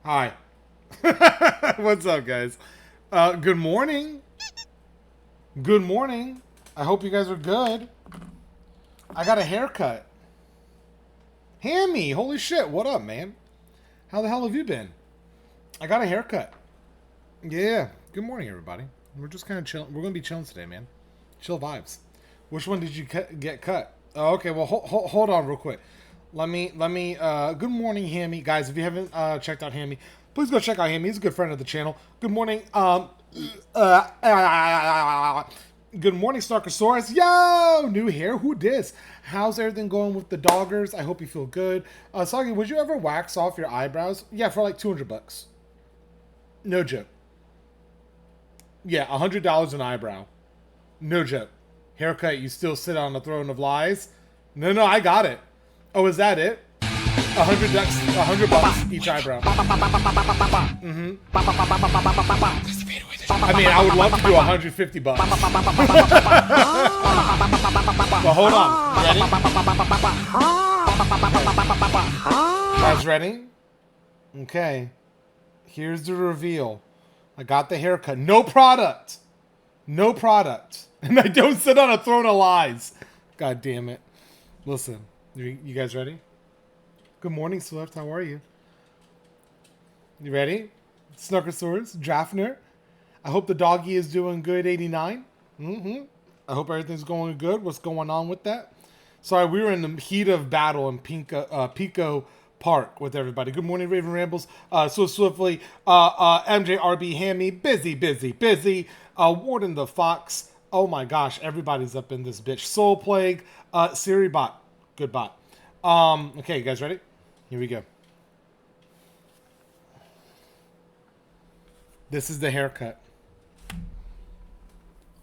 Hi. What's up, guys? Good morning. Good morning. I hope you guys are good. I got a haircut. Hammy, holy shit, what up, man? How the hell have you been? I got a haircut. Yeah. Good morning, everybody. We're just kind of chilling. We're going to be chilling today, man. Chill vibes. Which one did you get cut? Oh, okay, well, hold on real quick. Let me, good morning, Hammy. Guys, if you haven't checked out Hammy, please go check out Hammy. He's a good friend of the channel. Good morning, good morning, Starkosaurus. Yo, new hair, who dis? How's everything going with the doggers? I hope you feel good. Soggy, would you ever wax off your eyebrows? Yeah, for like $200. No joke. Yeah, $100 an eyebrow. No joke. Haircut, you still sit on the throne of lies? No, I got it. Oh, is that it? $100 each eyebrow. Mm-hmm. I mean, I would love to do $150. But hold on. Ready? Guys, ready? Okay. Here's the reveal. I got the haircut. No product. No product. And I don't sit on a throne of lies. God damn it. Listen. You guys ready? Good morning, Swift. How are you? You ready? Snookersaurus, Draffner. I hope the doggy is doing good, 89. I hope everything's going good. What's going on with that? Sorry, we were in the heat of battle in Pico Park with everybody. Good morning, Raven Rambles. So swiftly, MJRB Hammy, busy. Warden the Fox. Oh my gosh, everybody's up in this bitch. Soul Plague, Siri Bot. Good bot. Okay, you guys ready? Here we go. This is the haircut.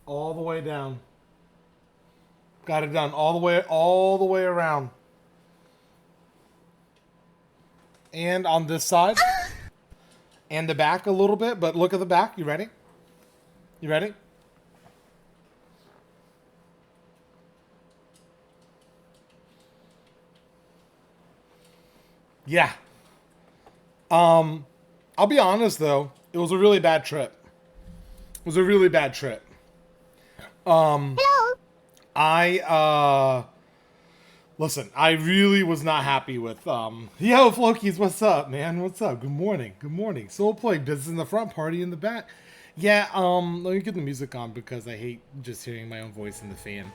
All the way down. Got it done all the way around. And on this side. And the back a little bit, but look at the back. You ready? You ready? Yeah. I'll be honest though, it was a really bad trip. It was a really bad trip. Hello. Listen, I really was not happy with yo, Flokies, what's up, man? What's up? Good morning. Good morning. Soul Plague, business in the front, party in the back. Yeah, let me get the music on because I hate just hearing my own voice in the fan.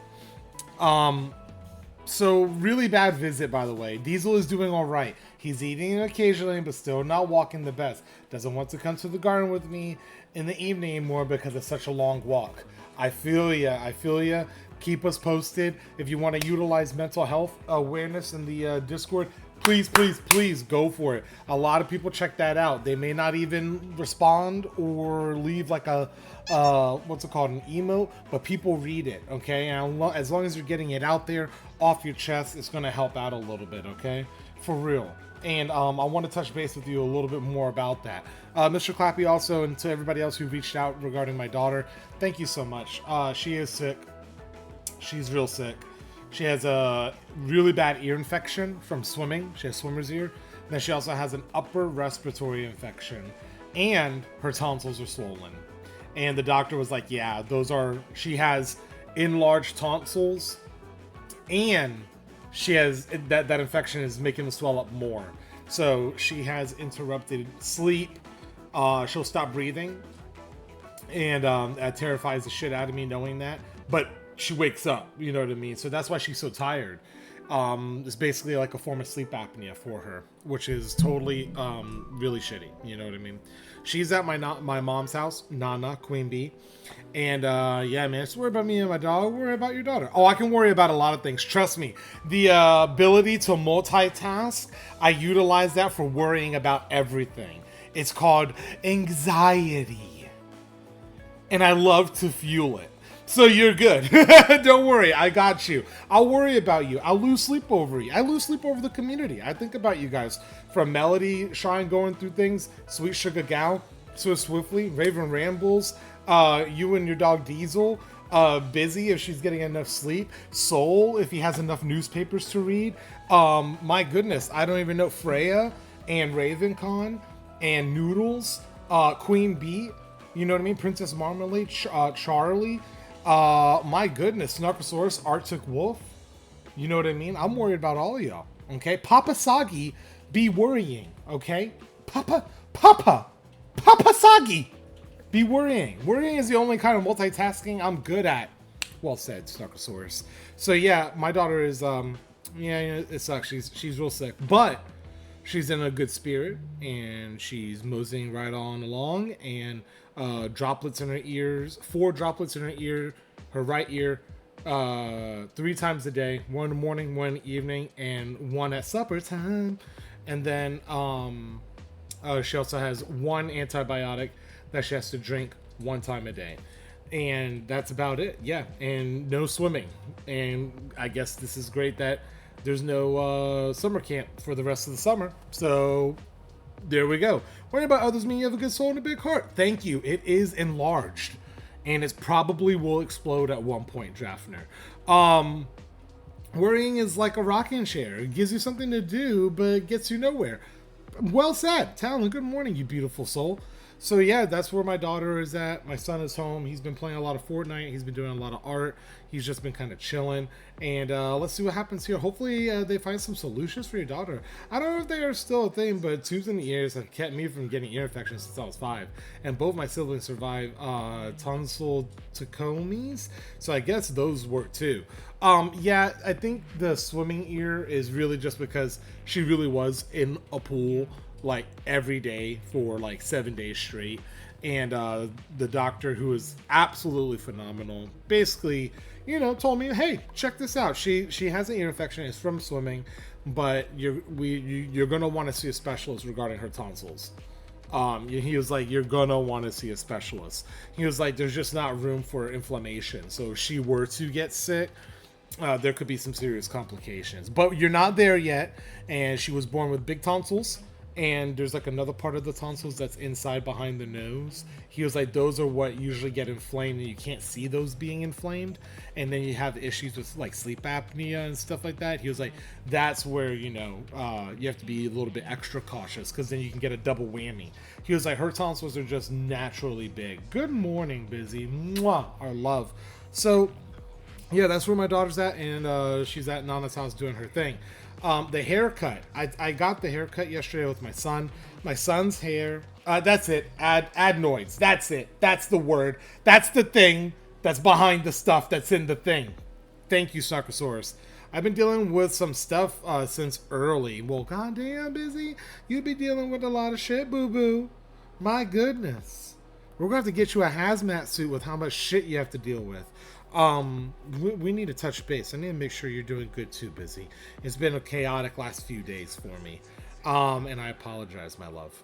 So, really bad visit, by the way. Diesel is doing all right. He's eating occasionally, but still not walking the best. Doesn't want to come to the garden with me in the evening anymore because it's such a long walk. I feel ya. I feel ya. Keep us posted. If you want to utilize mental health awareness in the Discord, please go for it. A lot of people check that out. They may not even respond or leave like a what's it called, an emote, but people read it, okay? And as long as you're getting it out there off your chest, it's going to help out a little bit, okay? For real. And I want to touch base with you a little bit more about that. Mr. Clappy also, and to everybody else who reached out regarding my daughter, thank you so much. She is sick. She's real sick. She has a really bad ear infection from swimming. She has swimmer's ear. And then she also has an upper respiratory infection. And her tonsils are swollen. And the doctor was like, yeah, she has enlarged tonsils. And she has, that infection is making them swell up more. So she has interrupted sleep. She'll stop breathing. And that terrifies the shit out of me knowing that. But she wakes up, you know what I mean? So that's why she's so tired. It's basically like a form of sleep apnea for her, which is totally really shitty, you know what I mean? She's at my mom's house, Nana, Queen Bee. And yeah, man, just worry about me and my dog, worry about your daughter. Oh, I can worry about a lot of things, trust me. The ability to multitask, I utilize that for worrying about everything. It's called anxiety. And I love to fuel it. So you're good. Don't worry. I got you. I'll worry about you. I'll lose sleep over you. I lose sleep over the community. I think about you guys. From Melody, Shine going through things, Sweet Sugar Gal, So Swiftly, Raven Rambles, you and your dog Diesel, Busy if she's getting enough sleep, Soul if he has enough newspapers to read. My goodness, I don't even know, Freya and RavenCon. and Noodles, Queen Bee, you know what I mean? Princess Marmalade, Charlie. My goodness, Snarkosaurus, Arctic Wolf. You know what I mean? I'm worried about all of y'all. Okay, Papa Soggy, be worrying. Okay, Papa Soggy, be worrying. Worrying is the only kind of multitasking I'm good at. Well said, Snarkosaurus. So yeah, my daughter is yeah, it sucks. She's real sick, but she's in a good spirit and she's moseying right on along. And droplets in her ears, 4 droplets in her ear, her right ear, 3 times a day, 1 in the morning, 1 in the evening, and 1 at supper time. And then she also has 1 antibiotic that she has to drink 1 time a day. And that's about it. Yeah. And no swimming. And I guess this is great that there's no summer camp for the rest of the summer. So there we go. Worry about others mean you have a good soul and a big heart. Thank you. It is enlarged. And it probably will explode at one point, Draftner. Worrying is like a rocking chair. It gives you something to do, but it gets you nowhere. Well said, Talon. Good morning, you beautiful soul. So yeah, that's where my daughter is at. My son is home. He's been playing a lot of Fortnite. He's been doing a lot of art. He's just been kind of chilling. And let's see what happens here. Hopefully they find some solutions for your daughter. I don't know if they are still a thing, but tubes in the ears have kept me from getting ear infections since I was 5. And both my siblings survived tonsillectomies. So I guess those work too. Yeah, I think the swimming ear is really just because she really was in a pool like every day for like 7 days straight. And the doctor, who is absolutely phenomenal, basically, you know, told me, hey, check this out. She has an ear infection. It's from swimming, but you're gonna want to see a specialist regarding her tonsils. He was like, you're gonna want to see a specialist. He was like, there's just not room for inflammation. So if she were to get sick, there could be some serious complications. But you're not there yet. And she was born with big tonsils. And there's like another part of the tonsils that's inside behind the nose. He was like, those are what usually get inflamed and you can't see those being inflamed. And then you have issues with like sleep apnea and stuff like that. He was like, that's where, you know, you have to be a little bit extra cautious because then you can get a double whammy. He was like, her tonsils are just naturally big. Good morning, Busy. Mwah, our love. So yeah, that's where my daughter's at. And she's at Nana's house doing her thing. The haircut. I got the haircut yesterday with my son. My son's hair. That's it. Adenoids. That's it. That's the word. That's the thing that's behind the stuff that's in the thing. Thank you, Sarcosaurus. I've been dealing with some stuff since early. Well, goddamn, Busy. You be dealing with a lot of shit, boo-boo. My goodness. We're going to have to get you a hazmat suit with how much shit you have to deal with. We need to touch base. I need to make sure you're doing good too, Busy. It's been a chaotic last few days for me. And I apologize, my love.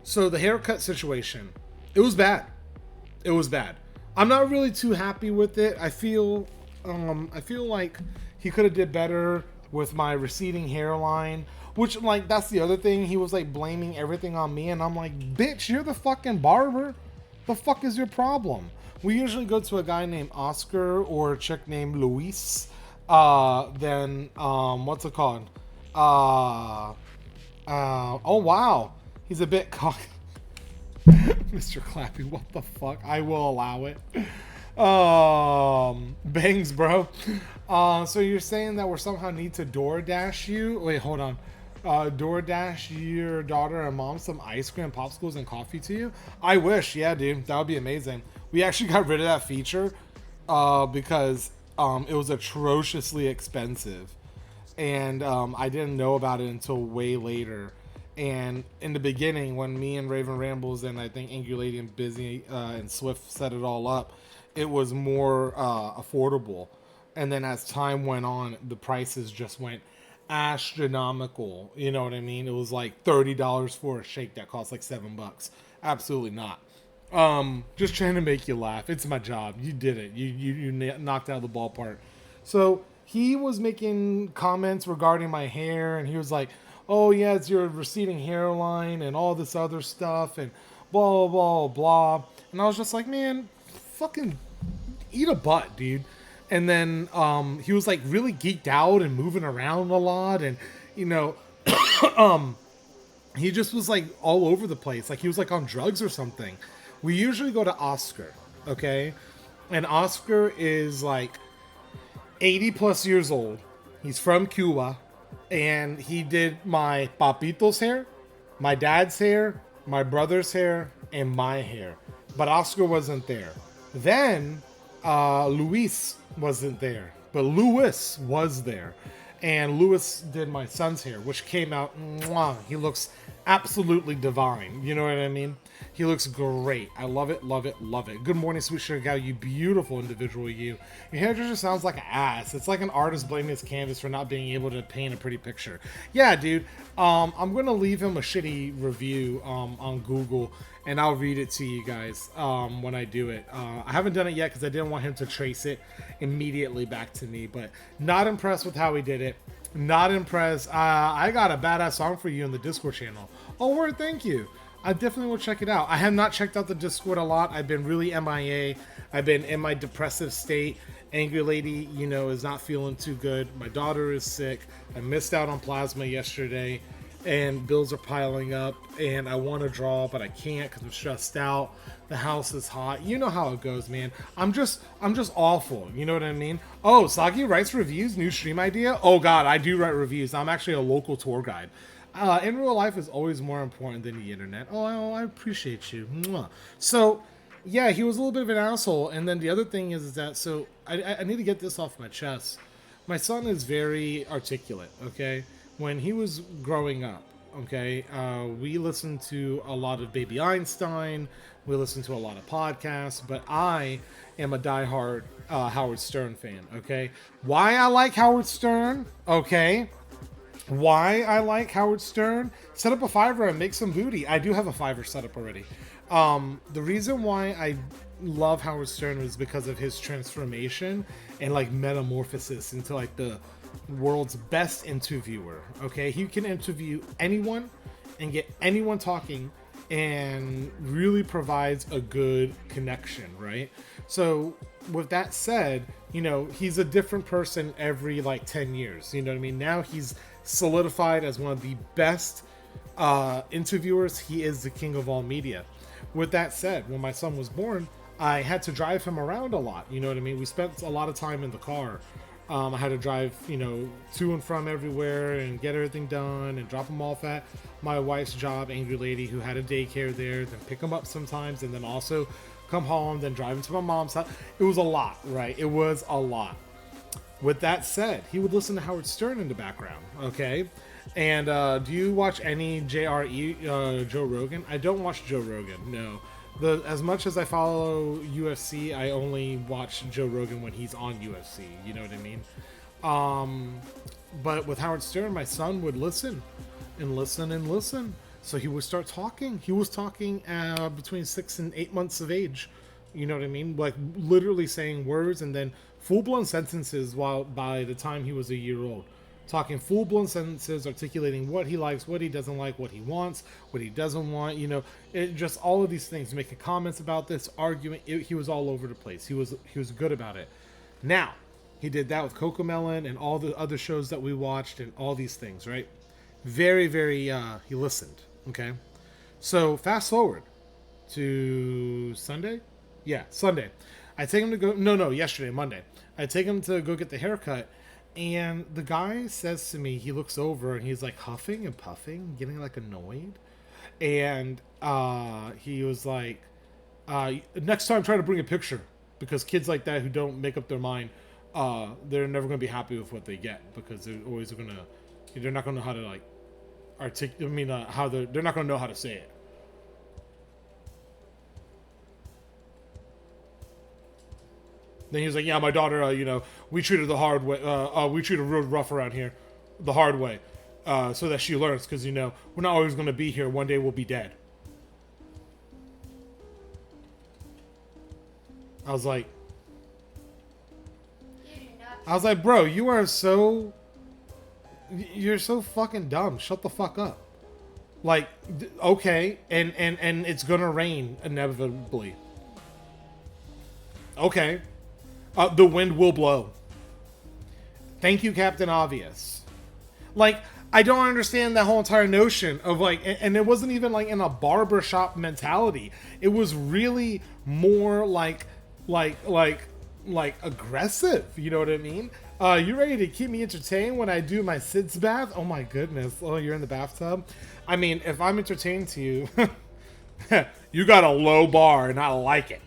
So the haircut situation, it was bad. It was bad. I'm not really too happy with it. I feel like he could have did better with my receding hairline, which, like, that's the other thing. He was like blaming everything on me, and I'm like, bitch, you're the fucking barber. The fuck is your problem? We usually go to a guy named Oscar or a chick named Luis. Then what's it called? Oh wow, he's a bit cock. Mr. Clappy, what the fuck? I will allow it. Bangs, bro. So you're saying that we somehow need to DoorDash you? Wait, hold on. DoorDash your daughter and mom some ice cream, popsicles, and coffee to you? I wish, yeah, dude. That would be amazing. We actually got rid of that feature because it was atrociously expensive. And I didn't know about it until way later. And in the beginning, when me and Raven Rambles and I think Angry Lady and Busy and Swift set it all up, it was more affordable. And then as time went on, the prices just went astronomical. You know what I mean? It was like $30 for a shake that cost like $7. Absolutely not. Just trying to make you laugh. It's my job. You did it. You knocked out of the ballpark. So he was making comments regarding my hair, and he was like, oh yeah, it's your receding hairline and all this other stuff and blah, blah, blah, blah. And I was just like, man, fucking eat a butt, dude. And then he was like really geeked out and moving around a lot. And, you know, he just was like all over the place. Like he was like on drugs or something. We usually go to Oscar, okay? And Oscar is like 80 plus years old. He's from Cuba. And he did my papito's hair, my dad's hair, my brother's hair, and my hair. But Oscar wasn't there. Then Luis wasn't there. But Luis was there. And Luis did my son's hair, which came out, mwah, he looks absolutely divine. You know what I mean? He looks great. I love it, love it, love it. Good morning, sweet sugar gal, you beautiful individual, you. Your hairdresser sounds like an ass. It's like an artist blaming his canvas for not being able to paint a pretty picture. Yeah, dude. I'm going to leave him a shitty review on Google, and I'll read it to you guys when I do it. I haven't done it yet because I didn't want him to trace it immediately back to me, but not impressed with how he did it. Not impressed. I got a badass song for you in the Discord channel. Oh, word, thank you. I definitely will check it out. I have not checked out the Discord a lot. I've been really MIA. I've been in my depressive state. Angry lady, you know, is not feeling too good. My daughter is sick. I missed out on plasma yesterday, and bills are piling up, and I want to draw, but I can't because I'm stressed out. The house is hot. You know how it goes, man. I'm just awful. You know what I mean? Oh, Soggy writes reviews, new stream idea. Oh God, I do write reviews. I'm actually a local tour guide. In real life is always more important than the internet. Oh, I appreciate you. Mwah. So, yeah, he was a little bit of an asshole. And then the other thing is that, so I need to get this off my chest. My son is very articulate, okay? When he was growing up, okay, we listened to a lot of Baby Einstein. We listened to a lot of podcasts. But I am a diehard Howard Stern fan, okay? Why I like Howard Stern, okay? Why I like Howard Stern? Set up a Fiverr and make some booty. I do have a Fiverr set up already. The reason why I love Howard Stern is because of his transformation and like metamorphosis into like the world's best interviewer. Okay, he can interview anyone and get anyone talking and really provides a good connection, right? So with that said, you know, he's a different person every like 10 years. You know what I mean? Now he's solidified as one of the best interviewers. He is the king of all media. With that said, when my son was born, I had to drive him around a lot. You know what I mean? We spent a lot of time in the car. I had to drive, you know, to and from everywhere and get everything done and drop him off at my wife's job, Angry Lady, who had a daycare there, then pick him up sometimes, and then also come home, then drive him to my mom's house. It was a lot, right? It was a lot. With that said, he would listen to Howard Stern in the background, okay? And do you watch any JRE, Joe Rogan? I don't watch Joe Rogan, no. As much as I follow UFC, I only watch Joe Rogan when he's on UFC, you know what I mean? But with Howard Stern, my son would listen and listen and listen. So he would start talking. He was talking between 6 and 8 months of age. You know what I mean? Like literally saying words and then full-blown sentences while by the time he was a year old. Talking full-blown sentences, articulating what he likes, what he doesn't like, what he wants, what he doesn't want, you know, it just all of these things, making comments about this, arguing. He was all over the place. He was good about it. Now, he did that with Cocomelon and all the other shows that we watched and all these things, right? Very, very, he listened, okay? So, fast forward to Sunday? Yeah, Sunday. I take him to go, yesterday, Monday. I take him to go get the haircut. And the guy says to me, he looks over and he's like huffing and puffing, getting like annoyed. And he was like, next time try to bring a picture. Because kids like that who don't make up their mind, they're never going to be happy with what they get. Because they're always going to, they're not going to know how to like articulate, they're not going to know how to say it. Then he was like, yeah, my daughter, you know, we treat her the hard way. We treat her real rough around here, the hard way, so that she learns. Because, you know, we're not always going to be here. One day we'll be dead. I was like, bro, you're so fucking dumb. Shut the fuck up. Like, okay, and it's going to rain inevitably. Okay. The wind will blow. Thank you, Captain Obvious. Like, I don't understand that whole entire notion of like, and it wasn't even like in a barbershop mentality. It was really more like aggressive. You know what I mean? You ready to keep me entertained when I do my sitz bath? Oh my goodness. Oh, you're in the bathtub? I mean, if I'm entertaining to you, you got a low bar and I like it.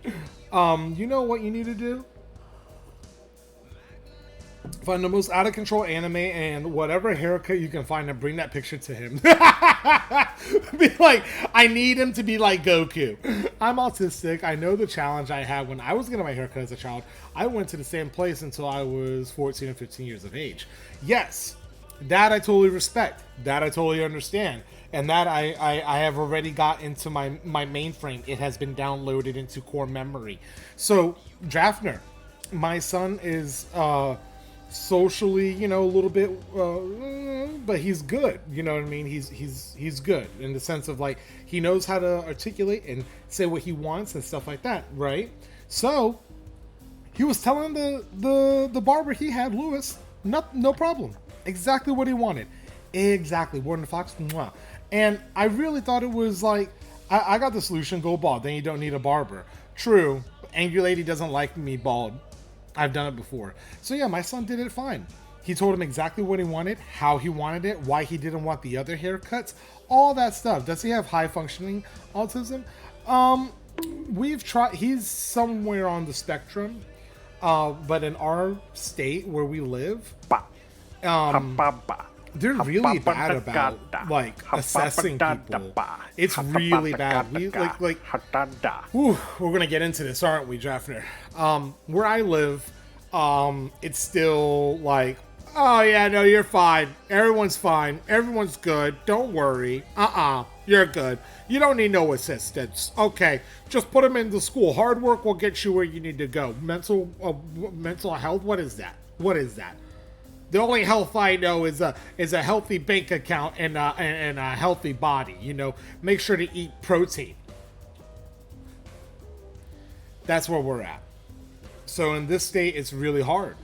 You know what you need to do? Find the most out of control anime and whatever haircut you can find and bring that picture to him. Be like, I need him to be like Goku. I'm autistic. I know the challenge I had when I was getting my haircut as a child. I went to the same place until I was 14 or 15 years of age. Yes, that I totally respect. That I totally understand. And that I have already got into my mainframe. It has been downloaded into core memory. So, Draftner, my son is... socially, you know, a little bit, but he's good. You know what I mean? He's good in the sense of like he knows how to articulate and say what he wants and stuff like that, right? So he was telling the barber he had, Lewis, no problem, exactly what he wanted, exactly. Warden Fox, mwah. And I really thought it was like I got the solution: go bald. Then you don't need a barber. True, angry lady doesn't like me bald. I've done it before. So yeah, my son did it fine. He told him exactly what he wanted, how he wanted it, why he didn't want the other haircuts, all that stuff. Does he have high functioning autism? We've tried, he's somewhere on the spectrum, but in our state where we live, they're really bad about like assessing people. It's really bad. We whew, we're gonna get into this, aren't we, Draftner? Where I live, it's still like, oh yeah, no, you're fine. Everyone's fine. Everyone's good. Don't worry. You're good. You don't need no assistance. Okay, just put him into school. Hard work will get you where you need to go. Mental health. What is that? What is that? The only health I know is a healthy bank account and a healthy body. You know, make sure to eat protein. That's where we're at. So in this state, it's really hard.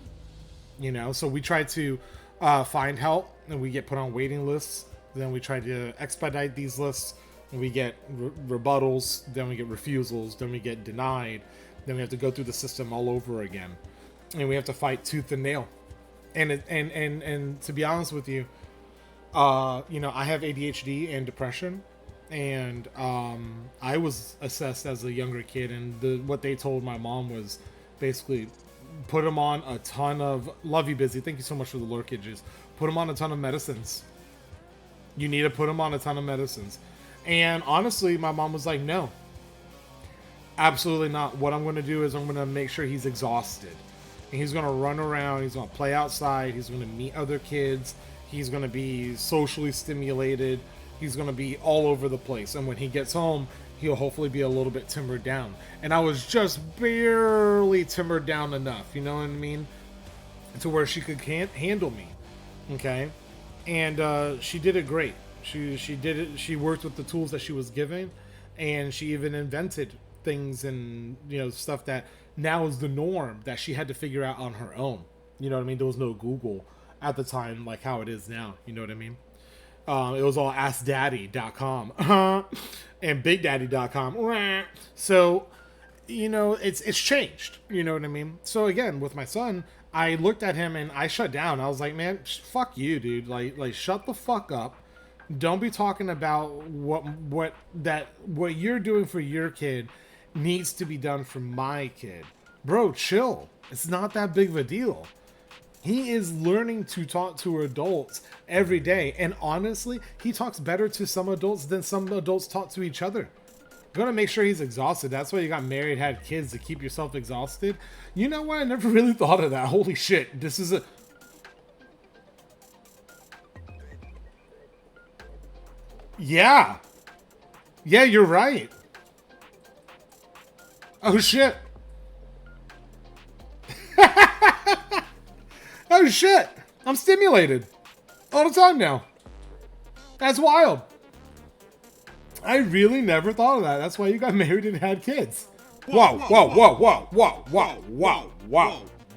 You know, so we try to find help, and we get put on waiting lists. Then we try to expedite these lists, and we get rebuttals. Then we get refusals. Then we get denied. Then we have to go through the system all over again, and we have to fight tooth and nail. And to be honest with you, you know, I have ADHD and depression, and I was assessed as a younger kid, and what they told my mom was basically put him on a ton of, love you Busy, thank you so much for the lurkages, put him on a ton of medicines. You need to put him on a ton of medicines. And honestly, my mom was like, no, absolutely not. What I'm going to do is I'm going to make sure he's exhausted. And he's going to run around, he's going to play outside, he's going to meet other kids, he's going to be socially stimulated, he's going to be all over the place. And when he gets home, he'll hopefully be a little bit timbered down. And I was just barely timbered down enough, you know what I mean? To where she could handle me, okay? And she did it great. She did it, she worked with the tools that she was given, and she even invented things and, you know, stuff that now is the norm that she had to figure out on her own. You know what I mean? There was no Google at the time like how it is now. You know what I mean? It was all AskDaddy.com and BigDaddy.com. So, you know, it's changed. You know what I mean? So again, with my son, I looked at him and I shut down. I was like, man, fuck you, dude. Like shut the fuck up. Don't be talking about what you're doing for your kid needs to be done for my kid. Bro, chill. It's not that big of a deal. He is learning to talk to adults every day. And honestly, he talks better to some adults than some adults talk to each other. You're gonna make sure he's exhausted. That's why you got married, had kids, to keep yourself exhausted. You know what? I never really thought of that. Holy shit. This is a... Yeah. Yeah, you're right. Oh shit. Oh shit. I'm stimulated all the time now. That's wild. I really never thought of that. That's why you got married and had kids. Whoa, whoa, whoa, whoa, whoa, whoa, whoa, whoa,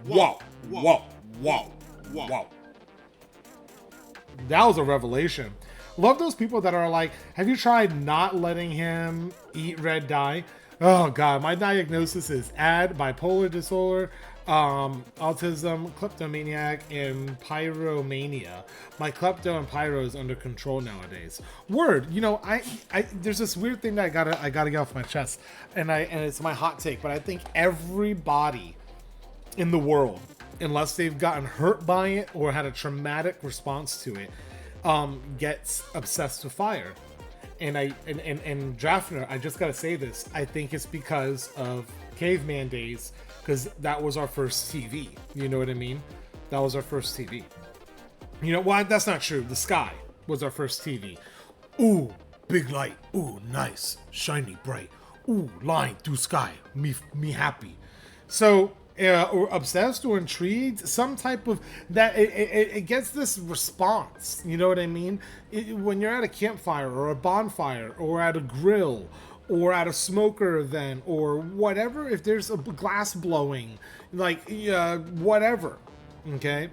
whoa, whoa, whoa, whoa. that was a revelation. Love those people that are like, have you tried not letting him eat red dye? Oh God, my diagnosis is AD, bipolar disorder, autism, kleptomaniac, and pyromania. My klepto and pyro is under control nowadays. Word, you know, I there's this weird thing that I gotta get off my chest, and it's my hot take, but I think everybody in the world, unless they've gotten hurt by it or had a traumatic response to it, gets obsessed with fire. And Draftner, I just gotta say this. I think it's because of caveman days, because that was our first TV. You know what I mean? That was our first TV. You know what? That's not true. The Sky was our first TV. Ooh, big light. Ooh, nice, shiny, bright. Ooh, line through sky. Me happy. So. Or obsessed or intrigued, some type of that it gets this response, you know what I mean? When you're at a campfire or a bonfire or at a grill or at a smoker event or whatever, if there's a glass blowing, like whatever, okay,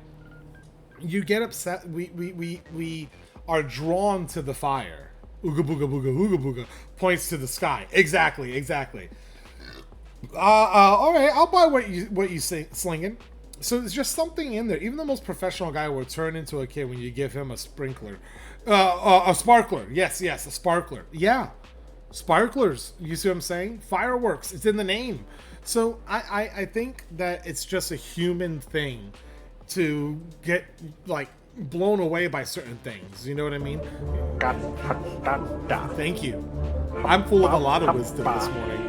you get upset. We are drawn to the fire. Ooga booga booga ooga booga points to the sky. Exactly. All right, I'll buy what you say, slinging. So there's just something in there. Even the most professional guy will turn into a kid when you give him a sprinkler, a sparkler. Yes, a sparkler. Yeah, sparklers. You see what I'm saying? Fireworks. It's in the name. So I think that it's just a human thing to get like blown away by certain things. You know what I mean? Thank you. I'm full of a lot of wisdom this morning.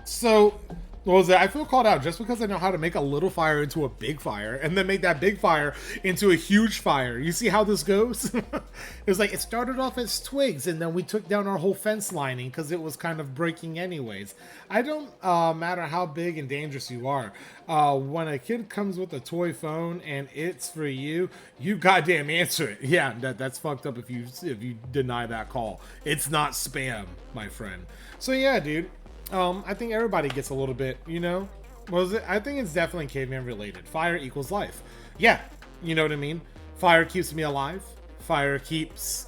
So what was it? I feel called out just because I know how to make a little fire into a big fire and then make that big fire into a huge fire. You see how this goes? It was like, it started off as twigs and then we took down our whole fence lining because it was kind of breaking anyways. I don't matter how big and dangerous you are. When a kid comes with a toy phone and it's for you, you goddamn answer it. Yeah, that's fucked up if you deny that call. It's not spam, my friend. So yeah, dude. I think everybody gets a little bit, you know. I think it's definitely caveman related. Fire equals life. Yeah, you know what I mean? Fire keeps me alive. Fire keeps...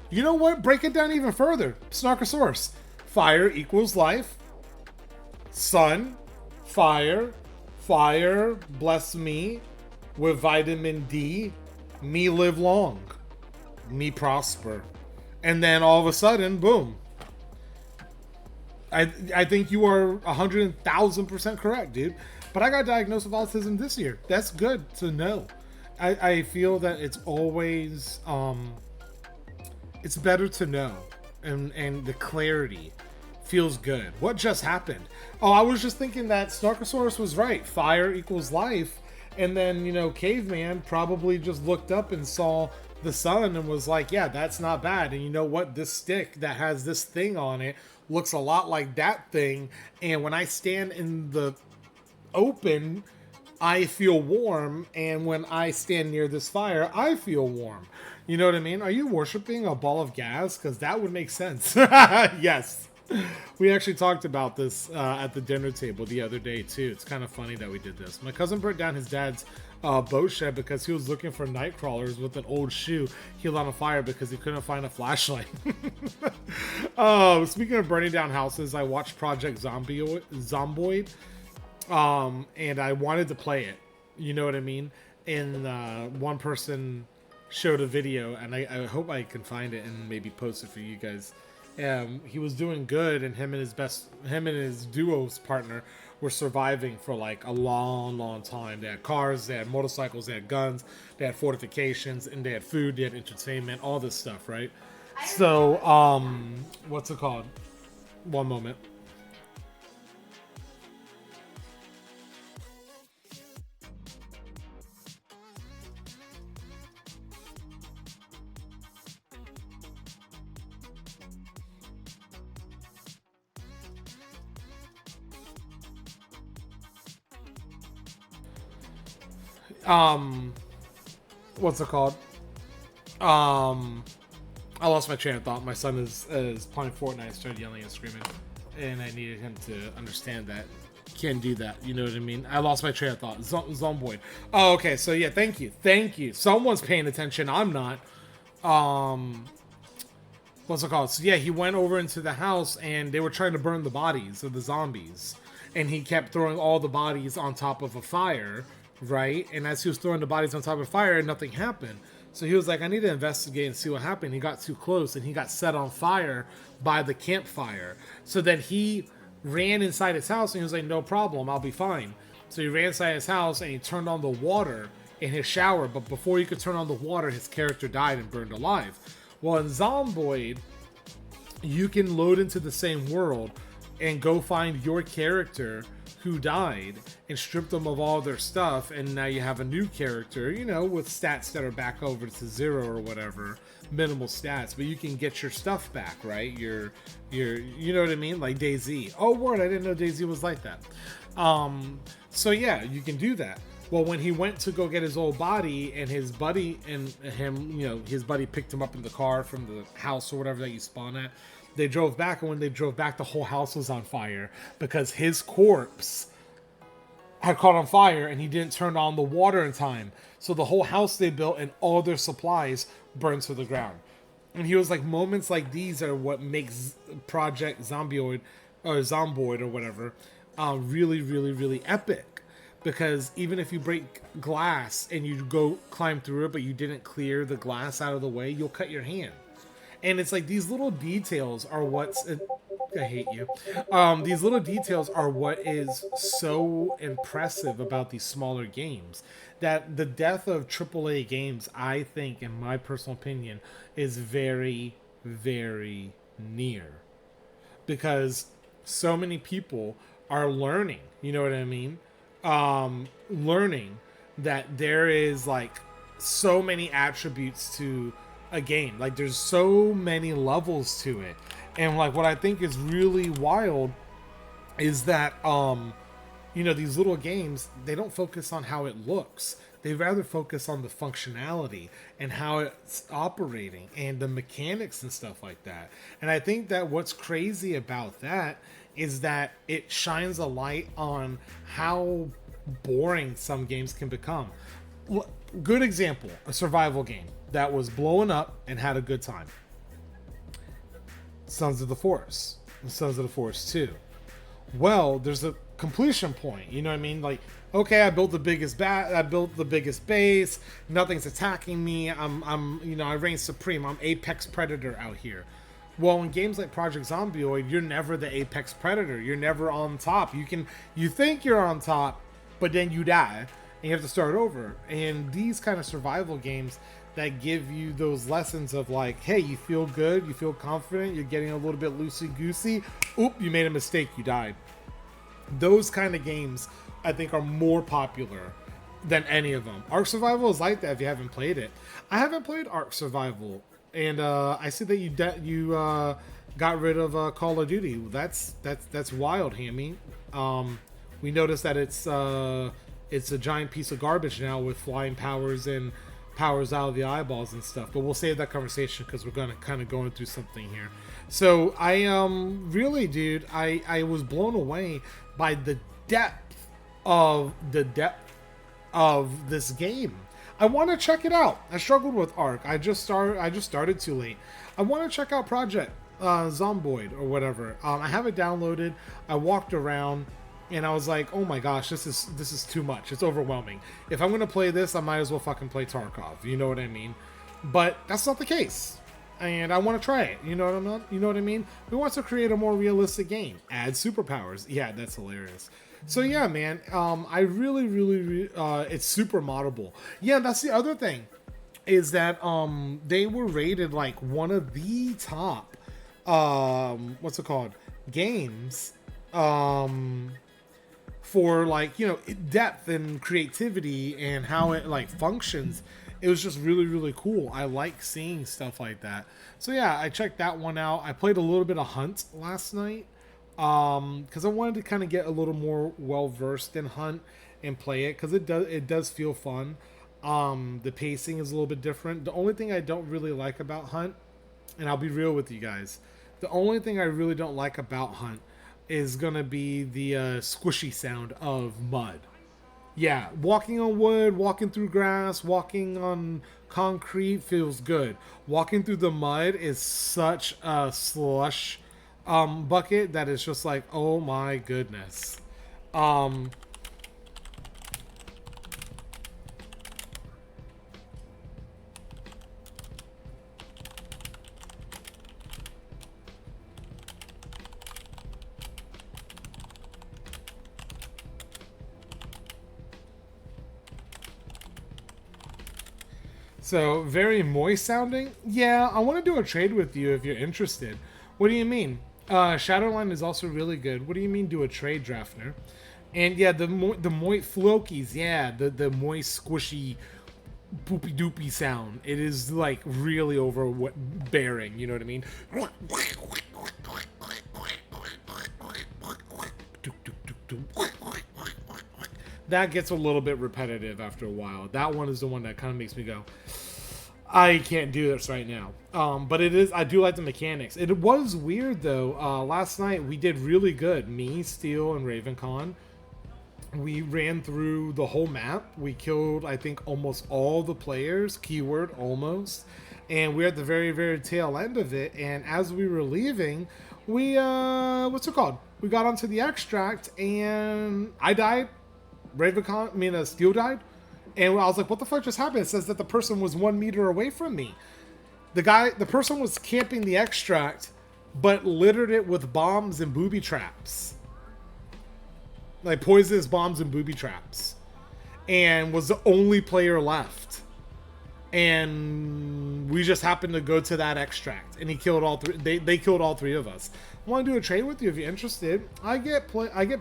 You know what? Break it down even further. Snarkosaurus. Fire equals life. Sun. Fire. Fire bless me with vitamin D. Me live long. Me prosper. And then all of a sudden, boom. I think you are 100,000% correct, dude. But I got diagnosed with autism this year. That's good to know. I feel that it's always it's better to know, and the clarity feels good. What just happened? Oh, I was just thinking that Snarkosaurus was right. Fire equals life, and then, you know, caveman probably just looked up and saw the sun and was like, yeah, that's not bad. And you know what? This stick that has this thing on it looks a lot like that thing, and when I stand in the open, I feel warm, and when I stand near this fire, I feel warm. You know what I mean? Are you worshiping a ball of gas? Because that would make sense. Yes. We actually talked about this at the dinner table the other day, too. It's kind of funny that we did this. My cousin burnt down his dad's boat shed because he was looking for night crawlers with an old shoe he lit on fire because he couldn't find a flashlight. Speaking of burning down houses, I watched Project Zomboid, and I wanted to play it. You know what I mean? And one person showed a video, and I hope I can find it and maybe post it for you guys. He was doing good, and him and his duo's partner were surviving for like a long time. They had cars, they had motorcycles, they had guns, they had fortifications, and they had food, they had entertainment, all this stuff, right? So, what's it called? One moment. What's it called? I lost my train of thought. My son is playing Fortnite. I started yelling and screaming, and I needed him to understand that can't do that. You know what I mean? I lost my train of thought. Zomboid. Oh, okay. So yeah, thank you. Someone's paying attention. I'm not. Um, what's it called? So yeah, he went over into the house and they were trying to burn the bodies of the zombies, and he kept throwing all the bodies on top of a fire, right? And as he was throwing the bodies on top of a fire, nothing happened. So he was like, I need to investigate and see what happened. He got too close and he got set on fire by the campfire. So then he ran inside his house and he was like, no problem, I'll be fine. So he ran inside his house and he turned on the water in his shower. But before he could turn on the water, his character died and burned alive. Well, in Zomboid, you can load into the same world and go find your character who died and strip them of all their stuff, and now you have a new character, you know, with stats that are back over to 0 or whatever, minimal stats, but you can get your stuff back, right? Your you know what I mean? Like DayZ. Oh word, I didn't know DayZ was like that. So yeah, you can do that. Well, when he went to go get his old body, and his buddy and him, you know, his buddy picked him up in the car from the house or whatever that you spawn at. They drove back, and when they drove back, the whole house was on fire because his corpse had caught on fire and he didn't turn on the water in time. So the whole house they built and all their supplies burned to the ground. And he was like, moments like these are what makes Project Zombioid or Zomboid or whatever really, really, really epic. Because even if you break glass and you go climb through it, but you didn't clear the glass out of the way, you'll cut your hand. And it's like these little details are what's... I hate you. These little details are what is so impressive about these smaller games. That the death of AAA games, I think, in my personal opinion, is very, very near. Because so many people are learning, you know what I mean? Learning that there is like so many attributes to a game. Like there's so many levels to it. And like what I think is really wild is that you know, these little games, they don't focus on how it looks. They rather focus on the functionality and how it's operating and the mechanics and stuff like that. And I think that what's crazy about that is that it shines a light on how boring some games can become. Good example, a survival game that was blowing up and had a good time. Sons of the Forest. Sons of the Forest 2. Well, there's a completion point, you know what I mean? Like, okay, I built the biggest base, nothing's attacking me, I'm you know, I reign supreme, I'm apex predator out here. Well, in games like Project Zombioid, you're never the apex predator, you're never on top. You think you're on top, but then you die and you have to start over. And these kind of survival games that give you those lessons of like, hey, you feel good, you feel confident, you're getting a little bit loosey-goosey, oop, you made a mistake, you died. Those kind of games, I think, are more popular than any of them. Ark Survival is like that if you haven't played it. I haven't played Ark Survival, and I see that you got rid of Call of Duty. That's wild, Hammy. We noticed that it's a giant piece of garbage now with flying powers and powers out of the eyeballs and stuff, but we'll save that conversation because we're gonna kind of going through something here. So I really, dude, I was blown away by the depth of this game. I want to check it out. I struggled with Ark. I just started too late. I want to check out Project Zomboid or whatever. I have it downloaded. I walked around and I was like, oh my gosh, this is too much. It's overwhelming. If I'm gonna play this, I might as well fucking play Tarkov. You know what I mean? But that's not the case. And I want to try it. You know what I mean? We want to create a more realistic game. Add superpowers. Yeah, that's hilarious. So yeah, man. I really, it's super moddable. Yeah, that's the other thing, is that they were rated like one of the top what's it called, games for like, you know, depth and creativity and how it like functions. It was just really, really cool. I like seeing stuff like that. So yeah, I checked that one out. I played a little bit of Hunt last night because I wanted to kind of get a little more well versed in Hunt and play it, because it does feel fun. The pacing is a little bit different. The only thing I don't really like about Hunt And I'll be real with you guys. The only thing I really don't like about Hunt is gonna be the squishy sound of mud. Yeah, walking on wood, walking through grass, walking on concrete feels good. Walking through the mud is such a slush bucket that it's just like, oh my goodness. Um, So, very moist sounding. Yeah, I want to do a trade with you if you're interested. What do you mean? Shadowline is also really good. What do you mean do a trade, Draftner? And yeah, the moist flokies, yeah, the moist squishy poopy doopy sound. It is like really overbearing, you know what I mean? That gets a little bit repetitive after a while. That one is the one that kind of makes me go, I can't do this right now. But it is, I do like the mechanics. It was weird though. Last night we did really good. Me, Steel, and RavenCon. We ran through the whole map. We killed, I think, almost all the players. Keyword, almost. And we're at the very, very tail end of it. And as we were leaving, we, what's it called? We got onto the extract and I died. Steel died. And I was like, what the fuck just happened? It says that the person was 1 meter away from me. The person was camping the extract, but littered it with bombs and booby traps. Like poisonous bombs and booby traps. And was the only player left. And we just happened to go to that extract. And he killed all three. They killed all three of us. I want to do a trade with you if you're interested. I get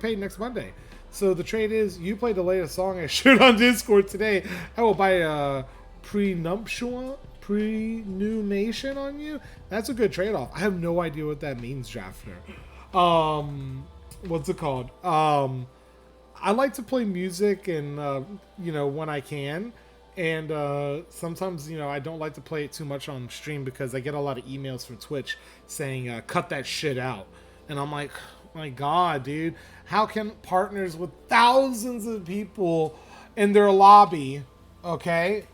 paid next Monday. So the trade is, you play the latest song I shared on Discord today. I will buy a prenumation on you. That's a good trade-off. I have no idea what that means, Jaffner. What's it called? I like to play music and, when I can. And sometimes, I don't like to play it too much on stream because I get a lot of emails from Twitch saying, cut that shit out. And I'm like, my God, dude. How can partners with thousands of people in their lobby, okay?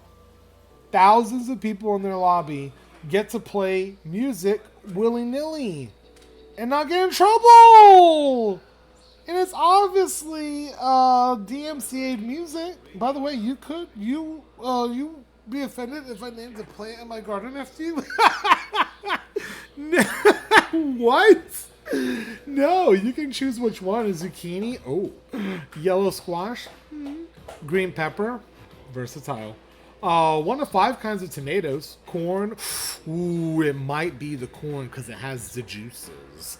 Thousands of people in their lobby get to play music willy-nilly and not get in trouble? And it's obviously DMCA music. By the way, you be offended if I named a plant in my garden after you? What? No, you can choose which one. A zucchini. Oh, yellow squash. Green pepper. Versatile. 1 of 5 kinds of tomatoes. Corn. Ooh, it might be the corn because it has the juices.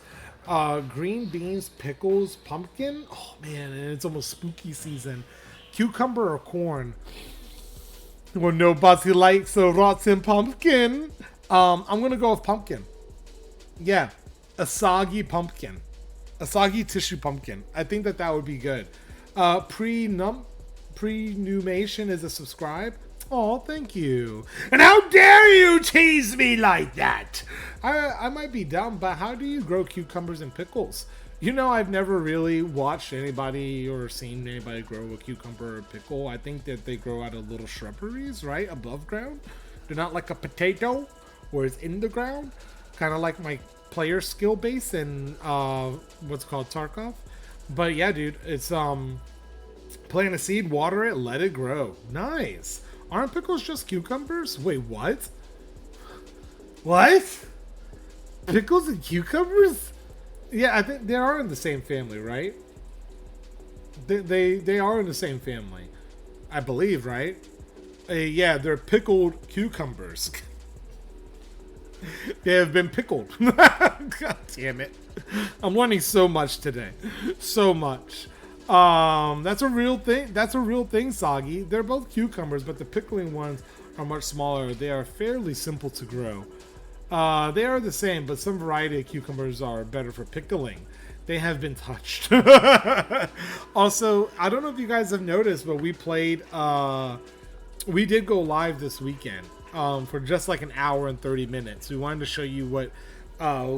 Green beans, pickles, pumpkin. Oh man, and it's almost spooky season. Cucumber or corn. Well, nobody likes a rotten pumpkin. I'm gonna go with pumpkin. Yeah. A soggy pumpkin. A soggy tissue pumpkin. I think that would be good. Prenumation is a subscribe. Oh, thank you. And how dare you tease me like that? I might be dumb, but how do you grow cucumbers and pickles? I've never really watched anybody or seen anybody grow a cucumber or pickle. I think that they grow out of little shrubberies, right? Above ground. They're not like a potato where it's in the ground. Kind of like my player skill base and what's called Tarkov. But yeah, dude, it's plant a seed, water it, let it grow. Nice. Aren't pickles just cucumbers? Wait, what? What? Pickles and cucumbers? Yeah, I think they are in the same family, right? They are in the same family, I believe, right? Yeah, they're pickled cucumbers. They have been pickled. God damn it. I'm learning so much today. So much. That's a real thing. That's a real thing, Soggy. They're both cucumbers, but the pickling ones are much smaller. They are fairly simple to grow. They are the same, but some variety of cucumbers are better for pickling. They have been touched. Also, I don't know if you guys have noticed, but we did go live this weekend. for just like an hour and 30 minutes. We wanted to show you what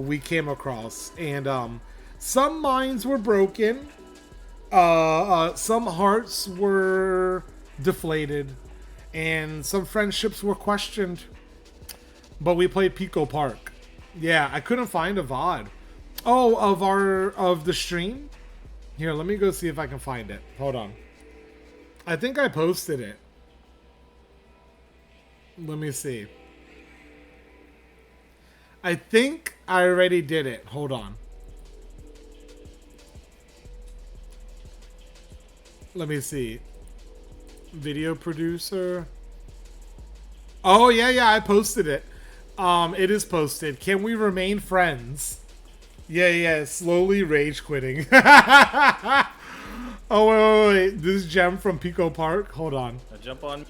we came across, and some minds were broken, some hearts were deflated, and some friendships were questioned. But we played Pico Park. Yeah, I couldn't find a VOD. Oh, of the stream? Here, let me go see if I can find it. Hold on. I think I posted it. Let me see. I think I already did it. Hold on. Let me see. Video producer. Oh, yeah, I posted it. It is posted. Can we remain friends? Yeah, slowly rage quitting. Oh, wait. This gem from Pico Park. Hold on. Jump on.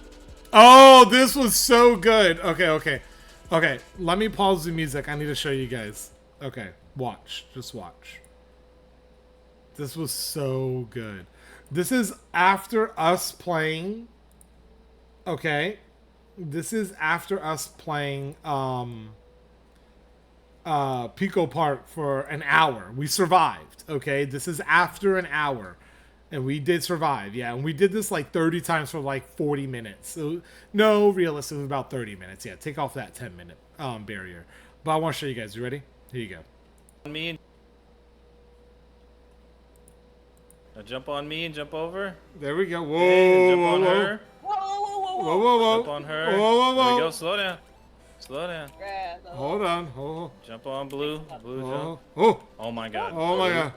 Oh, this was so good. Okay. Let me pause the music. I need to show you guys. Okay, watch. Just watch. This was so good. This is after us playing. Okay. This is after us playing Pico Park for an hour. We survived. Okay. This is after an hour. And we did survive, yeah. And we did this like 30 times for like 40 minutes. So, no, realistically, about 30 minutes. Yeah, take off that 10-minute barrier. But I want to show you guys. You ready? Here you go. Me. Now jump on me and jump over. There we go. Whoa, and jump whoa, on whoa. her. Whoa. Jump on her. Whoa. There we go. Slow down. Slow down. Hold on. Jump on blue. Blue jump. Oh. Oh my god. Oh my god.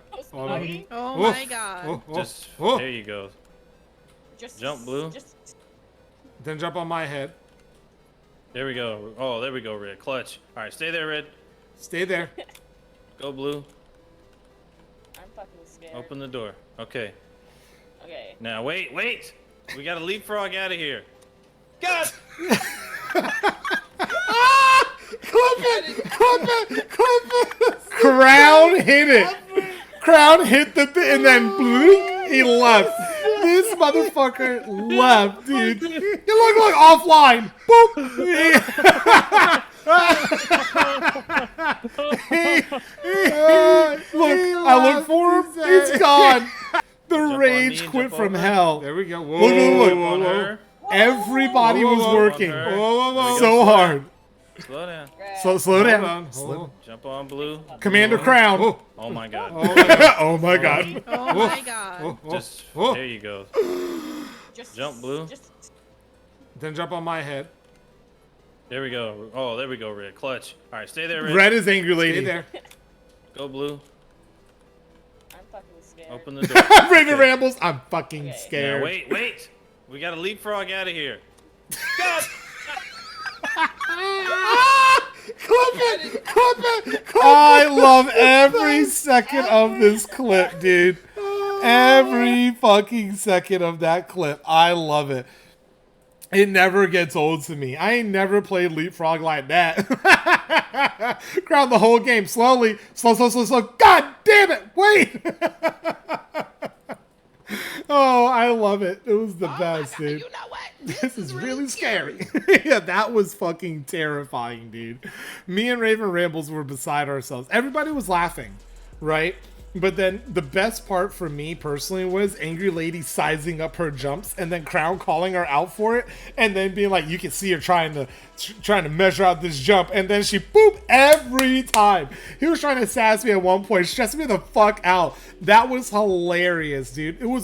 Oh my god. Just there you go. Jump blue. Then jump on my head. There we go. Oh, there we go, Red. Clutch. All right, stay there, Red. Stay there. Go blue. I'm fucking scared. Open the door. Okay. Okay. Now wait. We gotta leapfrog out of here. God. Clip it! Crown hit it. Crown hit the thing, and then bloop, he left. This motherfucker left, dude. You look like offline. Boop. Look, I look for him. He's gone. The rage quit from hell. There we go. Look. Everybody was working so hard. Slow down. Slow down. Jump on blue. Commander Crown. Oh my god. Oh my god. Oh my god. Just there you go. Jump blue. Then jump on my head. There we go. Oh, there we go, Red. Clutch. All right, stay there, Red. Red is angry lady. Stay there. Go blue. I'm fucking scared. Open the door. Raven Rambles. I'm fucking scared. Now, wait. We got to leapfrog out of here. God. Clip it! I love every second of this clip, dude. Every fucking second of that clip. I love it. It never gets old to me. I ain't never played Leapfrog like that. Crowd the whole game slowly. Slow. God damn it! Wait! Oh, I love it. It was the best, dude. You know what? This is really scary. Yeah, that was fucking terrifying, dude. Me and Raven Rambles were beside ourselves. Everybody was laughing, right? But then the best part for me personally was Angry Lady sizing up her jumps and then Crown calling her out for it and then being like, you can see her trying to measure out this jump, and then she boop every time. He was trying to sass me at one point, stress me the fuck out. That was hilarious, dude. It was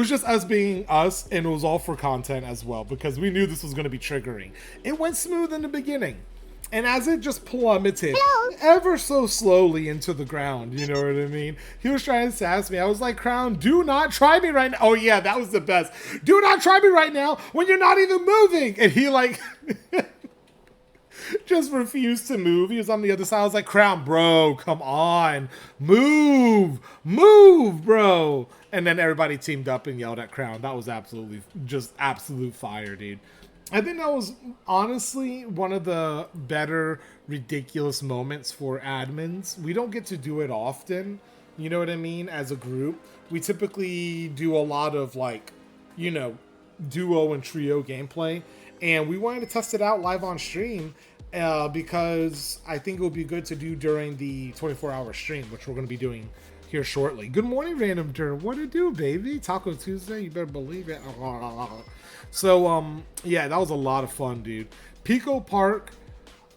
just us being us, and it was all for content as well because we knew this was going to be triggering. It went smooth in the beginning. And as it just plummeted ever so slowly into the ground, you know what I mean? He was trying to sass me. I was like, Crown, do not try me right now. Oh yeah, that was the best. Do not try me right now when you're not even moving. And he like just refused to move. He was on the other side. I was like, Crown, bro, come on. Move, bro. And then everybody teamed up and yelled at Crown. That was absolute fire, dude. I think that was honestly one of the better ridiculous moments for admins. We don't get to do it often, you know what I mean, as a group. We typically do a lot of like, you know, duo and trio gameplay. and we wanted to test it out live on stream because I think it would be good to do during the 24-hour stream, which we're going to be doing here shortly. Good morning, Random Dirt. What it do, baby? Taco Tuesday, you better believe it. So, yeah, that was a lot of fun, dude. Pico Park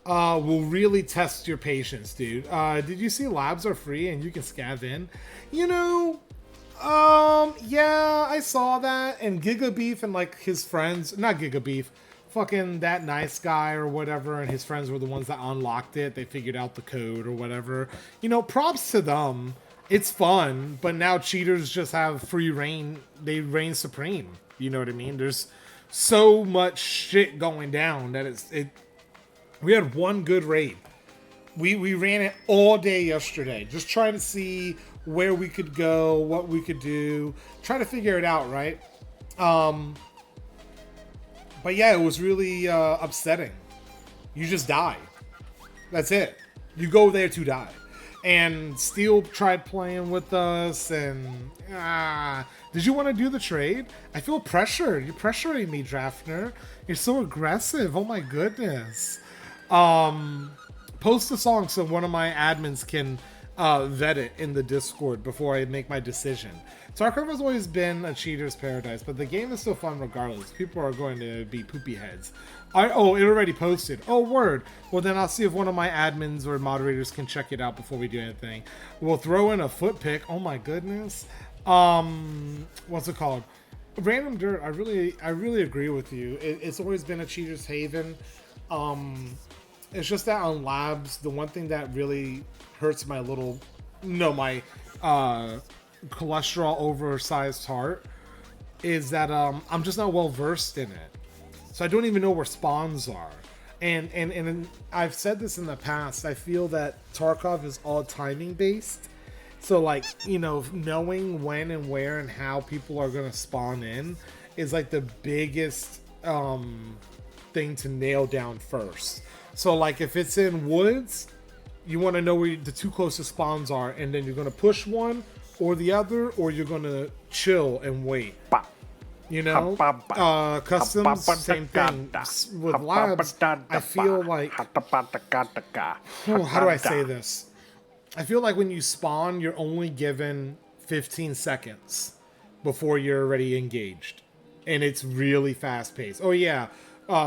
will really test your patience, dude. Did you see labs are free and you can scav in? You know, yeah, I saw that. And Giga Beef and like his friends, not Giga Beef, fucking that nice guy or whatever, and his friends were the ones that unlocked it. They figured out the code or whatever. You know, props to them. It's fun, but now cheaters just have free reign. They reign supreme. You know what I mean? There's so much shit going down that we had one good raid. We ran it all day yesterday, just trying to see where we could go, what we could do, try to figure it out, right? But yeah, it was really upsetting. You just die. That's it. You go there to die. And Steel tried playing with us, and did you want to do the trade? I feel pressured. You're pressuring me, Draftner. You're so aggressive. Oh my goodness. Post a song so one of my admins can vet it in the Discord before I make my decision. Tarkov has always been a cheater's paradise, but the game is still fun regardless. People are going to be poopy heads. Oh, it already posted. Oh, word. Well, then I'll see if one of my admins or moderators can check it out before we do anything. We'll throw in a foot pick. Oh my goodness. What's it called? Random Dirt. I really agree with you. It's always been a cheater's haven. It's just that on labs, the one thing that really hurts my cholesterol oversized heart is that I'm just not well versed in it. So I don't even know where spawns are. And I've said this in the past, I feel that Tarkov is all timing based. So like, you know, knowing when and where and how people are going to spawn in is like the biggest thing to nail down first. So like if it's in woods, you want to know where the two closest spawns are, and then you're going to push one or the other, or you're going to chill and wait. You know, customs, same thing. With labs, I feel like, oh, how do I say this? I feel like when you spawn, you're only given 15 seconds before you're already engaged. And it's really fast paced. Oh yeah,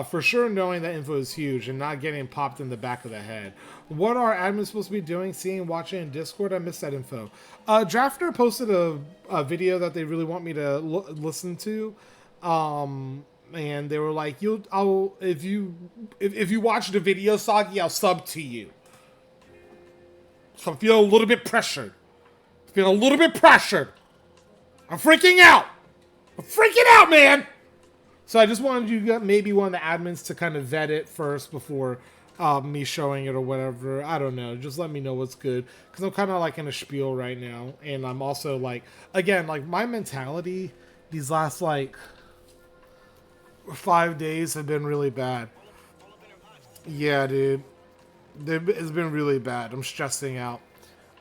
for sure knowing that info is huge and not getting popped in the back of the head. What are admins supposed to be doing? Seeing, watching in Discord? I missed that info. Drafter posted a video that they really want me to listen to, and they were like, if you watch the video, Soggy, I'll sub to you. So I'm feeling a little bit pressured. I'm freaking out. Man. So I just wanted you, maybe one of the admins, to kind of vet it first before me showing it or whatever. I don't know. Just let me know what's good. Because I'm kind of like in a spiel right now. And I'm also like, again, like my mentality these last like 5 days have been really bad. Yeah, dude. It's been really bad. I'm stressing out.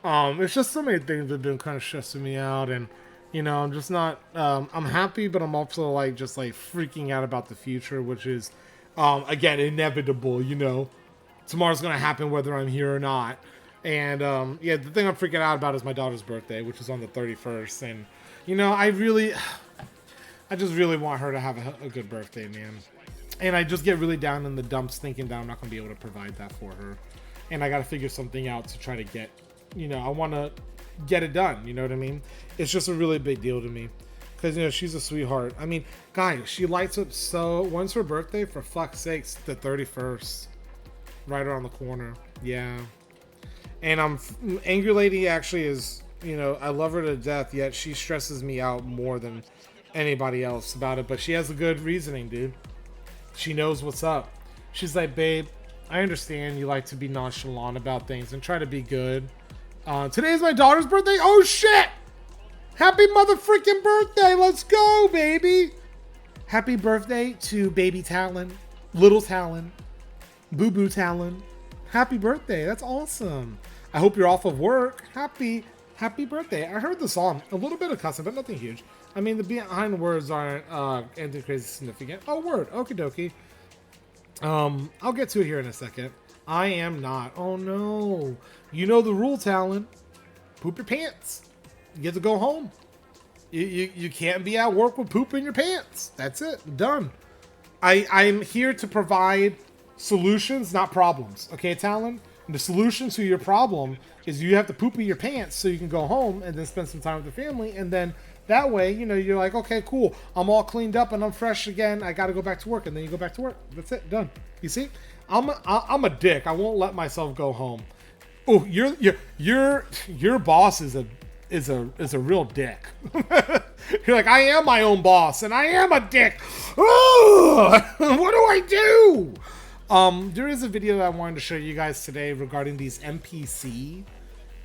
It's just so many things that have been kind of stressing me out. And, you know, I'm just not, I'm happy, but I'm also like, just like freaking out about the future, which is, again, inevitable, you know. Tomorrow's going to happen whether I'm here or not. And, yeah, the thing I'm freaking out about is my daughter's birthday, which is on the 31st. And, you know, I just really want her to have a good birthday, man. And I just get really down in the dumps thinking that I'm not going to be able to provide that for her. And I got to figure something out to try to get, you know, I want to get it done. You know what I mean? It's just a really big deal to me. Because, you know, she's a sweetheart. I mean, guys, she lights up so... When's her birthday? For fuck's sakes, the 31st. Right around the corner. Yeah. And Angry Lady actually is, you know, I love her to death, yet she stresses me out more than anybody else about it. But she has a good reasoning, dude. She knows what's up. She's like, babe, I understand you like to be nonchalant about things and try to be good. Today is my daughter's birthday. Oh, shit! Happy mother-freaking birthday. Let's go, baby. Happy birthday to baby Talon, little Talon, boo-boo Talon. Happy birthday. That's awesome. I hope you're off of work. Happy birthday. I heard the song. A little bit of cussing, but nothing huge. I mean, the behind the words aren't anything crazy significant. Oh, word. Okie dokie. I'll get to it here in a second. I am not. Oh no. You know the rule, Talon. Poop your pants. You get to go home. You can't be at work with poop in your pants. That's it. Done. I'm here to provide solutions, not problems. Okay, Talon? And the solution to your problem is you have to poop in your pants so you can go home and then spend some time with the family. And then that way, you know, you're like, okay, cool. I'm all cleaned up and I'm fresh again. I got to go back to work. And then you go back to work. That's it. Done. You see? I'm a dick. I won't let myself go home. Oh, your boss is a real dick. You're like, I am my own boss and I am a dick. Ugh! What do I do? There is a video that I wanted to show you guys today regarding these NPC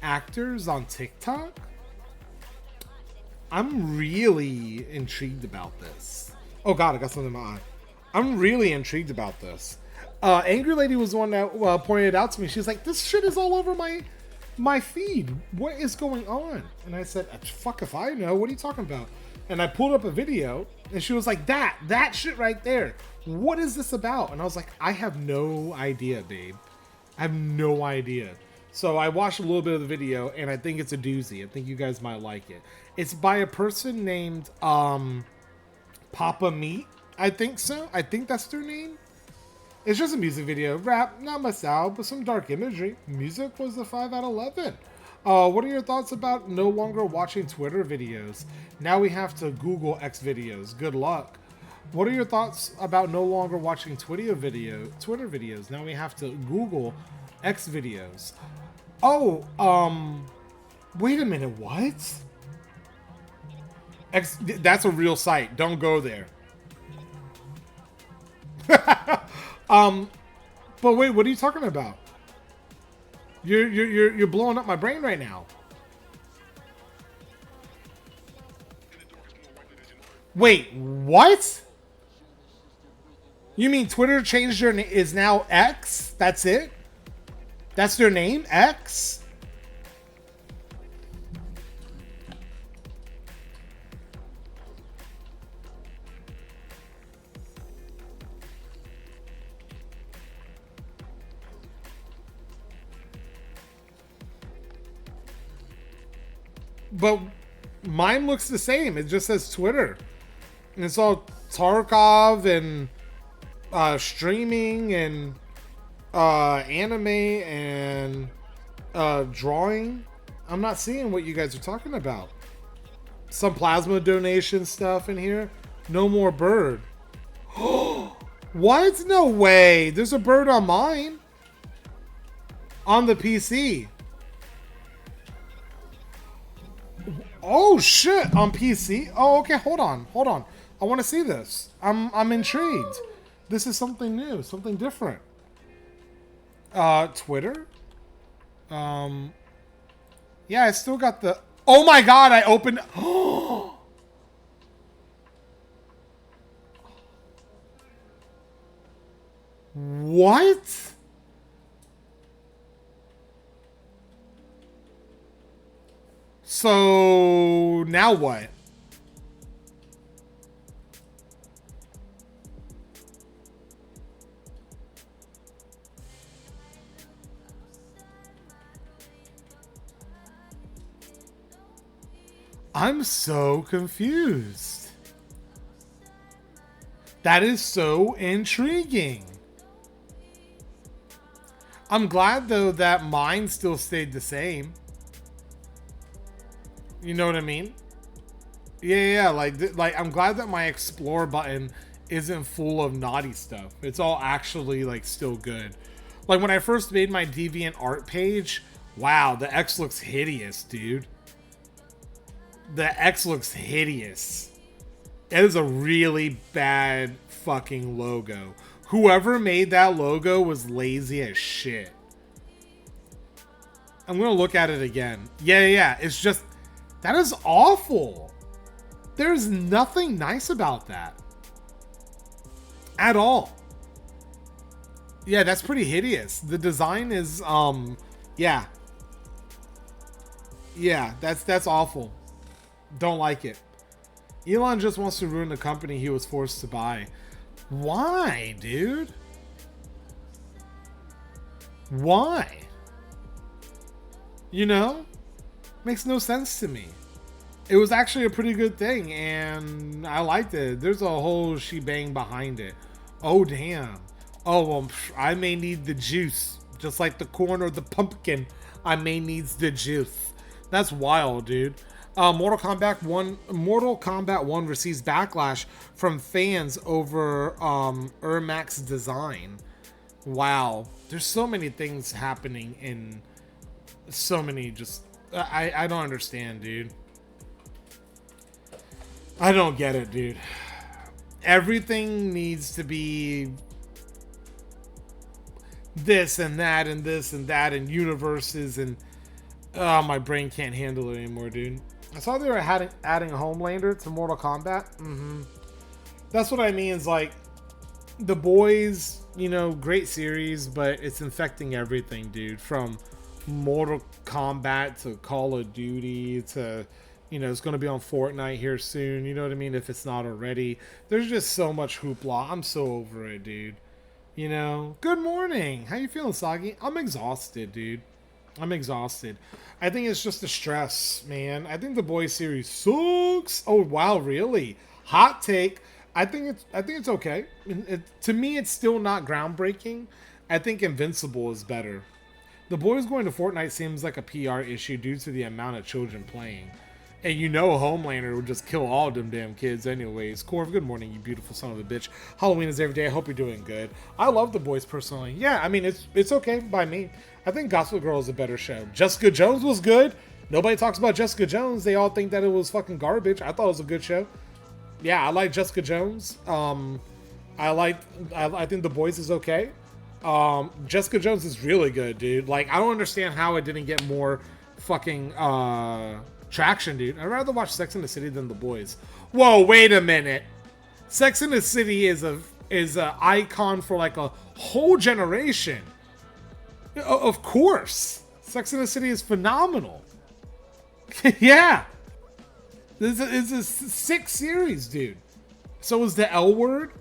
actors on TikTok. I'm really intrigued about this. Oh God, I got something in my eye. I'm really intrigued about this. Angry Lady was the one that pointed it out to me. She's like, this shit is all over my feed. What is going on? And I said, fuck if I know. What are you talking about? And I pulled up a video and she was like, that shit right there. What is this about? And I was like, I have no idea, babe. I have no idea. So I watched a little bit of the video and I think it's a doozy. I think you guys might like it. It's by a person named Papa Meat. I think so. I think that's their name. It's just a music video. Rap, not my style, but some dark imagery. Music was a 5 out of 11. What are your thoughts about no longer watching Twitter videos? Now we have to Google X videos. Good luck. What are your thoughts about no longer watching Twitter videos? Now we have to Google X videos. Oh, wait a minute, what? That's a real site. Don't go there. But wait, what are you talking about? You're blowing up my brain right now. Wait, what? You mean Twitter changed their name, is now X? That's it? That's their name? X? But mine looks the same. It just says Twitter. And it's all Tarkov and streaming and anime and drawing. I'm not seeing what you guys are talking about. Some plasma donation stuff in here. No more bird. What? No way. There's a bird on mine. On the PC. Oh shit, on PC? Oh, okay, hold on. I want to see this. I'm intrigued. This is something new, something different. Twitter? Yeah, I still got the... Oh my god, I opened... What? So now what? I'm so confused. That is so intriguing. I'm glad though that mine still stayed the same. You know what I mean? Yeah, like I'm glad that my explore button isn't full of naughty stuff. It's all actually like still good. Like when I first made my DeviantArt page, wow, the X looks hideous, dude. The X looks hideous. It is a really bad fucking logo. Whoever made that logo was lazy as shit. I'm gonna look at it again. Yeah, it's just... That is awful. There's nothing nice about that. At all. Yeah, that's pretty hideous. The design is, yeah. Yeah, that's awful. Don't like it. Elon just wants to ruin the company he was forced to buy. Why, dude? Why? You know? Makes no sense to me. It was actually a pretty good thing, and I liked it. There's a whole shebang behind it. Oh, damn. Oh, well, I may need the juice. Just like the corn or the pumpkin, I may needs the juice. That's wild, dude. Mortal Kombat 1 receives backlash from fans over Ermac's design. Wow. There's so many things happening in so many just... I don't understand, dude. I don't get it, dude. Everything needs to be this and that and this and that and universes and my brain can't handle it anymore, dude. I saw they were adding Homelander to Mortal Kombat. That's what I mean. Is like The Boys, you know, great series, but it's infecting everything, dude. From Mortal Kombat to Call of Duty to, you know, it's going to be on Fortnite here soon. You know what I mean? If it's not already. There's just so much hoopla. I'm so over it, dude. You know? Good morning. How you feeling, Soggy? I'm exhausted, dude. I'm exhausted. I think it's just the stress, man. I think the Boys series sucks. Oh, wow, really? Hot take. I think it's okay. To me, it's still not groundbreaking. I think Invincible is better. The Boys going to Fortnite seems like a PR issue due to the amount of children playing. And you know Homelander would just kill all them damn kids anyways. Corv, good morning, you beautiful son of a bitch. Halloween is every day. I hope you're doing good. I love The Boys personally. Yeah, I mean, it's okay by me. I think Gospel Girl is a better show. Jessica Jones was good. Nobody talks about Jessica Jones. They all think that it was fucking garbage. I thought it was a good show. Yeah, I like Jessica Jones. I think The Boys is okay. Jessica Jones is really good, dude. Like, I don't understand how it didn't get more fucking traction, dude. I'd rather watch Sex and the City than The Boys. Whoa, wait a minute. Sex and the City is a icon for like a whole generation. Of course. Sex and the City is phenomenal. Yeah. This is a sick series, dude. So is the L Word.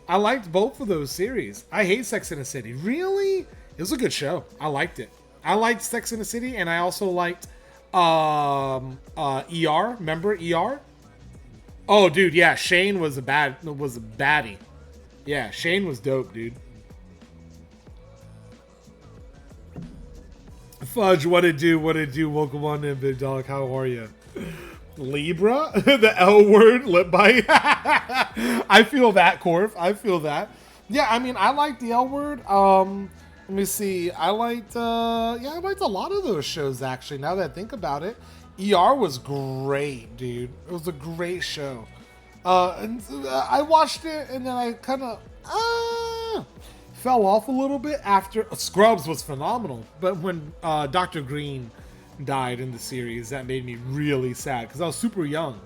I liked both of those series. I hate Sex and the City. Really? It was a good show. I liked it. I liked Sex and the City, and I also liked ER. Remember ER? Oh, dude, yeah. Shane was a baddie. Yeah, Shane was dope, dude. Fudge, what it do? Welcome on in, big dog. How are you? Libra? The L word, lip bite. I feel that, Corv. I feel that. Yeah, I mean, I like the L word. Let me see. I liked a lot of those shows, actually, now that I think about it. ER was great, dude. It was a great show. And I watched it, and then I kind of fell off a little bit after. Scrubs was phenomenal, but when Dr. Green died in the series, that made me really sad because I was super young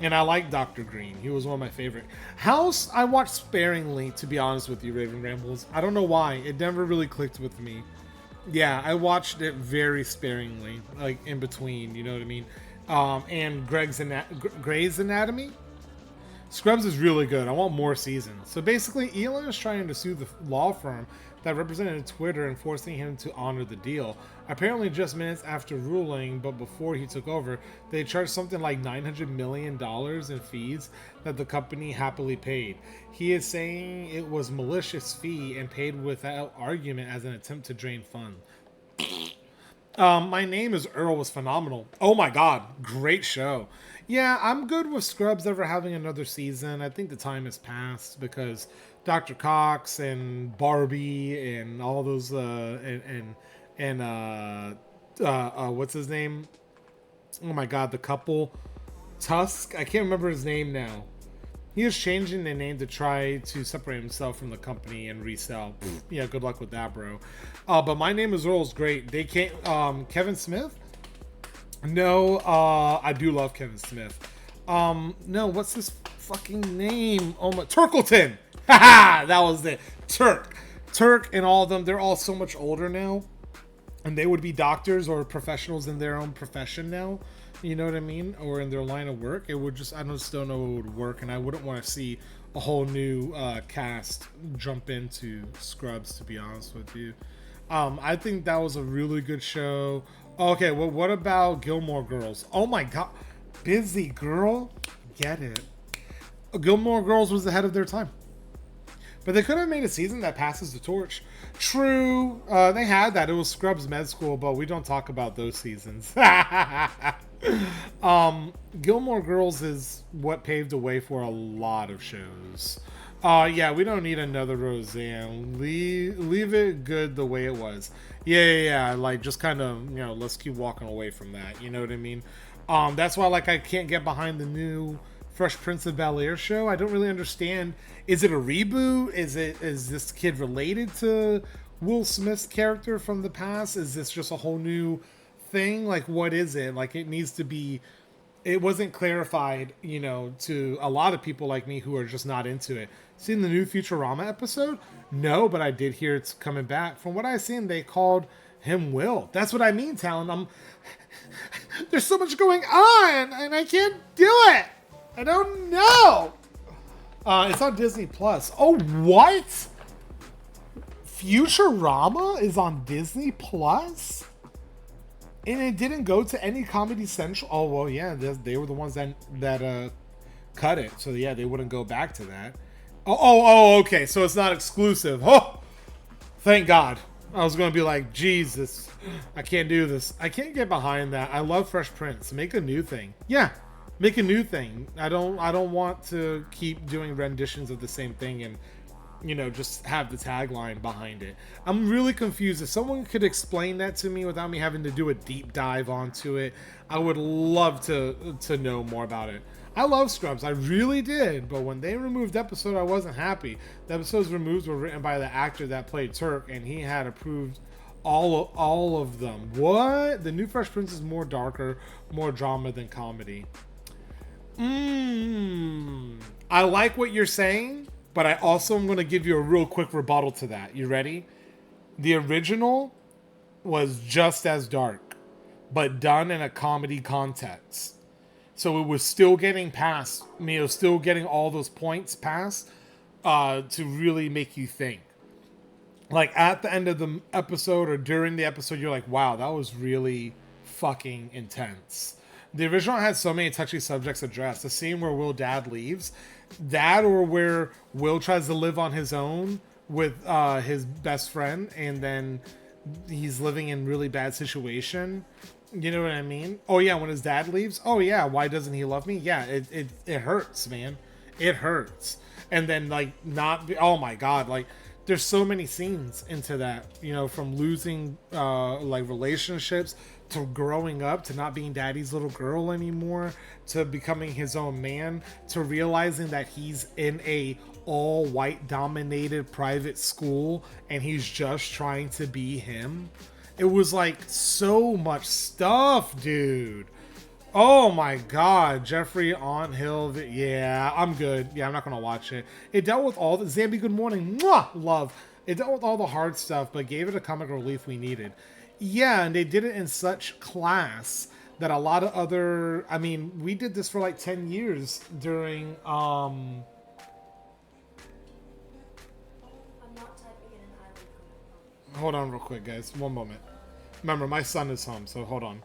and I liked Dr. Green. He was one of my favorite. House I watched sparingly, to be honest with you, Raven Rambles. I don't know why, it never really clicked with me. Yeah, I watched it very sparingly, like in between, you know what I mean. And Grey's Anatomy. Scrubs is really good. I want more seasons. So basically, Elon is trying to sue the law firm that represented Twitter and forcing him to honor the deal. Apparently just minutes after ruling, but before he took over, they charged something like $900 million in fees that the company happily paid. He is saying it was malicious fee and paid without argument as an attempt to drain funds. My Name is Earl was phenomenal. Oh my god, great show. Yeah, I'm good with Scrubs ever having another season. I think the time has passed because Dr. Cox and Barbie and all those what's his name? Oh my god, the couple Tusk. I can't remember his name now. He is changing the name to try to separate himself from the company and resell. Yeah, good luck with that, bro. But My Name is Earl is great. They can't. Kevin Smith? No, I do love Kevin Smith. No, what's his fucking name? Oh my, Turkleton. Haha, that was it. Turk, and all of them. They're all so much older now, and they would be doctors or professionals in their own profession now. You know what I mean? Or in their line of work. It would just, I just don't know if it would work, and I wouldn't want to see a whole new cast jump into Scrubs, to be honest with you. I think that was a really good show. Okay, well, what about Gilmore Girls? Oh my god, Busy Girl, get it. Gilmore Girls was ahead of their time. But they could have made a season that passes the torch. True, they had that. It was Scrubs Med School, but we don't talk about those seasons. Gilmore Girls is what paved the way for a lot of shows. Yeah, we don't need another Roseanne. Leave it good the way it was. Yeah. Like, just kind of, let's keep walking away from that. You know what I mean? That's why, like, I can't get behind the new Fresh Prince of Bel-Air show. I don't really understand. Is it a reboot? Is this kid related to Will Smith's character from the past? Is this just a whole new thing? Like, what is it? Like, it needs to be. It wasn't clarified, to a lot of people like me who are just not into it. Seen the new Futurama episode? No, but I did hear it's coming back. From what I've seen, they called him Will. That's what I mean, Talon. There's so much going on, and I can't do it. I don't know. It's on Disney Plus. Oh, what? Futurama is on Disney Plus? And it didn't go to any Comedy Central? Oh, well, yeah, they were the ones that cut it. So, yeah, they wouldn't go back to that. Okay. So it's not exclusive. Oh, thank God. I was going to be like, Jesus, I can't do this. I can't get behind that. I love Fresh Prince. Make a new thing. Yeah. Make a new thing. I don't want to keep doing renditions of the same thing and, just have the tagline behind it. I'm really confused. If someone could explain that to me without me having to do a deep dive onto it, I would love to know more about it. I love Scrubs. I really did. But when they removed episode, I wasn't happy. The episodes removed were written by the actor that played Turk, and he had approved all of them. What? The new Fresh Prince is more darker, more drama than comedy. I like what you're saying, but I also am going to give you a real quick rebuttal to that. You ready? The original was just as dark, but done in a comedy context. So it was still getting past, still getting all those points passed to really make you think. Like, at the end of the episode or during the episode, you're like, wow, that was really fucking intense. The original had so many touchy subjects addressed. The scene where Will dad leaves, that or where Will tries to live on his own with his best friend, and then he's living in really bad situation. You know what I mean? Oh yeah, when his dad leaves. Oh yeah, why doesn't he love me? Yeah, it hurts, man. It hurts. And then like oh my god, like there's so many scenes into that. From losing like relationships, to growing up, to not being daddy's little girl anymore, to becoming his own man, to realizing that he's in a all white dominated private school and he's just trying to be him. It was like so much stuff, dude. Oh my god, Jeffrey on Hill. Yeah, I'm good. Yeah, I'm not gonna watch it. It dealt with all the Zambi, good morning. Mwah! Love. It dealt with all the hard stuff, but gave it a comic relief we needed. Yeah, and they did it in such class that a lot of other... I mean, we did this for like 10 years during... I'm not typing in an hold on real quick, guys. One moment. Remember, my son is home, so hold on.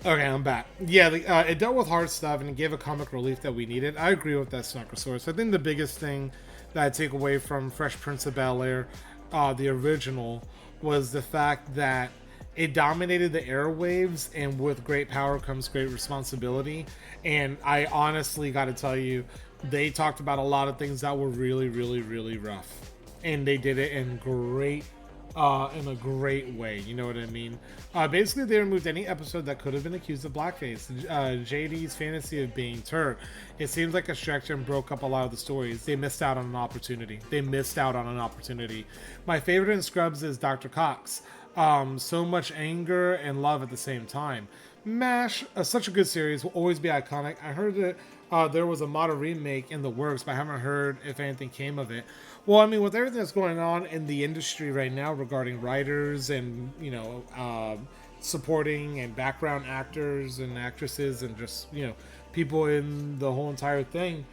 Okay, I'm back. Yeah, it dealt with hard stuff and it gave a comic relief that we needed. I agree with that, Snarkosaurus. I think the biggest thing that I take away from Fresh Prince of Bel-Air, the original, was the fact that it dominated the airwaves, and with great power comes great responsibility. And I honestly got to tell you, they talked about a lot of things that were really, really, really rough. And they did it in great in a great way. You know what I mean? Basically, they removed any episode that could have been accused of blackface. JD's fantasy of being Turk. It seems like a stretch and broke up a lot of the stories. They missed out on an opportunity. My favorite in Scrubs is Dr. Cox. So much anger and love at the same time. MASH, such a good series, will always be iconic. I heard that there was a modern remake in the works, but I haven't heard if anything came of it. Well, I mean, with everything that's going on in the industry right now regarding writers and, supporting and background actors and actresses and just, people in the whole entire thing,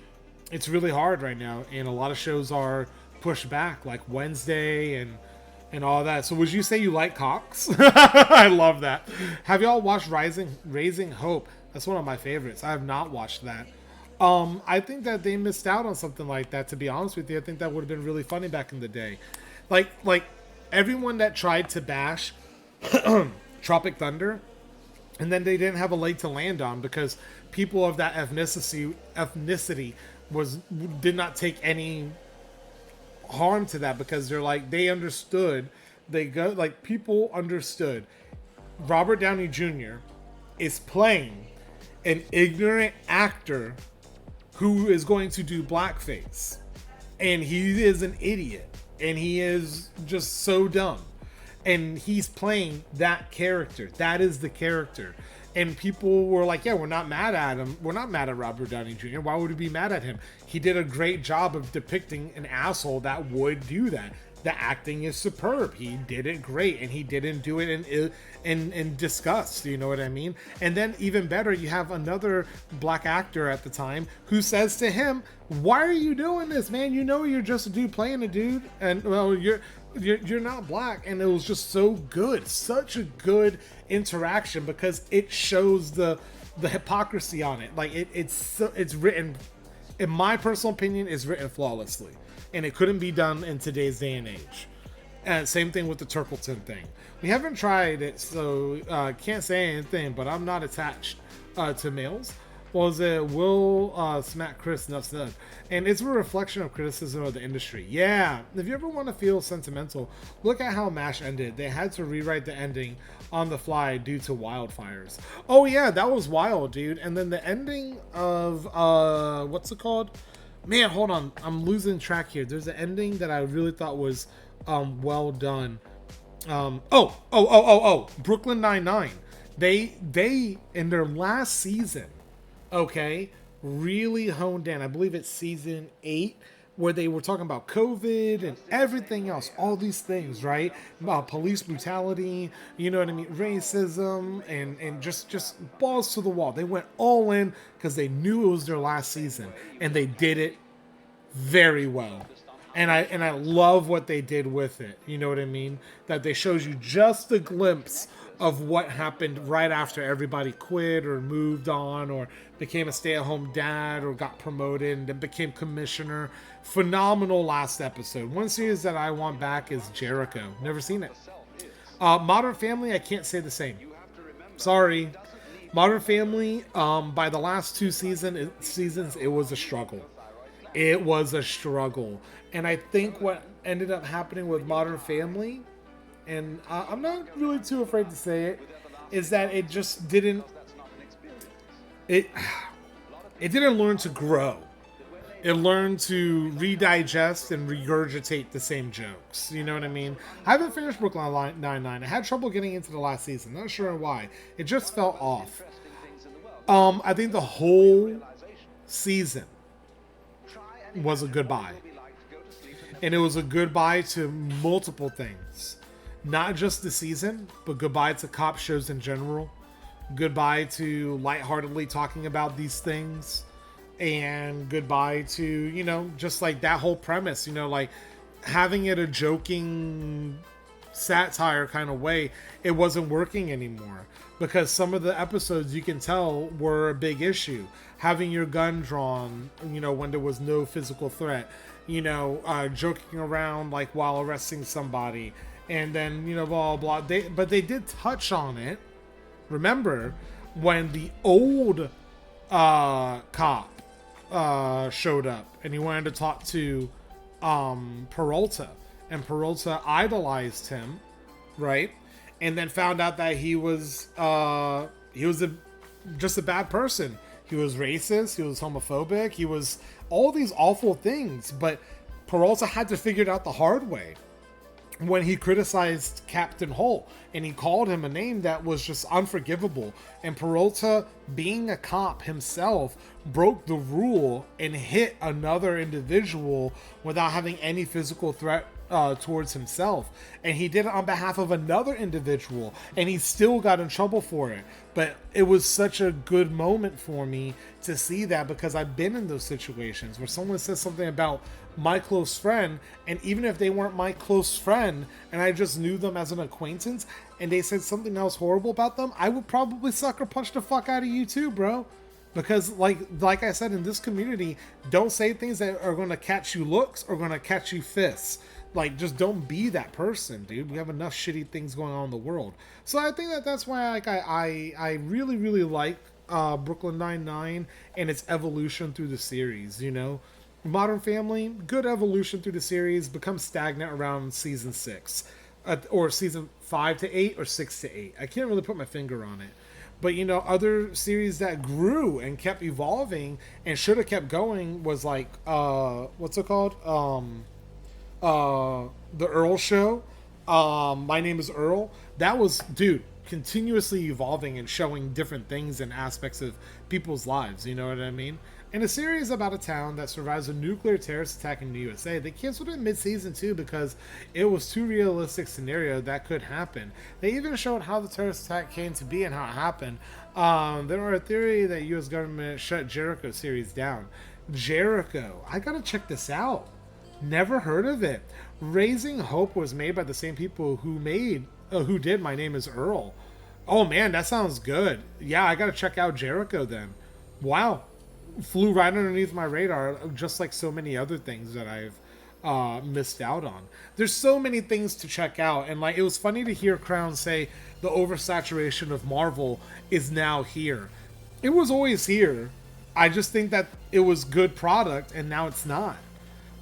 it's really hard right now. And a lot of shows are pushed back, like Wednesday and all that. So would you say you like Cox? I love that. Have y'all watched Raising Hope? That's one of my favorites. I have not watched that. I think that they missed out on something like that, to be honest with you. I think that would have been really funny back in the day. Like everyone that tried to bash Tropic Thunder, and then they didn't have a leg to land on because people of that ethnicity did not take any harm to that, because they understood. People understood Robert Downey Jr. is playing an ignorant actor who is going to do blackface, and he is an idiot, and he is just so dumb, and he's playing that character. That is the character. And people were like, yeah, we're not mad at him. We're not mad at Robert Downey Jr. Why would we be mad at him? He did a great job of depicting an asshole that would do that. The acting is superb. He did it great, and he didn't do it in disgust. You know what I mean? And then even better, you have another black actor at the time who says to him, "Why are you doing this, man? You know you're just a dude playing a dude, and well, you're not black." And it was just so good, such a good interaction, because it shows the hypocrisy on it. Like it's written, in my personal opinion, is written flawlessly. And it couldn't be done in today's day and age. And same thing with the Turkleton thing. We haven't tried it, so can't say anything, but I'm not attached to males. Was it Will smack Chris enough said? And it's a reflection of criticism of the industry. Yeah, if you ever want to feel sentimental, look at how MASH ended. They had to rewrite the ending on the fly due to wildfires. Oh yeah, that was wild, dude. And then the ending of, what's it called? Man, hold on. I'm losing track here. There's an ending that I really thought was well done. Brooklyn Nine-Nine. They in their last season, okay, really honed in. I believe it's season 8, where they were talking about COVID and everything else, all these things, right? Police brutality, you know what I mean? Racism and just balls to the wall. They went all in because they knew it was their last season, and they did it very well. And I love what they did with it. You know what I mean? That they shows you just a glimpse of what happened right after everybody quit or moved on or became a stay-at-home dad or got promoted and then became commissioner. Phenomenal last episode. One series that I want back is Jericho. Never seen it. Modern Family, I can't say the same. Sorry. Modern Family, by the last 2 seasons, it was a struggle. It was a struggle. And I think what ended up happening with Modern Family, and I'm not really too afraid to say it, is that it just didn't, it didn't learn to grow. It learned to redigest and regurgitate the same jokes. You know what I mean? I haven't finished Brooklyn Nine-Nine. I had trouble getting into the last season. Not sure why. It just felt off. I think the whole season was a goodbye. And it was a goodbye to multiple things. Not just the season, but goodbye to cop shows in general. Goodbye to lightheartedly talking about these things. And goodbye to, you know, just like that whole premise, you know, like having it a joking satire kind of way. It wasn't working anymore because some of the episodes you can tell were a big issue. Having your gun drawn, you know, when there was no physical threat, you know, joking around like while arresting somebody, and then, you know, blah blah. But they did touch on it. Remember when the old cop showed up and he wanted to talk to Peralta, and Peralta idolized him, right? And then found out that he was just a bad person. He was racist, he was homophobic, he was all these awful things, but Peralta had to figure it out the hard way when he criticized Captain Holt and he called him a name that was just unforgivable. And Peralta, being a cop himself, broke the rule and hit another individual without having any physical threat towards himself. And he did it on behalf of another individual, and he still got in trouble for it. But it was such a good moment for me to see that, because I've been in those situations where someone says something about my close friend, and even if they weren't my close friend and I just knew them as an acquaintance and they said something else horrible about them, I would probably sucker punch the fuck out of you too, bro. Because like I said, in this community, don't say things that are going to catch you looks or going to catch you fists. Like, just don't be that person, dude. We have enough shitty things going on in the world. So I think that's why I really, really like Brooklyn Nine-Nine and its evolution through the series, you know? Modern Family, good evolution through the series, becomes stagnant around season 6. Or season 5 to 8 or 6 to 8. I can't really put my finger on it. But, you know, other series that grew and kept evolving and should have kept going was like, what's it called? The Earl Show. My Name is Earl. That was, dude, continuously evolving and showing different things and aspects of people's lives. You know what I mean? In a series about a town that survives a nuclear terrorist attack in the USA, they canceled it mid-season 2 because it was too realistic scenario that could happen. They even showed how the terrorist attack came to be and how it happened. There were a theory that U.S. government shut Jericho series down. Jericho, I gotta check this out. Never heard of it. Raising Hope was made by the same people who did My Name is Earl. Oh man, that sounds good. Yeah, I gotta check out Jericho then. Wow. Flew right underneath my radar, just like so many other things that I've missed out on. There's so many things to check out, and like, it was funny to hear Crown say the oversaturation of Marvel is now here. It was always here. I just think that it was good product, and now it's not.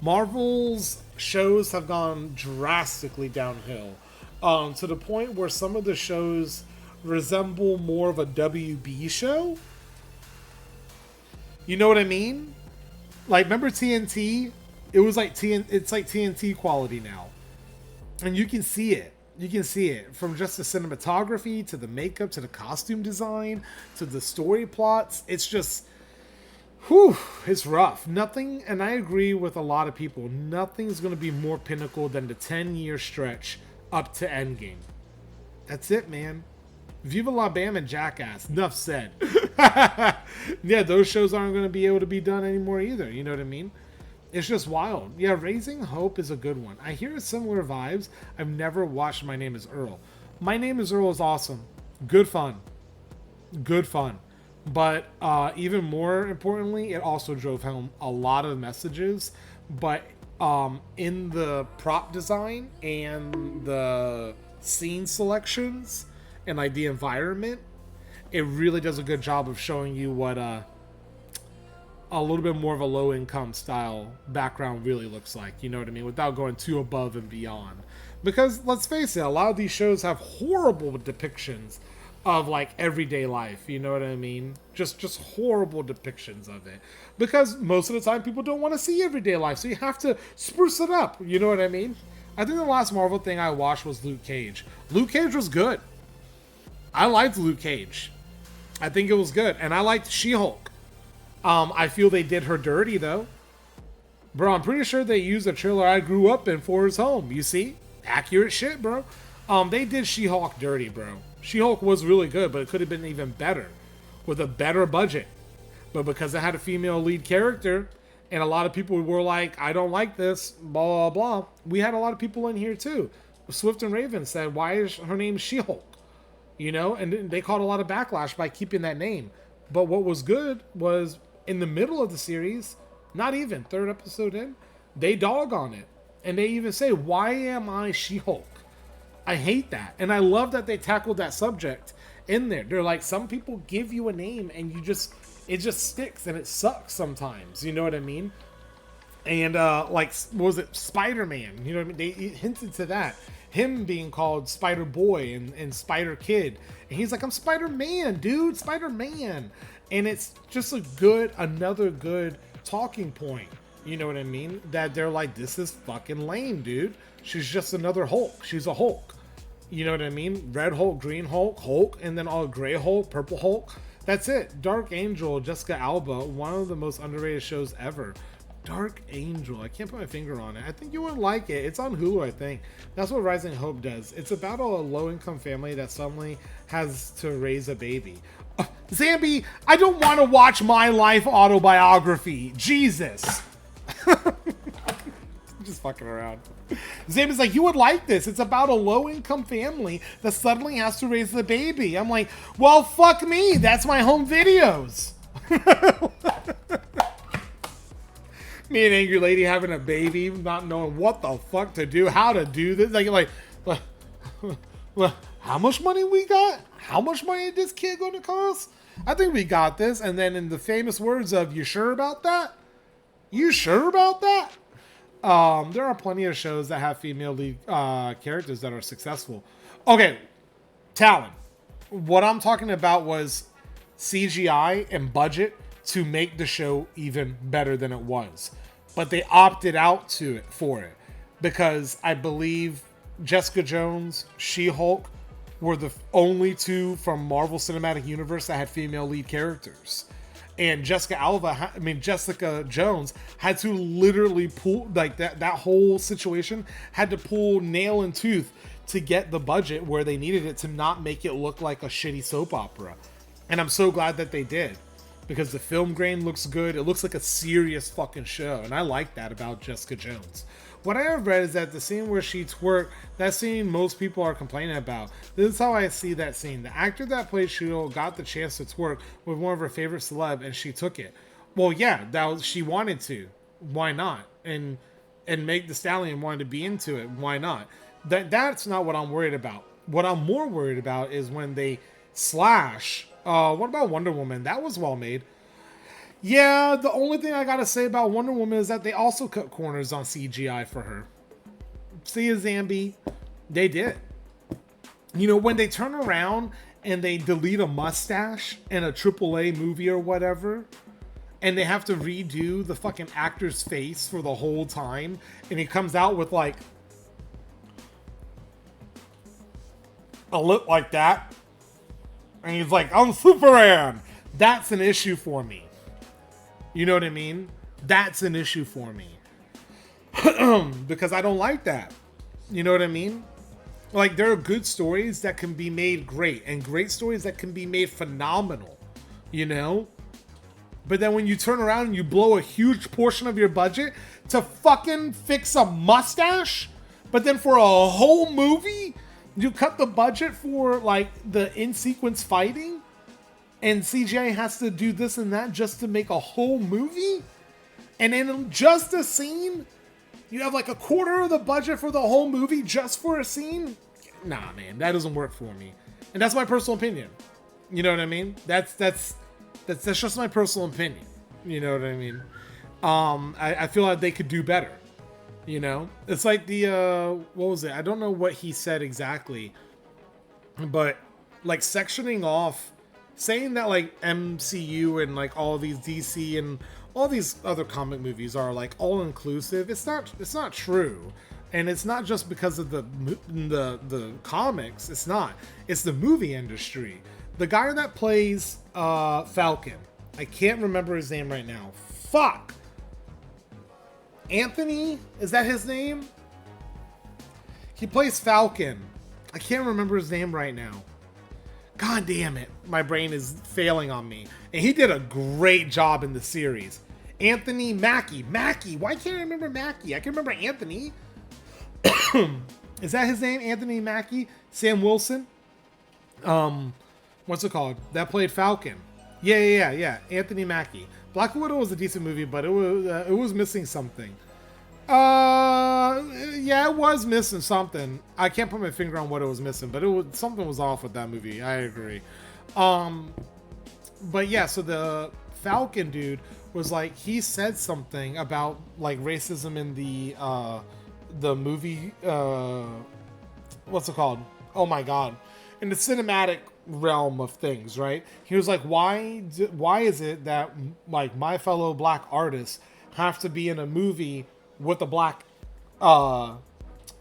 Marvel's shows have gone drastically downhill, to the point where some of the shows resemble more of a WB show. You know what I mean? Like, remember TNT? It was like it's like TNT quality now. And you can see it. You can see it from just the cinematography to the makeup to the costume design to the story plots. It's just, whew, it's rough. Nothing, and I agree with a lot of people, nothing's going to be more pinnacle than the 10-year stretch up to Endgame. That's it, man. Viva La Bam and Jackass. Enough said. Yeah, those shows aren't going to be able to be done anymore either. You know what I mean? It's just wild. Yeah, Raising Hope is a good one. I hear similar vibes. I've never watched My Name is Earl. My Name is Earl is awesome. Good fun. Good fun. But even more importantly, it also drove home a lot of messages. But in the prop design and the scene selections and like the environment, it really does a good job of showing you what a little bit more of a low income style background really looks like, you know what I mean, without going too above and beyond. Because let's face it, a lot of these shows have horrible depictions of like everyday life, you know what I mean? Just horrible depictions of it. Because most of the time people don't want to see everyday life, so you have to spruce it up, you know what I mean? I think the last Marvel thing I watched was Luke Cage. Luke Cage was good. I liked Luke Cage. I think it was good. And I liked She-Hulk. I feel they did her dirty, though. Bro, I'm pretty sure they used a trailer I grew up in for his home. You see? Accurate shit, bro. They did She-Hulk dirty, bro. She-Hulk was really good, but it could have been even better with a better budget. But because it had a female lead character, and a lot of people were like, I don't like this, blah, blah, blah. We had a lot of people in here, too. Swift and Raven said, why is her name She-Hulk? You know, and they caught a lot of backlash by keeping that name. But what was good was in the middle of the series, not even third episode in, they dog on it. And they even say, why am I She-Hulk? I hate that. And I love that they tackled that subject in there. They're like, some people give you a name and it just sticks and it sucks sometimes. You know what I mean? And like, what was it, Spider-Man? You know what I mean? They hinted to that. Him being called Spider-Boy and Spider-Kid. And he's like, I'm Spider-Man, dude, Spider-Man. And it's just another good talking point. You know what I mean? That they're like, this is fucking lame, dude. She's just another Hulk. She's a Hulk. You know what I mean? Red Hulk, Green Hulk, Hulk, and then all Gray Hulk, Purple Hulk. That's it. Dark Angel, Jessica Alba, one of the most underrated shows ever. Dark Angel. I can't put my finger on it. I think you would like it. It's on Hulu, I think. That's what Rising Hope does. It's about a low-income family that suddenly has to raise a baby. Zambi, I don't want to watch my life autobiography. Jesus. Just fucking around. Zambi's like, you would like this. It's about a low-income family that suddenly has to raise the baby. I'm like, well, fuck me. That's my home videos. Me and Angry Lady having a baby, not knowing what the fuck to do, how to do this. Like, how much money we got? How much money is this kid going to cost? I think we got this. And then in the famous words of, you sure about that? You sure about that? There are plenty of shows that have female lead characters that are successful. Okay, Talon. What I'm talking about was CGI and budget to make the show even better than it was. But they opted out for it because I believe Jessica Jones, She-Hulk were the only two from Marvel Cinematic Universe that had female lead characters. And Jessica Jones had to literally pull, like, that whole situation had to pull nail and tooth to get the budget where they needed it to not make it look like a shitty soap opera. And I'm so glad that they did. Because the film grain looks good. It looks like a serious fucking show. And I like that about Jessica Jones. What I have read is that the scene where she twerked, that scene most people are complaining about. This is how I see that scene. The actor that played She-Hulk got the chance to twerk with one of her favorite celeb and she took it. Well, yeah, she wanted to. Why not? And Meg Thee Stallion wanted to be into it. Why not? That's not what I'm worried about. What I'm more worried about is when they slash... what about Wonder Woman? That was well made. Yeah, the only thing I gotta say about Wonder Woman is that they also cut corners on CGI for her. See ya, Zambi. They did. You know, when they turn around and they delete a mustache in a AAA movie or whatever, and they have to redo the fucking actor's face for the whole time, and he comes out with like a lip like that, and he's like, I'm Superman. That's an issue for me. You know what I mean? That's an issue for me. Because I don't like that. You know what I mean? Like, there are good stories that can be made great, and great stories that can be made phenomenal. You know? But then when you turn around and you blow a huge portion of your budget to fucking fix a mustache, but then for a whole movie, you cut the budget for, like, the in-sequence fighting, and CGI has to do this and that just to make a whole movie? And in just a scene, you have like a quarter of the budget for the whole movie just for a scene? Nah, man, that doesn't work for me. And that's my personal opinion. You know what I mean? That's just my personal opinion. You know what I mean? I feel like they could do better. You know? It's like the, what was it? I don't know what he said exactly. But, like, sectioning off, saying that, like, MCU and, like, all these DC and all these other comic movies are, like, all-inclusive, it's not true. And it's not just because of the comics. It's not. It's the movie industry. The guy that plays Falcon, I can't remember his name right now. Fuck! Anthony? Is that his name? He plays Falcon. I can't remember his name right now. God damn it. My brain is failing on me. And he did a great job in the series. Anthony Mackie. Mackie. Why can't I remember Mackie? I can remember Anthony. Is that his name? Anthony Mackie? Sam Wilson? What's it called? That played Falcon. Yeah. Anthony Mackie. Black Widow was a decent movie, but it was missing something. Yeah, it was missing something. I can't put my finger on what it was missing, but something was off with that movie. I agree. But yeah, so the Falcon dude was like, he said something about like racism in the movie, what's it called? Oh my god. In the cinematic realm of things, right? He was like, why is it that like my fellow black artists have to be in a movie with a black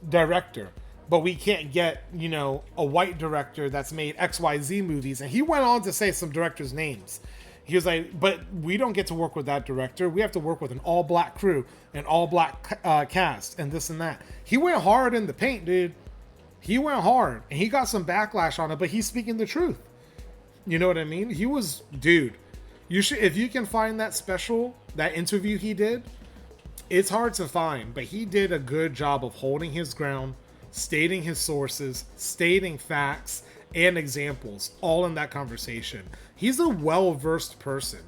director, but we can't get, you know, a white director that's made XYZ movies? And he went on to say some directors' names. He was like, but we don't get to work with that director. We have to work with an all-black crew, an all-black cast, and this and that. He went hard in the paint, dude. He went hard, and he got some backlash on it, but he's speaking the truth. You know what I mean? He was, dude, you should, if you can find that special, that interview he did, it's hard to find, but he did a good job of holding his ground, stating his sources, stating facts and examples, all in that conversation. He's a well-versed person.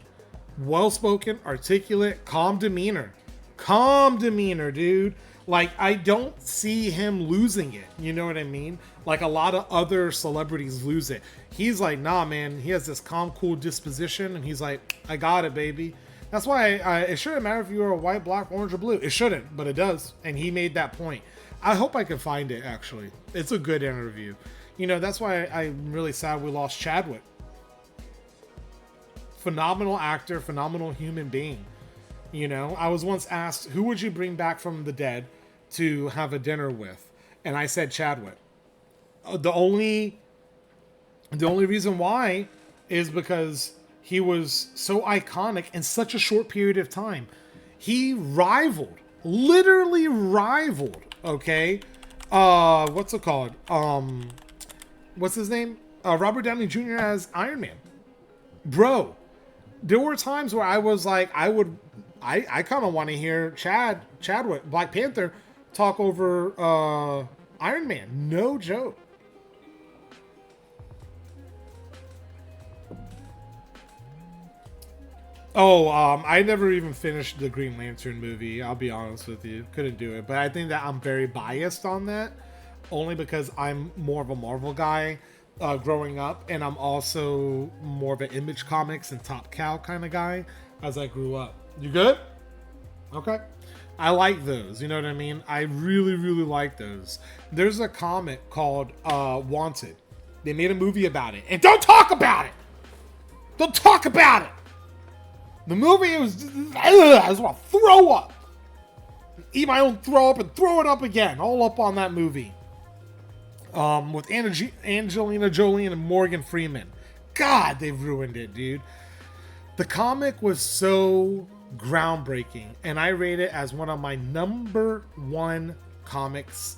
Well-spoken, articulate, calm demeanor. Calm demeanor, dude. Like, I don't see him losing it. You know what I mean? Like a lot of other celebrities lose it. He's like, nah, man. He has this calm, cool disposition, and he's like, I got it, baby. That's why it shouldn't matter if you are white, black, orange, or blue. It shouldn't, but it does. And he made that point. I hope I can find it, actually. It's a good interview. You know, that's why I'm really sad we lost Chadwick. Phenomenal actor, phenomenal human being. You know, I was once asked, who would you bring back from the dead to have a dinner with? And I said Chadwick. The only reason why is because he was so iconic in such a short period of time. He rivaled, literally rivaled, okay? What's it called? What's his name? Robert Downey Jr. as Iron Man. Bro, there were times where I was like, I kind of want to hear Chadwick, Black Panther, talk over Iron Man. No joke. Oh, I never even finished the Green Lantern movie. I'll be honest with you. Couldn't do it. But I think that I'm very biased on that. Only because I'm more of a Marvel guy growing up. And I'm also more of an Image Comics and Top Cow kind of guy as I grew up. You good? Okay. I like those. You know what I mean? I really, really like those. There's a comic called Wanted. They made a movie about it. And don't talk about it! Don't talk about it! The movie was... I just want to throw up. Eat my own throw up and throw it up again. All up on that movie. With Angelina Jolie and Morgan Freeman. God, they've ruined it, dude. The comic was so groundbreaking, and I rate it as one of my #1 comics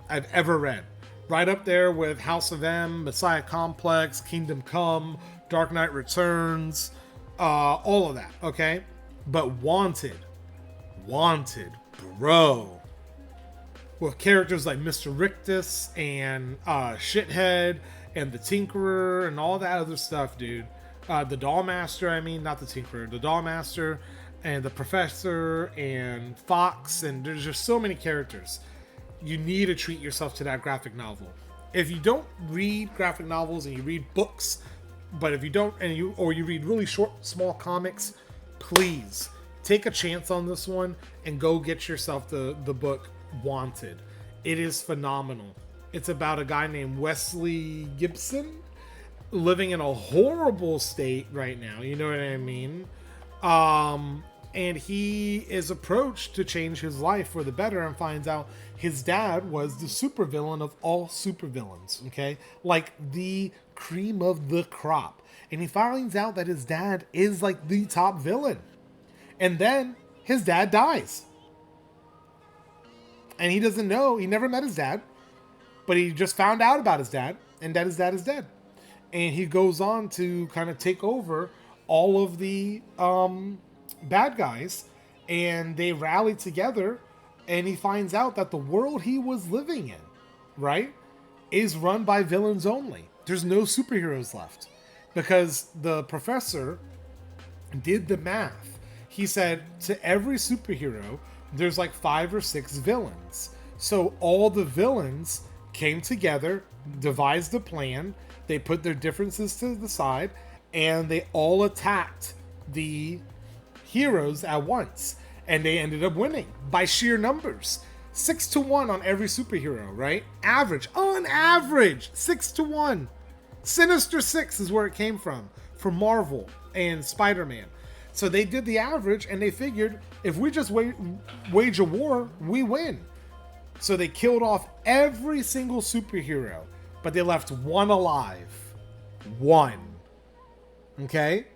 I've ever read. Right up there with House of M, Messiah Complex, Kingdom Come, Dark Knight Returns, all of that, okay? But Wanted, bro. With characters like Mr. Rictus and Shithead and the Tinkerer and all that other stuff, dude. The Dollmaster, I mean, not the Tinkerer, the Dollmaster and the Professor and Fox, and there's just so many characters. You need to treat yourself to that graphic novel. If you don't read graphic novels and you read books, but if you don't, or you read really short, small comics, please take a chance on this one and go get yourself the book Wanted. It is phenomenal. It's about a guy named Wesley Gibson living in a horrible state right now. You know what I mean? And he is approached to change his life for the better and finds out his dad was the supervillain of all supervillains, okay? Like the cream of the crop. And he finds out that his dad is like the top villain. And then his dad dies. And he doesn't know, he never met his dad, but he just found out about his dad, and that his dad is dead. And he goes on to kind of take over all of the bad guys, and they rally together, and he finds out that the world he was living in, right, is run by villains only. There's no superheroes left. Because the professor did the math. He said to every superhero, there's like 5 or 6 villains. So all the villains came together, devised a plan, they put their differences to the side, and they all attacked the heroes at once, and they ended up winning by sheer numbers. 6-1 on every superhero, right? Average, on average, 6-1. Sinister Six is where it came from for Marvel and Spider-Man. So they did the average, and they figured if we just wage a war, we win. So they killed off every single superhero, but they left one alive. One. Okay?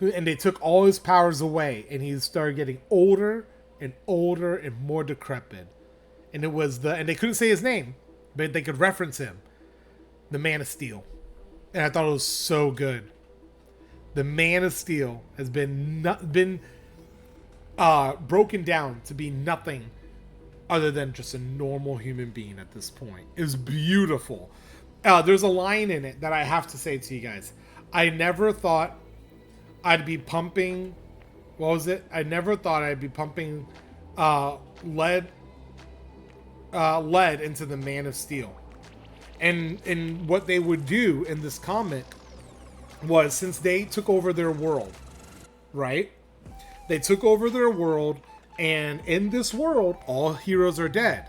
And they took all his powers away, and he started getting older and older and more decrepit. And it was and they couldn't say his name, but they could reference him. The Man of Steel. And I thought it was so good. The Man of Steel has been broken down to be nothing other than just a normal human being at this point. It was beautiful. There's a line in it that I have to say to you guys. I never thought I'd be pumping... What was it? I never thought I'd be pumping lead into the Man of Steel. And what they would do in this comic was, since they took over their world, right? They took over their world, and in this world, all heroes are dead.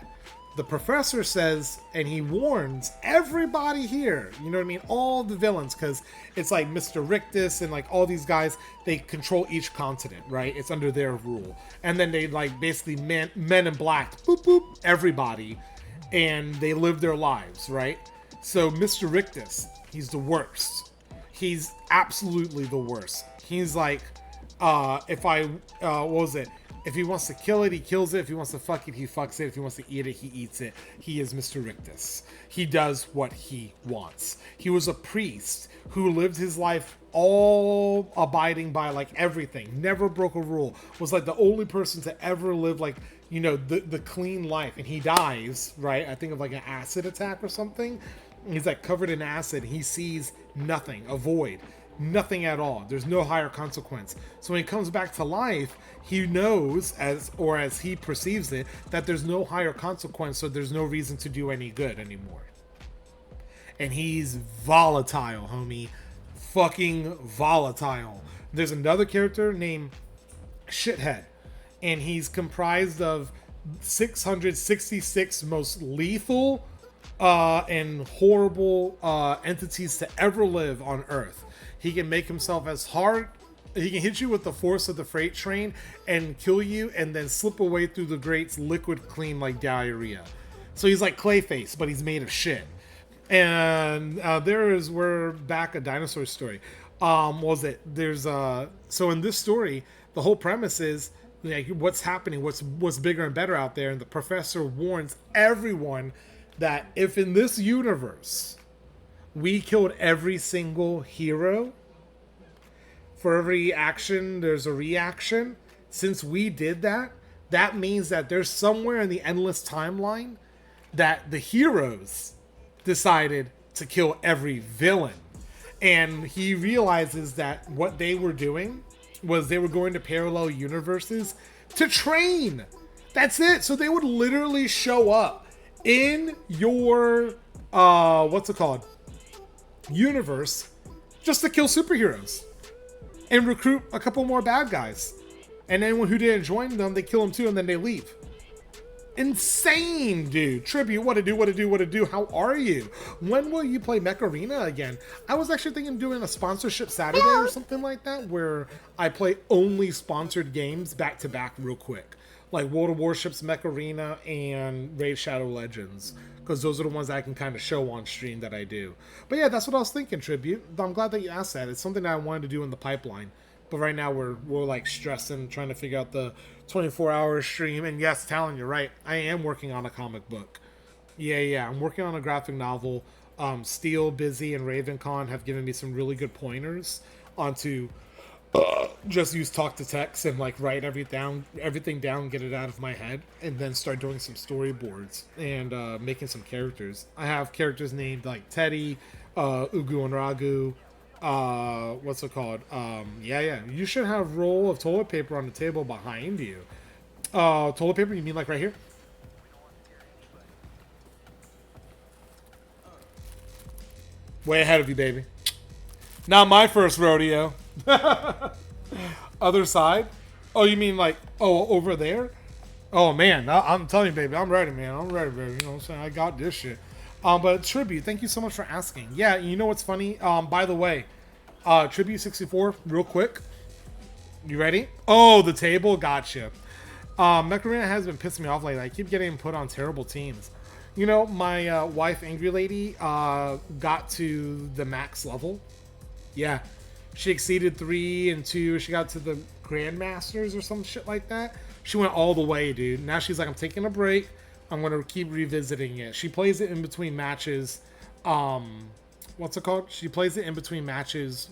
The professor says, and he warns everybody here, you know what I mean? All the villains, because it's like Mr. Rictus and like all these guys, they control each continent, right? It's under their rule. And then they like basically men in black, boop, boop, everybody. And they live their lives, right? So Mr. Rictus, he's the worst. He's absolutely the worst. He's like, what was it? If he wants to kill it, he kills it. If he wants to fuck it, he fucks it. If he wants to eat it, he eats it. He is Mr. Rictus. He does what he wants. He was a priest who lived his life all abiding by like everything. Never broke a rule. Was like the only person to ever live like, you know, the clean life. And he dies, right? I think of like an acid attack or something. He's like covered in acid. He sees nothing, a void. Nothing at all. There's no higher consequence. So when he comes back to life, he knows, as he perceives it, that there's no higher consequence, so there's no reason to do any good anymore. And he's volatile, homie. Fucking volatile. There's another character named Shithead, and he's comprised of 666 most lethal and horrible entities to ever live on Earth. He can make himself as hard. He can hit you with the force of the freight train and kill you, and then slip away through the grates liquid clean like diarrhea. So he's like Clayface, but he's made of shit. And we're back a dinosaur story. So in this story, the whole premise is like what's happening, what's bigger and better out there, and the professor warns everyone that if in this universe we killed every single hero, for every action there's a reaction. Since we did that, that means that there's somewhere in the endless timeline that the heroes decided to kill every villain. And he realizes that what they were doing was they were going to parallel universes to train. That's it. So they would literally show up in your universe just to kill superheroes and recruit a couple more bad guys. And anyone who didn't join them, they kill them too, and then they leave. Insane, dude. Tribute, what to do? How are you? When will you play Mech Arena again? I was actually thinking of doing a sponsorship Saturday or something like that, where I play only sponsored games back to back real quick. Like World of Warships, Mech Arena, and Raid Shadow Legends. Because those are the ones that I can kind of show on stream that I do. But yeah, that's what I was thinking, Tribute. I'm glad that you asked that. It's something that I wanted to do in the pipeline. But right now we're like stressing, trying to figure out the 24-hour stream. And yes, Talon, you're right. I am working on a comic book. Yeah. I'm working on a graphic novel. Steel, Busy, and RavenCon have given me some really good pointers onto just use talk to text and like write everything down, get it out of my head, and then start doing some storyboards and making some characters. I have characters named like Teddy, Ugu and Ragu. What's it called? Yeah. You should have a roll of toilet paper on the table behind you. Toilet paper? You mean like right here? Way ahead of you, baby. Not my first rodeo. Other side? Oh, you mean like, over there? Oh, man. I'm telling you, baby. I'm ready, man. I'm ready, baby. You know what I'm saying? I got this shit. But Tribute, thank you so much for asking. Yeah, you know what's funny? By the way, Tribute 64, real quick. You ready? Oh, the table? Gotcha. Macarena has been pissing me off lately. I keep getting put on terrible teams. You know, my wife, Angry Lady, got to the max level. Yeah. She exceeded 3 and 2. She got to the Grandmasters or some shit like that. She went all the way, dude. Now she's like, I'm taking a break. I'm going to keep revisiting it. She plays it in between matches. What's it called? She plays it in between matches,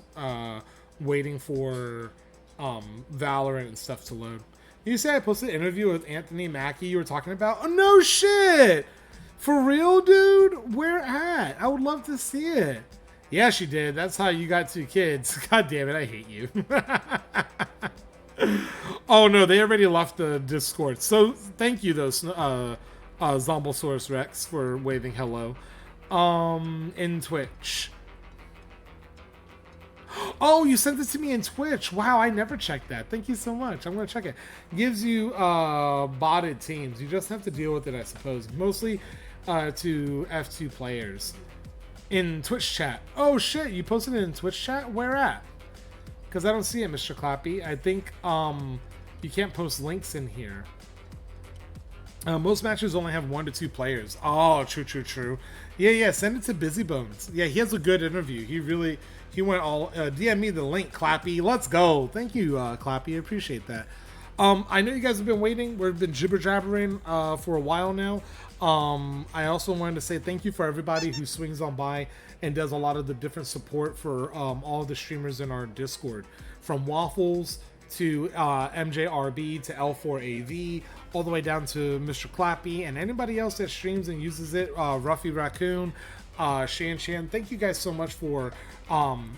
waiting for Valorant and stuff to load. You say I posted an interview with Anthony Mackie you were talking about? Oh, no shit! For real, dude? Where at? I would love to see it. Yeah, she did. That's how you got 2 kids. God damn it, I hate you. Oh, no, they already left the Discord. So, thank you, though, Zombosaurus Rex, for waving hello. In Twitch. Oh, you sent it to me in Twitch. Wow, I never checked that. Thank you so much. I'm going to check it. Gives you botted teams. You just have to deal with it, I suppose. Mostly to F2 players. In Twitch chat. Oh, shit. You posted it in Twitch chat? Where at? Because I don't see it, Mr. Clappy. I think you can't post links in here. Most matches only have 1 to 2 players. Oh, true. Yeah. Send it to Busy Bones. Yeah, he has a good interview. He went all DM me the link, Clappy. Let's go. Thank you, Clappy. I appreciate that. I know you guys have been waiting. We've been jibber jabbering for a while now. I also wanted to say thank you for everybody who swings on by and does a lot of the different support for all the streamers in our Discord, from Waffles to MJRB to L4AV, all the way down to Mr. Clappy and anybody else that streams and uses it, Ruffy Raccoon, Shan. Thank you guys so much for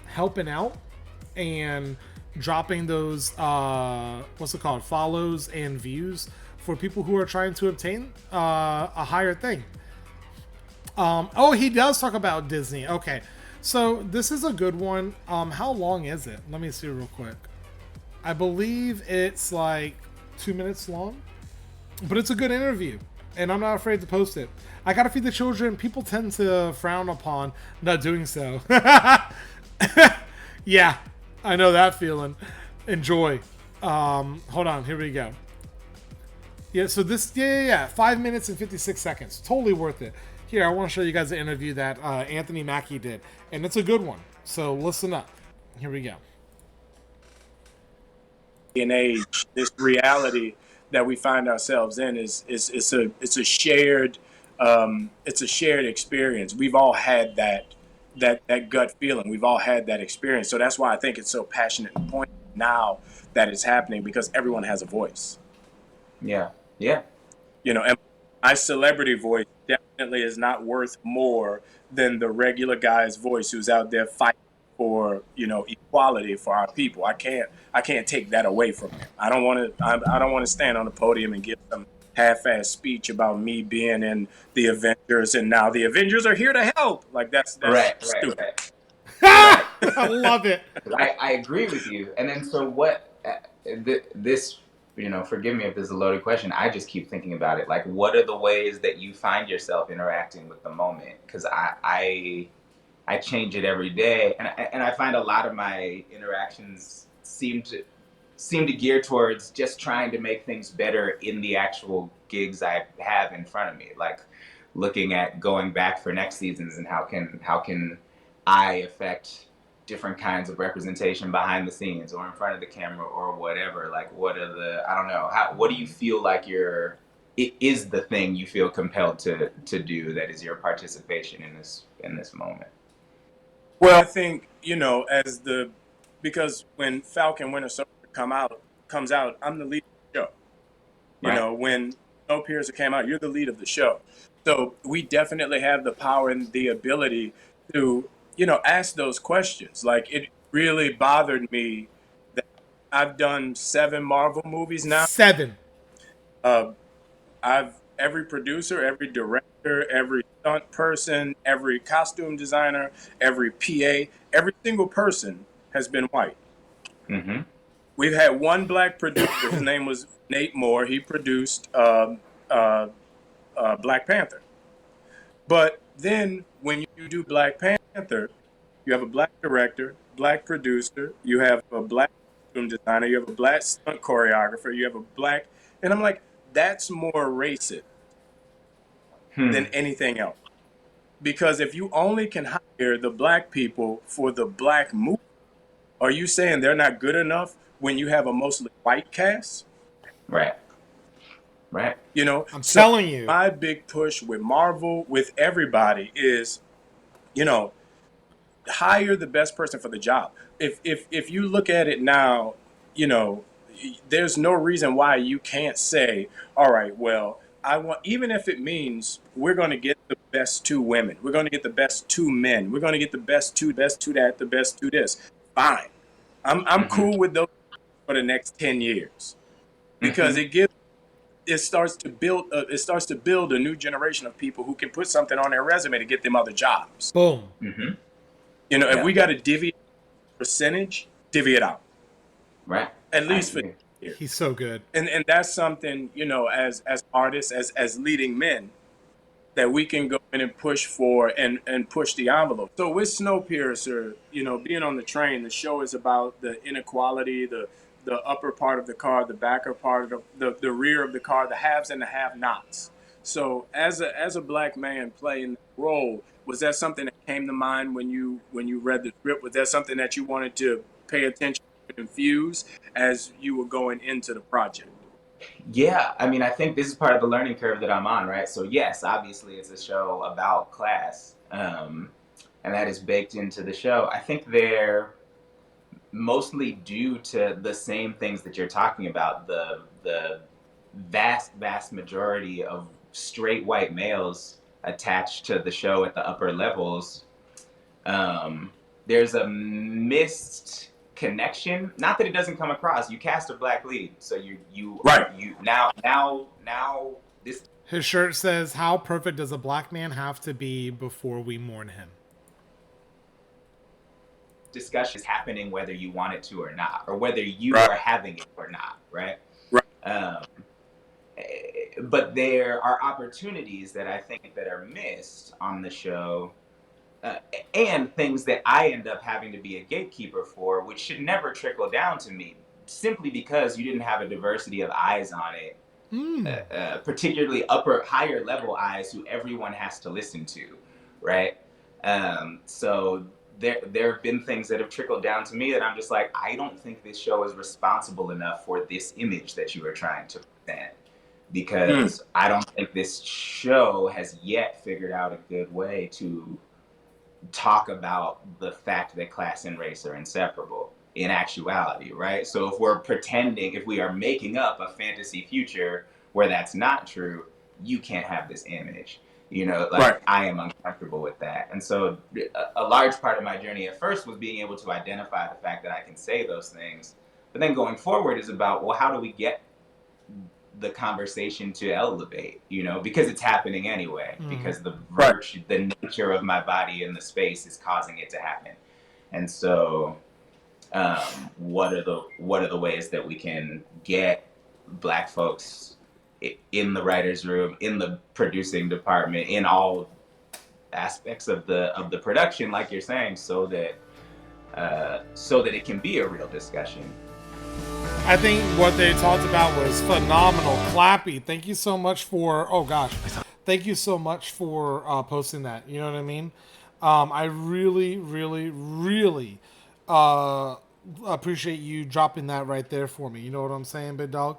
helping out and dropping those follows and views for people who are trying to obtain a higher thing. Oh, he does talk about Disney. Okay, so this is a good one. How long is it? Let me see real quick. I believe it's like 2 minutes long, but it's a good interview, and I'm not afraid to post it. I gotta feed the children. People tend to frown upon not doing so. Yeah, I know that feeling. Enjoy. Hold on, here we go. Yeah, so this, 5 minutes and 56 seconds. Totally worth it. Here, I want to show you guys the interview that Anthony Mackie did, and it's a good one. So listen up. Here we go. In age, this reality that we find ourselves in is a shared experience. We've all had that gut feeling. We've all had that experience. So that's why I think it's so passionate and poignant now that it's happening, because everyone has a voice. Yeah. You know, and my celebrity voice definitely is not worth more than the regular guy's voice who's out there fighting for, equality for our people. I can't take that away from him. I don't want to stand on the podium and give some half-assed speech about me being in the Avengers and now the Avengers are here to help. Like that's stupid. Right. I love it. I agree with you. And then so what? This, forgive me if this is a loaded question. I just keep thinking about it. Like, what are the ways that you find yourself interacting with the moment? Because I change it every day, and I find a lot of my interactions seem to gear towards just trying to make things better in the actual gigs I have in front of me. Like looking at going back for next seasons and how can I affect different kinds of representation behind the scenes or in front of the camera or whatever. Like what do you feel like it is the thing you feel compelled to do that is your participation in this moment? Well, I think, because when Falcon Winter Soldier comes out, I'm the lead of the show. Right. When Snowpiercer came out, you're the lead of the show. So we definitely have the power and the ability to, ask those questions. Like, it really bothered me that I've done 7 Marvel movies now. 7. Every producer, every director, every stunt person, every costume designer, every PA, every single person has been white. Mm-hmm. We've had one black producer. His name was Nate Moore. He produced Black Panther. But then when you do Black Panther, you have a black director, black producer, you have a black costume designer, you have a black stunt choreographer, you have a black, and I'm like, that's more racist than anything else. Because if you only can hire the black people for the black movie, are you saying they're not good enough when you have a mostly white cast? Right. Right. You know, I'm so telling you. my big push with Marvel, with everybody is, you know, hire the best person for the job. If you look at it now, you know, there's no reason why you can't say, all right, well, I want, even if it means we're going to get the best two women, we're going to get the best two men, we're going to get the best two that, the best two this. Fine. I'm cool with those for the next 10 years because it starts to build a new generation of people who can put something on their resume to get them other jobs. Boom. You know, if we got to divvy percentage, divvy it out. Right. At least for years. He's so good. And that's something, you know, as artists, as leading men, that we can go in and push for and push the envelope. So with Snowpiercer, you know, being on the train, the show is about the inequality, the upper part of the car, the backer part of the rear of the car, the haves and the have-nots. So as a black man playing the role, was that something that came to mind when you read the script? Was that something that you wanted to pay attention to, infuse as you were going into the project? Yeah, I mean, I think this is part of the learning curve that I'm on, right? So yes, obviously it's a show about class, and that is baked into the show. I think they're mostly due to the same things that you're talking about, the vast majority of straight white males attached to the show at the upper levels. There's a missed connection. Not that it doesn't come across. You cast a black lead, so you Right. You now this His shirt says, "How perfect does a black man have to be before we mourn him?" discussion is happening whether you want it to or not, or whether you Right. are having it or not, right? Right. But there are opportunities that I think that are missed on the show, and things that I end up having to be a gatekeeper for, which should never trickle down to me, simply because you didn't have a diversity of eyes on it, particularly higher level eyes who everyone has to listen to, right? So there have been things that have trickled down to me that I'm just like, I don't think this show is responsible enough for this image that you are trying to present. Because I don't think this show has yet figured out a good way to talk about the fact that class and race are inseparable in actuality, right? So if we are making up a fantasy future where that's not true, you can't have this image. You know, like, Right. I am uncomfortable with that. And so a large part of my journey at first was being able to identify the fact that I can say those things. But then going forward is about, well, how do we get the conversation to elevate, you know, because it's happening anyway, because the virtue, the nature of my body in the space is causing it to happen. And so what are the ways that we can get Black folks in the writer's room, in the producing department, in all aspects of the production, like you're saying, so that it can be a real discussion. I think what they talked about was phenomenal. Clappy, thank you so much for, thank you so much for posting that. You know what I mean? I really, really, really appreciate you dropping that right there for me. You know what I'm saying, big dog?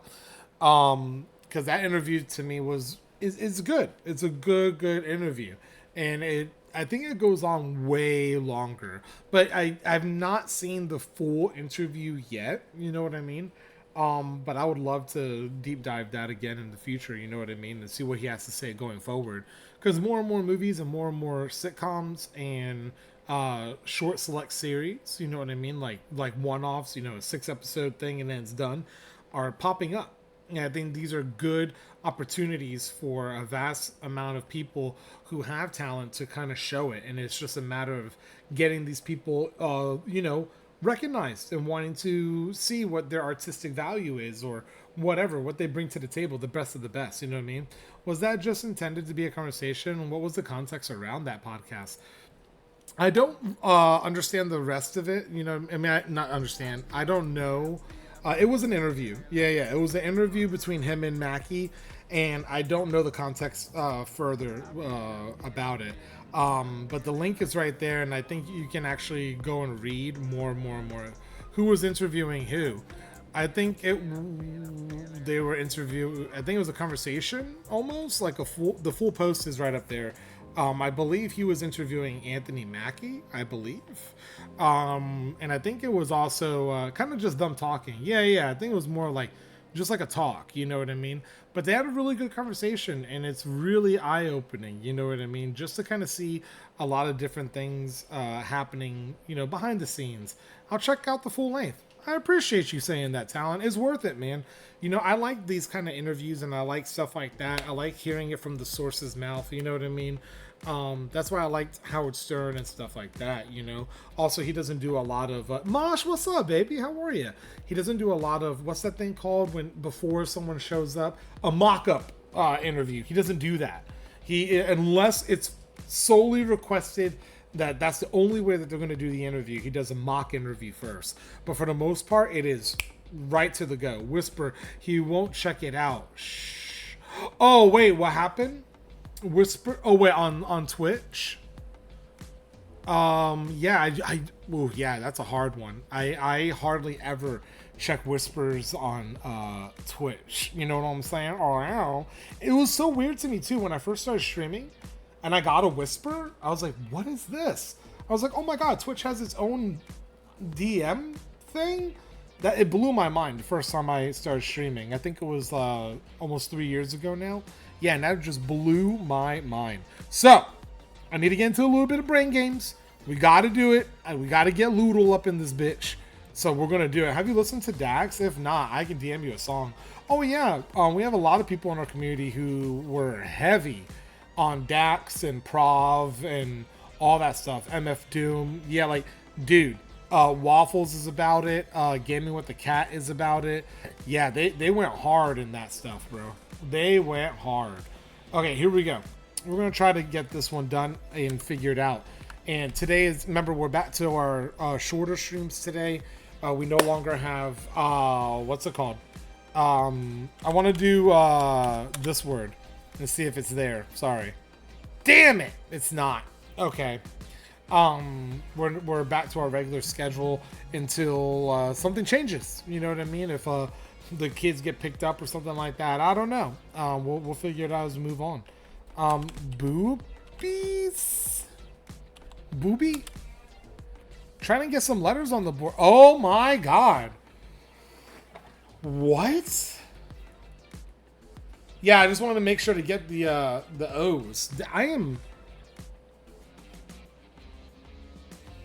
Because that interview to me is good. It's a good interview. And I think it goes on way longer, but I've not seen the full interview yet. You know what I mean? But I would love to deep dive that again in the future. You know what I mean? And see what he has to say going forward. Because more and more movies and more sitcoms and short select series, you know what I mean? Like one-offs, you know, a 6-episode thing and then it's done, are popping up. And I think these are good opportunities for a vast amount of people who have talent to kind of show it. And it's just a matter of getting these people, recognized and wanting to see what their artistic value is or whatever, what they bring to the table, the best of the best. You know what I mean? Was that just intended to be a conversation? What was the context around that podcast? I don't understand the rest of it. You know, I mean, not understand. I don't know. It was an interview. Yeah. It was an interview between him and Mackie, and I don't know the context further about it. But the link is right there, and I think you can actually go and read more. Who was interviewing who? I think they were interviewing. I think it was a conversation, almost like the full post is right up there. I believe he was interviewing Anthony Mackie, I believe. And I think it was also kind of just them talking. Yeah. I think it was more like just like a talk, you know what I mean? But they had a really good conversation, and it's really eye-opening, you know what I mean? Just to kind of see a lot of different things happening, you know, behind the scenes. I'll check out the full length. I appreciate you saying that, Talon. It's worth it, man. You know, I like these kind of interviews, and I like stuff like that. I like hearing it from the source's mouth, you know what I mean? That's why I liked Howard Stern and stuff like that, you know. Also, he doesn't do a lot of Mosh, what's up, baby? How are you? He doesn't do a lot of, what's that thing called when before someone shows up? A mock-up interview. He doesn't do that. Unless it's solely requested that's the only way that they're going to do the interview. He does a mock interview first. But for the most part, it is right to the go. Whisper, he won't check it out. Shh. Oh, wait, what happened? Whisper. Oh, wait, on Twitch? Yeah, yeah, that's a hard one. I hardly ever check whispers on Twitch. You know what I'm saying? Oh, it was so weird to me, too, when I first started streaming. And I got a whisper. I was like, what is this? I was like, oh my God, Twitch has its own DM thing? That it blew my mind the first time I started streaming. I think it was almost 3 years ago now. Yeah, and that just blew my mind. So, I need to get into a little bit of brain games. We got to do it. And we got to get Loodle up in this bitch. So we're going to do it. Have you listened to Dax? If not, I can DM you a song. Oh yeah, we have a lot of people in our community who were heavy on Dax and Prov and all that stuff. MF Doom. Yeah, like, dude, Waffles is about it. Gaming with the Cat is about it. Yeah, they went hard in that stuff, bro. They went hard. Okay, here we go. We're going to try to get this one done and figured out. And today is, remember, we're back to our shorter streams today. We no longer have, what's it called? I want to do this word. Let's see if it's there. Sorry. Damn it! It's not. Okay. We're back to our regular schedule until something changes. You know what I mean? If the kids get picked up or something like that, I don't know. We'll figure it out as we move on. Boobies? Booby? Trying to get some letters on the board. Oh my God. What? Yeah, I just wanted to make sure to get the O's. I am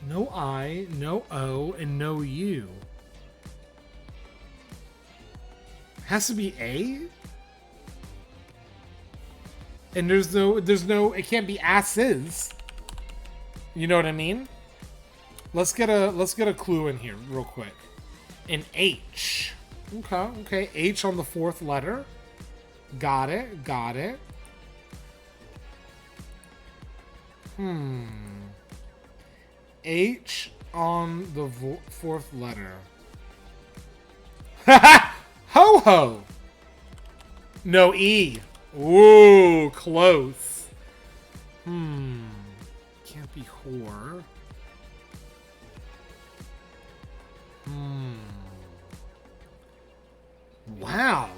no I, no O, and no U. Has to be A? And there's no, it can't be asses. You know what I mean? Let's get a clue in here real quick. An H. Okay. H on the fourth letter. Got it. H on the fourth letter. Ho-ho! No E. Ooh, close. Can't be whore. Wow.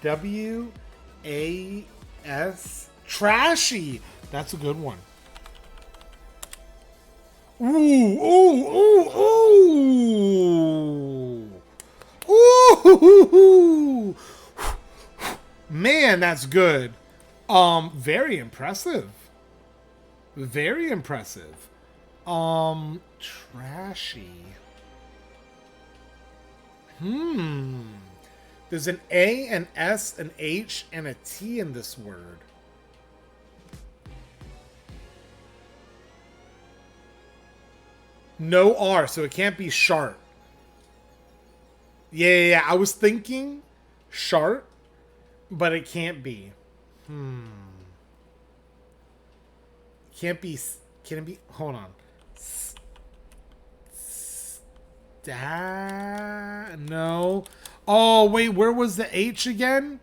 W-A-S. Trashy. That's a good one. Ooh. Man, that's good. Very impressive. Very impressive. Trashy. There's an A, an S, an H, and a T in this word. No R, so it can't be sharp. Yeah. I was thinking sharp, but it can't be. Can't be. Can it be? Hold on. No. Oh, wait. Where was the H again?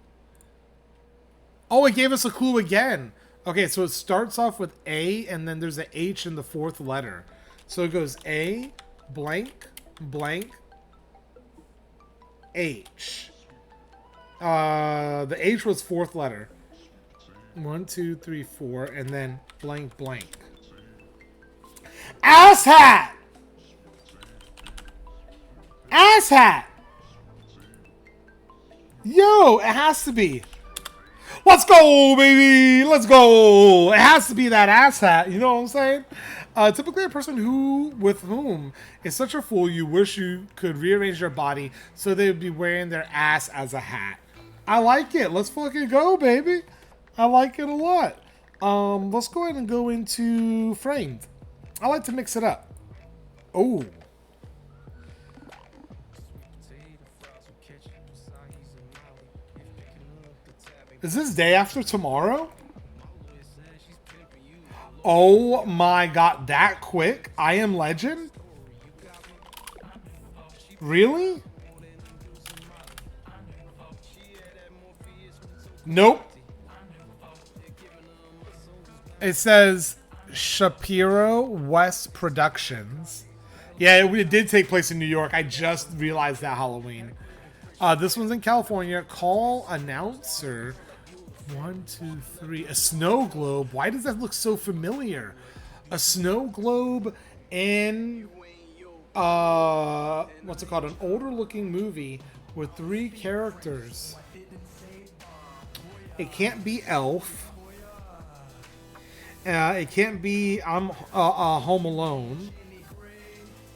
Oh, it gave us a clue again. Okay, so it starts off with A, and then there's an H in the fourth letter. So it goes A, blank, blank, H. The H was fourth letter. 1, 2, 3, 4, and then blank, blank. Asshat! Asshat! Yo, it has to be. Let's go, baby! Let's go! It has to be that asshat, you know what I'm saying? Typically a person with whom is such a fool you wish you could rearrange their body so they would be wearing their ass as a hat. I like it. Let's fucking go, baby. I like it a lot. Let's go ahead and go into framed. I like to mix it up. Oh. Is this day after tomorrow? Oh my god, that quick? I Am Legend? Really? Nope. It says Shapiro West Productions. Yeah, it did take place in New York. I just realized that Halloween. This one's in California. Call announcer. 1, 2, 3. A snow globe. Why does that look so familiar? A snow globe in what's it called? An older looking movie with 3 characters. It can't be Elf. It can't be Home Alone.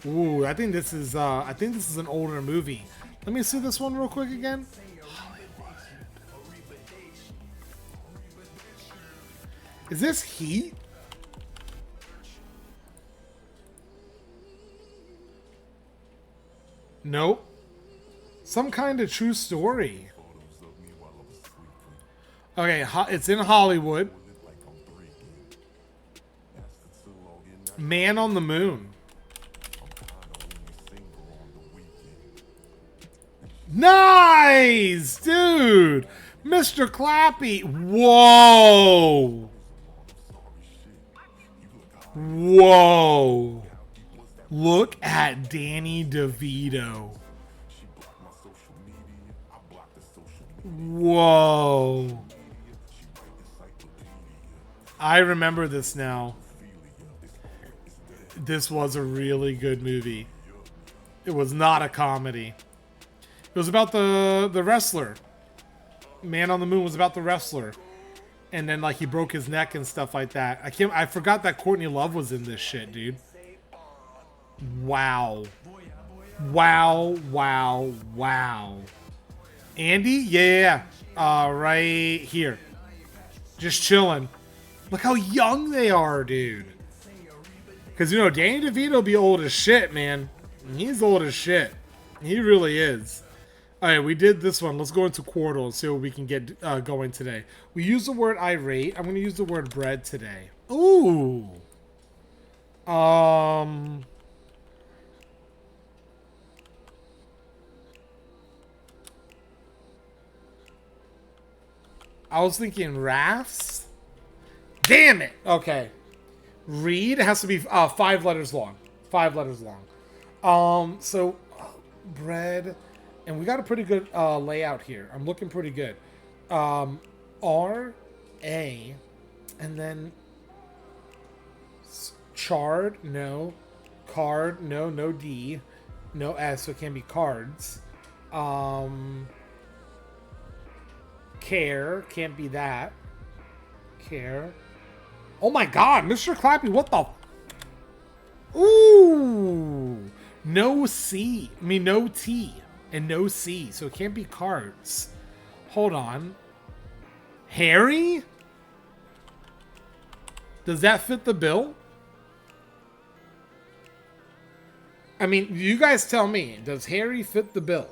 Ooh, I think this is an older movie. Let me see this one real quick again. Is this Heat? Nope. Some kind of true story. Okay, it's in Hollywood. Man on the Moon. Nice, dude. Mr. Clappy. Whoa. Whoa. Look at Danny DeVito. Whoa. I remember this now. This was a really good movie. It was not a comedy. It was about the wrestler. Man on the Moon was about the wrestler. And then like he broke his neck and stuff like that. I forgot that Courtney Love was in this shit, dude. Wow. Wow, wow, wow. Andy? Yeah. Right here. Just chilling. Look how young they are, dude. Because, you know, Danny DeVito be old as shit, man. He's old as shit. He really is. Alright, we did this one. Let's go into Quordle and see what we can get going today. We used the word irate. I'm going to use the word bread today. Ooh. I was thinking rafts. Damn it. Okay. Read has to be 5 letters long. 5 letters long. So bread, and we got a pretty good layout here. I'm looking pretty good. R, A, and then chard, no. Card, no. No D, no S, so it can't be cards. Care, can't be that. Care. Oh my god, Mr. Clappy, what the? Ooh. No C. I mean, no T. And no C. So it can't be cards. Hold on. Harry? Does that fit the bill? I mean, you guys tell me. Does Harry fit the bill?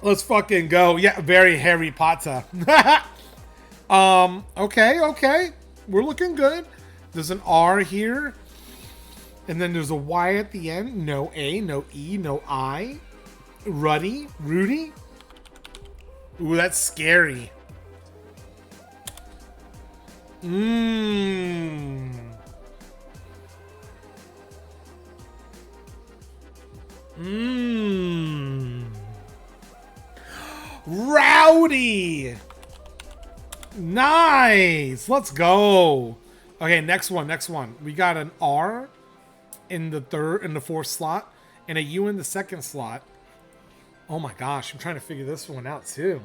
Let's fucking go. Yeah, very Harry Potter. Okay. We're looking good. There's an R here. And then there's a Y at the end. No A, no E, no I. Rudy. Ooh, that's scary. Rowdy. Nice. Let's go. Okay, next one. We got an R in the fourth slot and a U in the second slot. Oh my gosh, I'm trying to figure this one out too.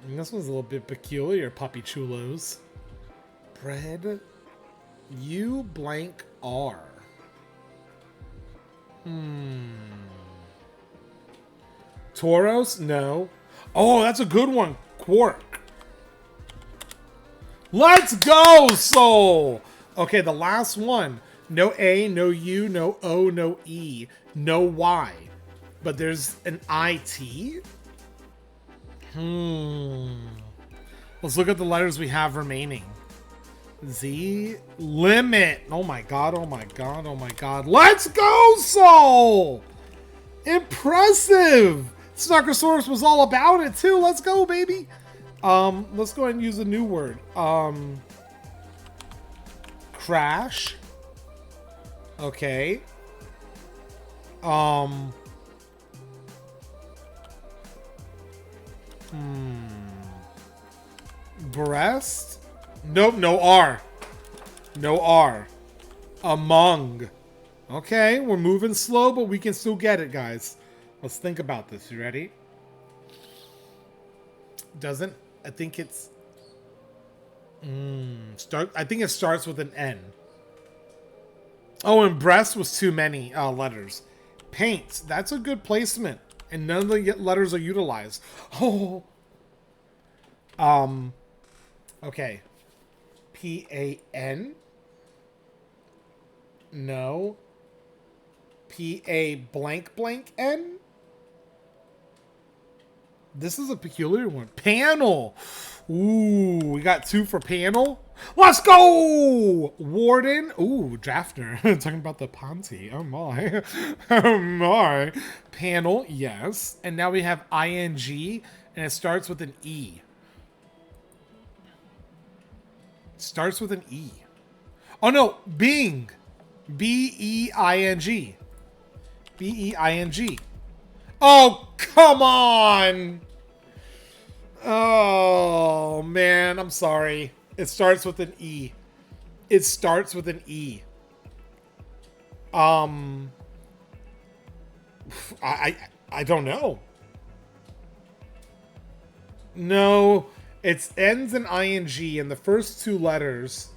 I mean, this one's a little bit peculiar, puppy chulos. Bread. U blank R. Tauros? No. Oh, that's a good one. Quark. Let's go, Soul! Okay, the last one. No A, no U, no O, no E, no Y. But there's an IT? Let's look at the letters we have remaining. Z. Limit. Oh my god. Let's go, Soul! Impressive! Snarkosaurus was all about it, too. Let's go, baby! Let's go ahead and use a new word. Crash. Okay. Breast? Nope, no R. No R. Among. Okay, we're moving slow, but we can still get it, guys. Let's think about this. You ready? I think it's... I think it starts with an N. Oh, and breast was too many letters. Paint. That's a good placement. And none of the letters are utilized. Oh. Okay. P-A-N. No. P-A blank blank N. This is a peculiar one. Panel. Ooh, we got 2 for panel. Let's go! Warden. Ooh, drafter. Talking about the Ponty. Oh my. Oh my. Panel, yes. And now we have ing, and it starts with an E. Starts with an E. Oh no, Bing. B-E-I-N-G. B-E-I-N-G. Oh, come on! Oh, man, I'm sorry. It starts with an E. It starts with an E. I don't know. No, it ends in ing, and the first 2 letters.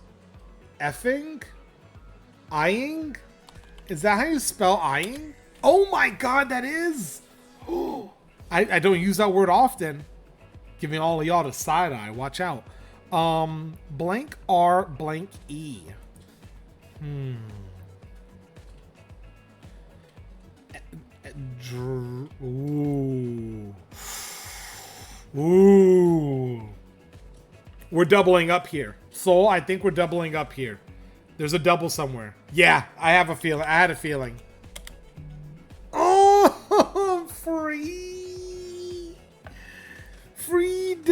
Effing? Eyeing? Is that how you spell eyeing? Oh my god, that is! I don't use that word often. Giving all of y'all the side eye. Watch out. Blank R blank E. Ooh. Ooh. We're doubling up here. Soul, I think we're doubling up here. There's a double somewhere. Yeah, I have a feeling. I had a feeling. Oh, free. Freed.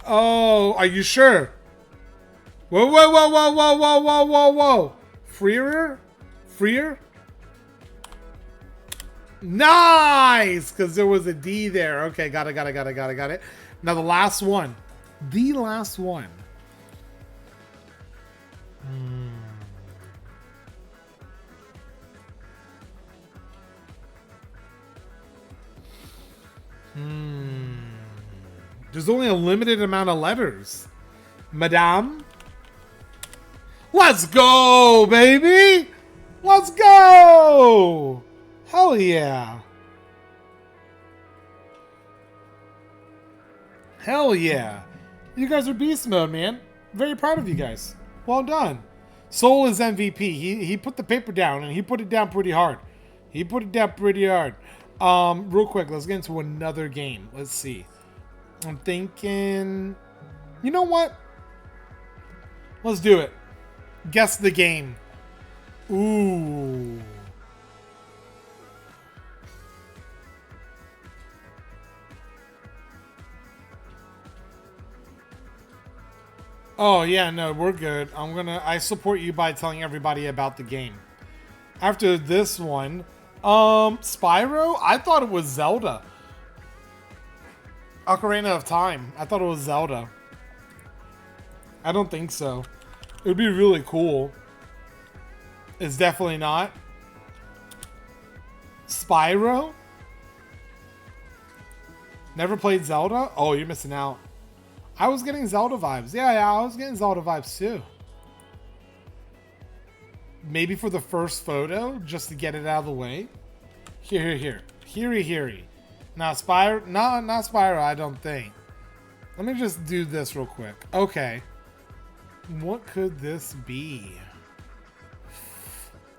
Oh, are you sure? Whoa. Freer? Nice! Because there was a D there. Okay, got it. Now the last one. The last one. There's only a limited amount of letters. Madame? Let's go, baby! Let's go! Hell yeah. Hell yeah. You guys are beast mode, man. Very proud of you guys. Well done. Soul is MVP. He put the paper down, and he put it down pretty hard. He put it down pretty hard. Real quick, let's get into another game. Let's see. I'm thinking... You know what? Let's do it. Guess the game. Ooh. Oh, yeah, no, we're good. I support you by telling everybody about the game. After this one, Spyro, I thought it was Zelda. Ocarina of Time. I thought it was Zelda. I don't think so. It would be really cool. It's definitely not. Spyro? Never played Zelda? Oh, you're missing out. I was getting Zelda vibes. Yeah, I was getting Zelda vibes too. Maybe for the first photo, just to get it out of the way. Here. Here. Not Spyro. No, not Spyro, I don't think. Let me just do this real quick. Okay. What could this be?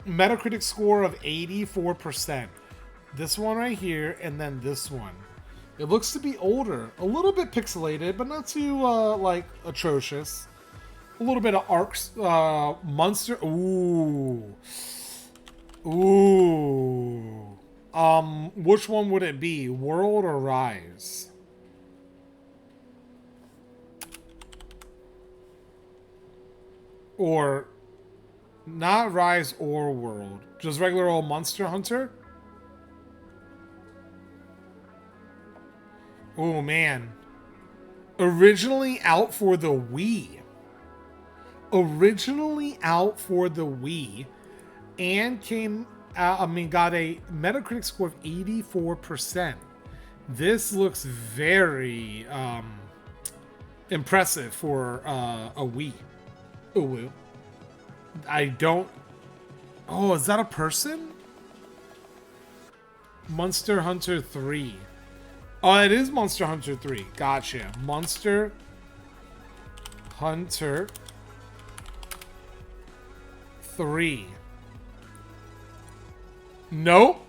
Metacritic score of 84%. This one right here, and then this one. It looks to be older. A little bit pixelated, but not too, like, atrocious. A little bit of arcs, monster. Ooh. Which one would it be? World or Rise? Or, not Rise or World. Just regular old Monster Hunter? Oh, man. Originally out for the Wii. And came out, got a Metacritic score of 84%. This looks very impressive for a Wii. Ooh. I don't... Oh, is that a person? Monster Hunter 3. Oh, it is Monster Hunter 3. Gotcha. Monster Hunter 3. Nope.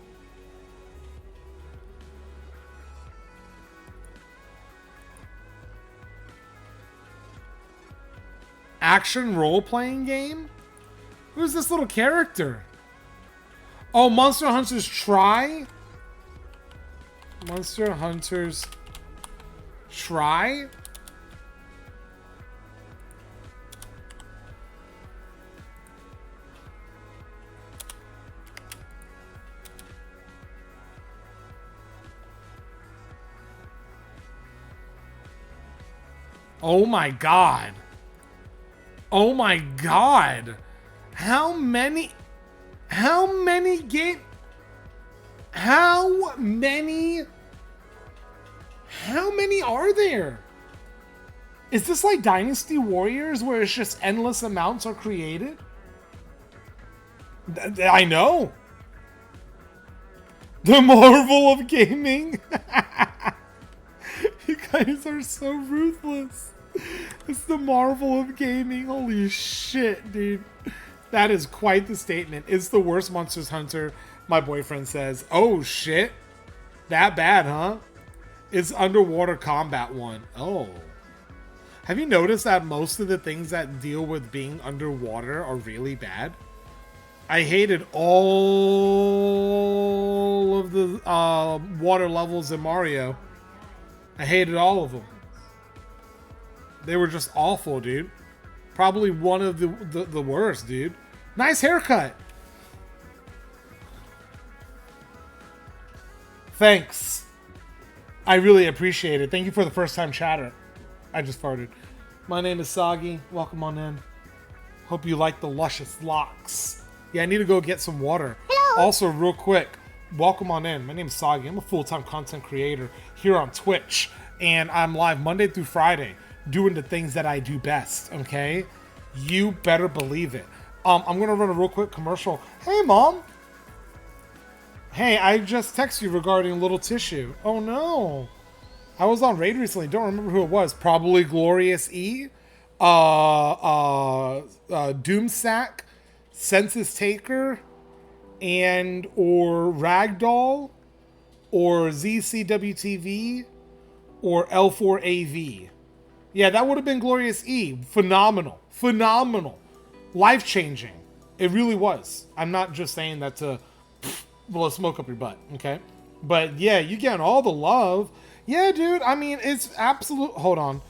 Action role-playing game? Who's this little character? Oh, Monster Hunters Try? Monster Hunters Try? Oh my god. Oh my god. How many are there? Is this like Dynasty Warriors where it's just endless amounts are created? I know. The Marvel of gaming. You guys are so ruthless. It's the Marvel of gaming. Holy shit, dude. That is quite the statement. It's the worst Monster Hunter, my boyfriend says. Oh, shit. That bad, huh? It's underwater combat one. Oh. Have you noticed that most of the things that deal with being underwater are really bad? I hated all of the water levels in Mario. I hated all of them. They were just awful, dude. Probably one of the worst, dude. Nice haircut. Thanks. I really appreciate it. Thank you for the first time chatter. I just farted. My name is Soggy. Welcome on in. Hope you like the luscious locks. Yeah, I need to go get some water. Hello. Also, real quick, welcome on in. My name is Soggy. I'm a full-time content creator here on Twitch. And I'm live Monday through Friday doing the things that I do best, okay? You better believe it. I'm going to run a real quick commercial. Hey, Mom. Hey, I just texted you regarding Little Tissue. Oh, no. I was on raid recently. Don't remember who it was. Probably Glorious E. Doomsack, Census Taker, and or Ragdoll, or ZCWTV, or L4AV. Yeah, that would have been Glorious E. Phenomenal. Phenomenal. Life-changing. It really was. I'm not just saying that to blow smoke up your butt, okay? But yeah, you getting all the love. Yeah, dude, I mean, it's absolute... Hold on.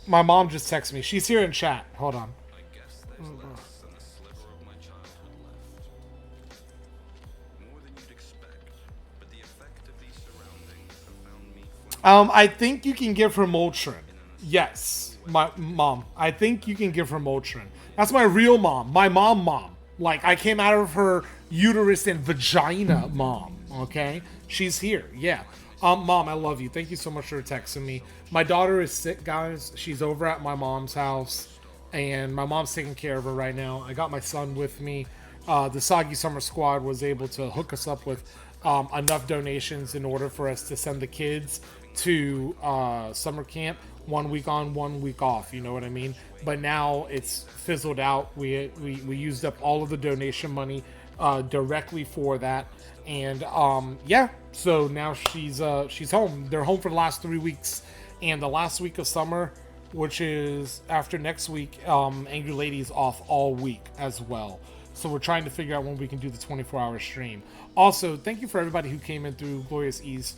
My mom just texted me. She's here in chat. Hold on. I think you can give her Motrin. Yes, my mom. I think you can give her Motrin. That's my real mom. My mom. Like, I came out of her uterus and vagina mom. Okay? She's here. Yeah. Mom, I love you. Thank you so much for texting me. My daughter is sick, guys. She's over at my mom's house, and my mom's taking care of her right now. I got my son with me. The Soggy Summer Squad was able to hook us up with enough donations in order for us to send the kids to summer camp 1 week on, 1 week off. You know what I mean? But now it's fizzled out. We used up all of the donation money directly for that, and yeah. So now she's home. They're home for the last 3 weeks, and the last week of summer, which is after next week, Angry Lady's off all week as well. So we're trying to figure out when we can do the 24-hour stream. Also, thank you for everybody who came in through Glorious E's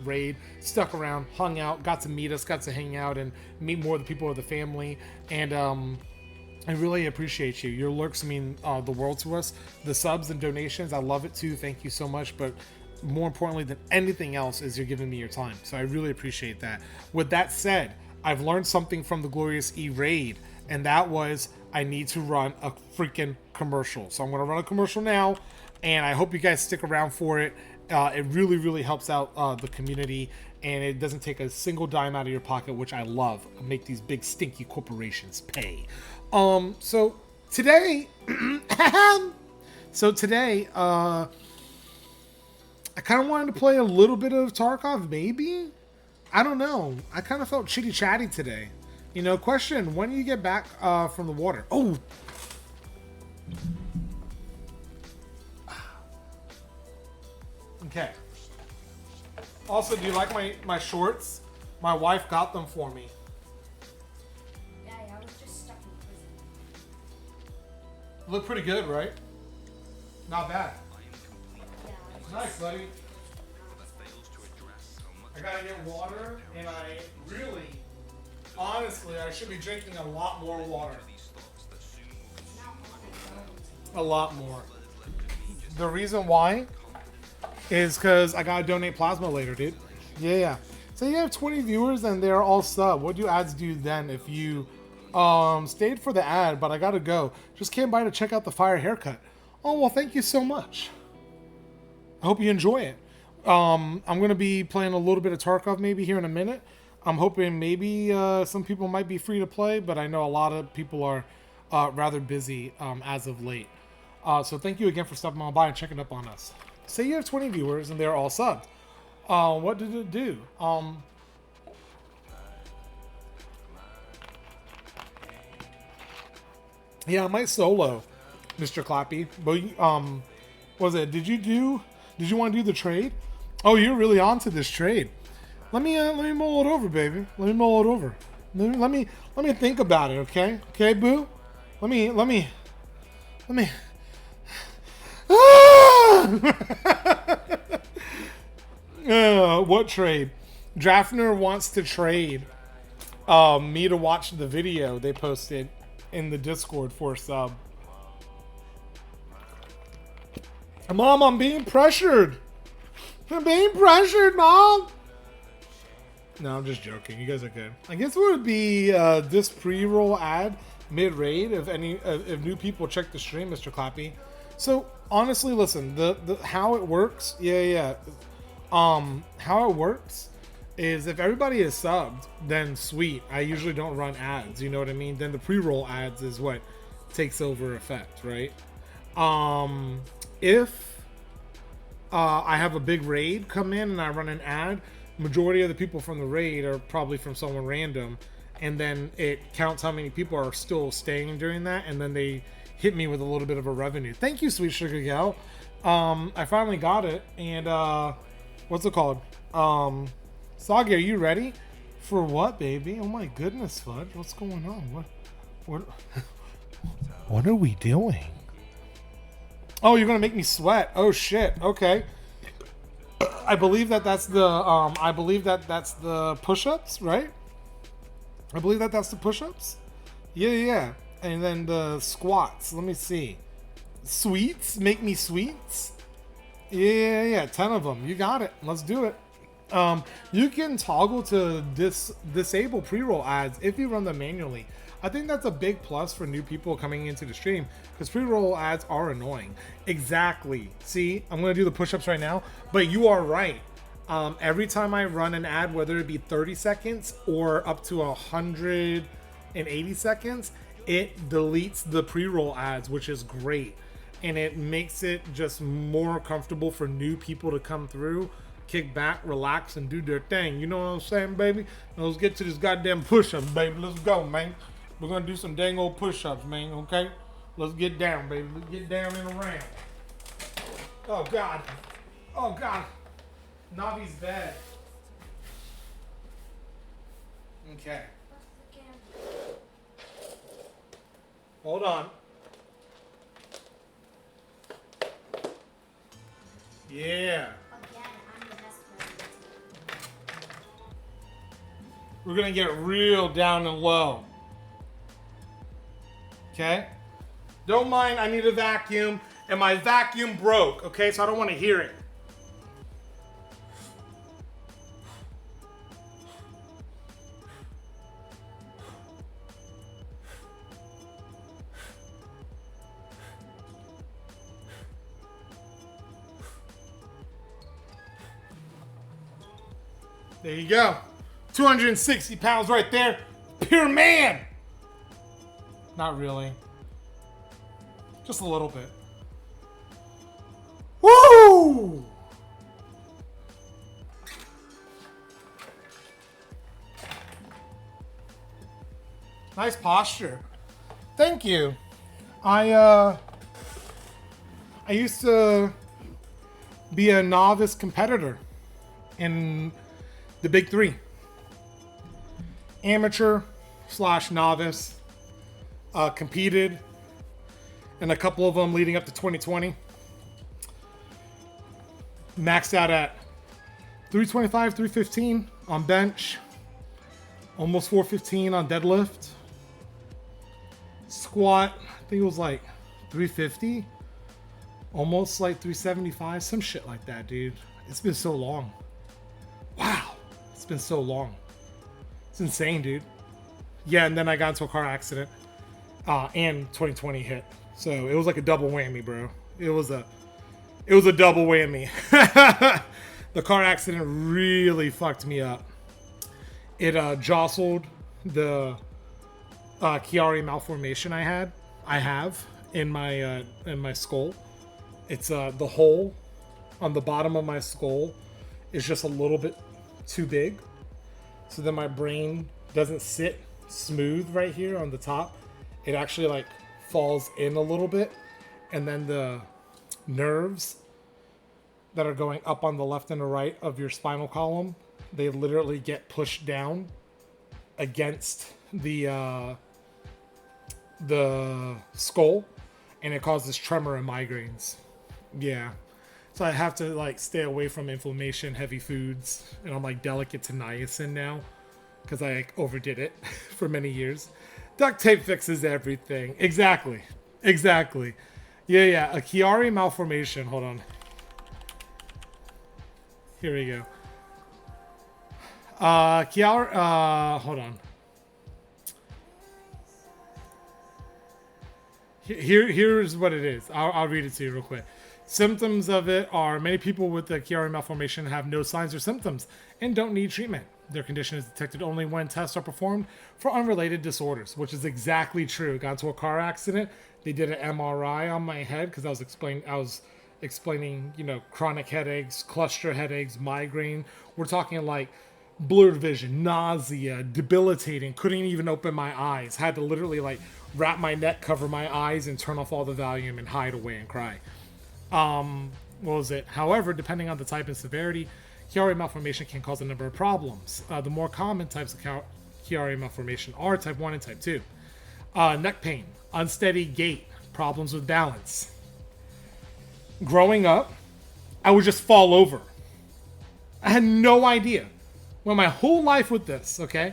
raid, stuck around, hung out, got to meet us, got to hang out and meet more of the people of the family. And I really appreciate you. Your lurks mean the world to us. The subs and donations, I love it too. Thank you so much. But more importantly than anything else is you're giving me your time. So I really appreciate that. With that said, I've learned something from the Glorious E raid, and that was I need to run a freaking commercial. So I'm going to run a commercial now, and I hope you guys stick around for it. It really, really helps out the community, and it doesn't take a single dime out of your pocket, which I love. Make these big stinky corporations pay. So today, I kind of wanted to play a little bit of Tarkov, maybe? I don't know. I kind of felt chitty chatty today. You know, question, when do you get back from the water? Oh! Okay. Also, do you like my shorts? My wife got them for me. Yeah, I was just stuck in prison. Look pretty good, right? Not bad. Yeah, I was Nice, buddy. I gotta get water, and I really, honestly, I should be drinking a lot more water. A lot more. The reason why is because I gotta donate plasma later, dude. Yeah. So you have 20 viewers and they're all sub. What do ads do then if you stayed for the ad, but I gotta go. Just came by to check out the fire haircut. Oh, well, thank you so much. I hope you enjoy it. I'm gonna be playing a little bit of Tarkov maybe here in a minute. I'm hoping maybe some people might be free to play, but I know a lot of people are rather busy as of late. So thank you again for stopping on by and checking up on us. Say you have 20 viewers and they're all subbed. What did it do? Yeah, I might solo, Mr. Clappy. But was it? Did you want to do the trade? Oh, you're really onto this trade. Let me mull it over, baby. Let me mull it over. Let me think about it, okay? Okay, boo. Let me. What trade? Draftner wants to trade me to watch the video they posted in the Discord for a sub. Mom, I'm being pressured. I'm being pressured, Mom. No, I'm just joking. You guys are good. I guess it would be this pre-roll ad mid-raid if new people check the stream, Mr. Clappy. So honestly, listen, the how it works, how it works is if everybody is subbed, then sweet. I usually don't run ads, you know what I mean? Then the pre-roll ads is what takes over effect, right? If I have a big raid come in and I run an ad, majority of the people from the raid are probably from someone random, and then it counts how many people are still staying during that, and then they hit me with a little bit of a revenue. Thank you, Sweet Sugar Gal. I finally got it, and what's it called? Soggy, are you ready? For what, baby? Oh my goodness, Fudge. What's going on? What are we doing? Oh, you're gonna make me sweat. Oh shit. Okay. I believe that's the push-ups, right? I believe that's the push-ups. Yeah. And then the squats. Let me see. Sweets? Make me sweets? Yeah. 10 of them. You got it. Let's do it. You can toggle to disable pre-roll ads if you run them manually. I think that's a big plus for new people coming into the stream because pre-roll ads are annoying. Exactly. See, I'm going to do the push-ups right now, but you are right. Every time I run an ad, whether it be 30 seconds or up to 180 seconds, it deletes the pre-roll ads, which is great. And it makes it just more comfortable for new people to come through, kick back, relax, and do their thing. You know what I'm saying, baby? Now let's get to this goddamn push-ups, baby. Let's go, man. We're gonna do some dang old push-ups, man, okay? Let's get down, baby. Let's get down and around. Oh, God. Navi's bad. Okay. Hold on. Yeah. We're gonna get real down and low. Okay? Don't mind, I need a vacuum, and my vacuum broke, okay? So I don't want to hear it. There you go. 260 pounds right there. Pure man. Not really. Just a little bit. Woo! Nice posture. Thank you. I used to be a novice competitor in the big three. Amateur / novice. Competed in a couple of them leading up to 2020. Maxed out at 325, 315 on bench. Almost 415 on deadlift. Squat, I think it was like 350. Almost like 375. Some shit like that, dude. It's been so long. Wow. It's been so long. It's insane, dude. Yeah, and then I got into a car accident. And 2020 hit. So it was like a double whammy, bro. It was a double whammy. The car accident really fucked me up. It jostled the Chiari malformation I have in my skull. It's the hole on the bottom of my skull is just a little bit too big. So then my brain doesn't sit smooth right here on the top. It actually like falls in a little bit, and then the nerves that are going up on the left and the right of your spinal column, they literally get pushed down against the skull, and it causes tremor and migraines. Yeah. So I have to like stay away from inflammation, heavy foods, and I'm like delicate to niacin now because I like, overdid it for many years. Duct tape fixes everything. Exactly. Yeah. A Chiari malformation. Hold on. Here we go. Hold on. Here's what it is. I'll read it to you real quick. Symptoms of it are many people with the Chiari malformation have no signs or symptoms and don't need treatment. Their condition is detected only when tests are performed for unrelated disorders, which is exactly true. Got into a car accident. They did an MRI on my head because I was explaining, chronic headaches, cluster headaches, migraine. We're talking like blurred vision, nausea, debilitating, couldn't even open my eyes, had to literally like wrap my neck, cover my eyes, and turn off all the volume and hide away and cry. What was it? However, depending on the type and severity, Chiari malformation can cause a number of problems. The more common types of Chiari malformation are type 1 and type 2. Neck pain, unsteady gait, problems with balance. Growing up, I would just fall over. I had no idea. Went my whole life with this, okay?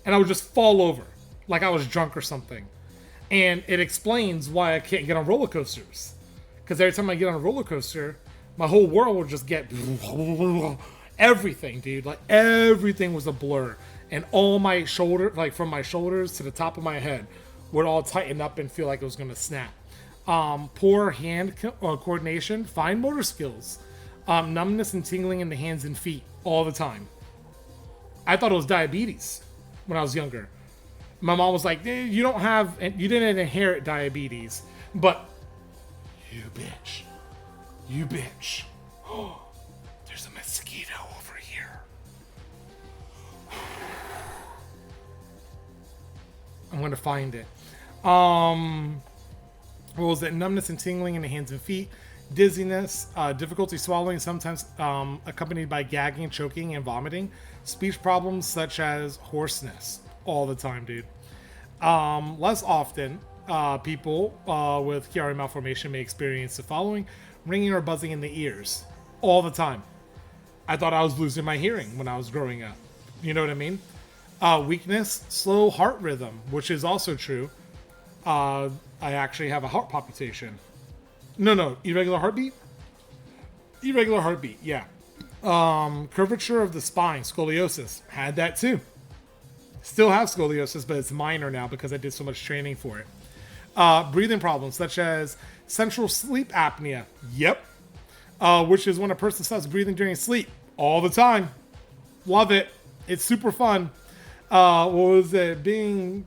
And I would just fall over like I was drunk or something. And it explains why I can't get on roller coasters. Because every time I get on a roller coaster, my whole world would just get everything, dude. Like everything was a blur. And all my shoulder, like from my shoulders to the top of my head, would all tighten up and feel like it was going to snap. Poor hand coordination, fine motor skills, numbness and tingling in the hands and feet all the time. I thought it was diabetes when I was younger. My mom was like, you didn't inherit diabetes, but you bitch. Oh, there's a mosquito over here. I'm going to find it. What was it? Numbness and tingling in the hands and feet, dizziness, difficulty swallowing, sometimes accompanied by gagging, choking, and vomiting. Speech problems such as hoarseness all the time, dude. Less often, people with Chiari malformation may experience the following: ringing or buzzing in the ears all the time. I thought I was losing my hearing when I was growing up. You know what I mean? Weakness, slow heart rhythm, which is also true. I actually have a heart palpitation. No, irregular heartbeat? Irregular heartbeat, yeah. Curvature of the spine, scoliosis. Had that too. Still have scoliosis, but it's minor now because I did so much training for it. Breathing problems such as central sleep apnea. Yep. Which is when a person stops breathing during sleep all the time. Love it. It's super fun. What was it? Being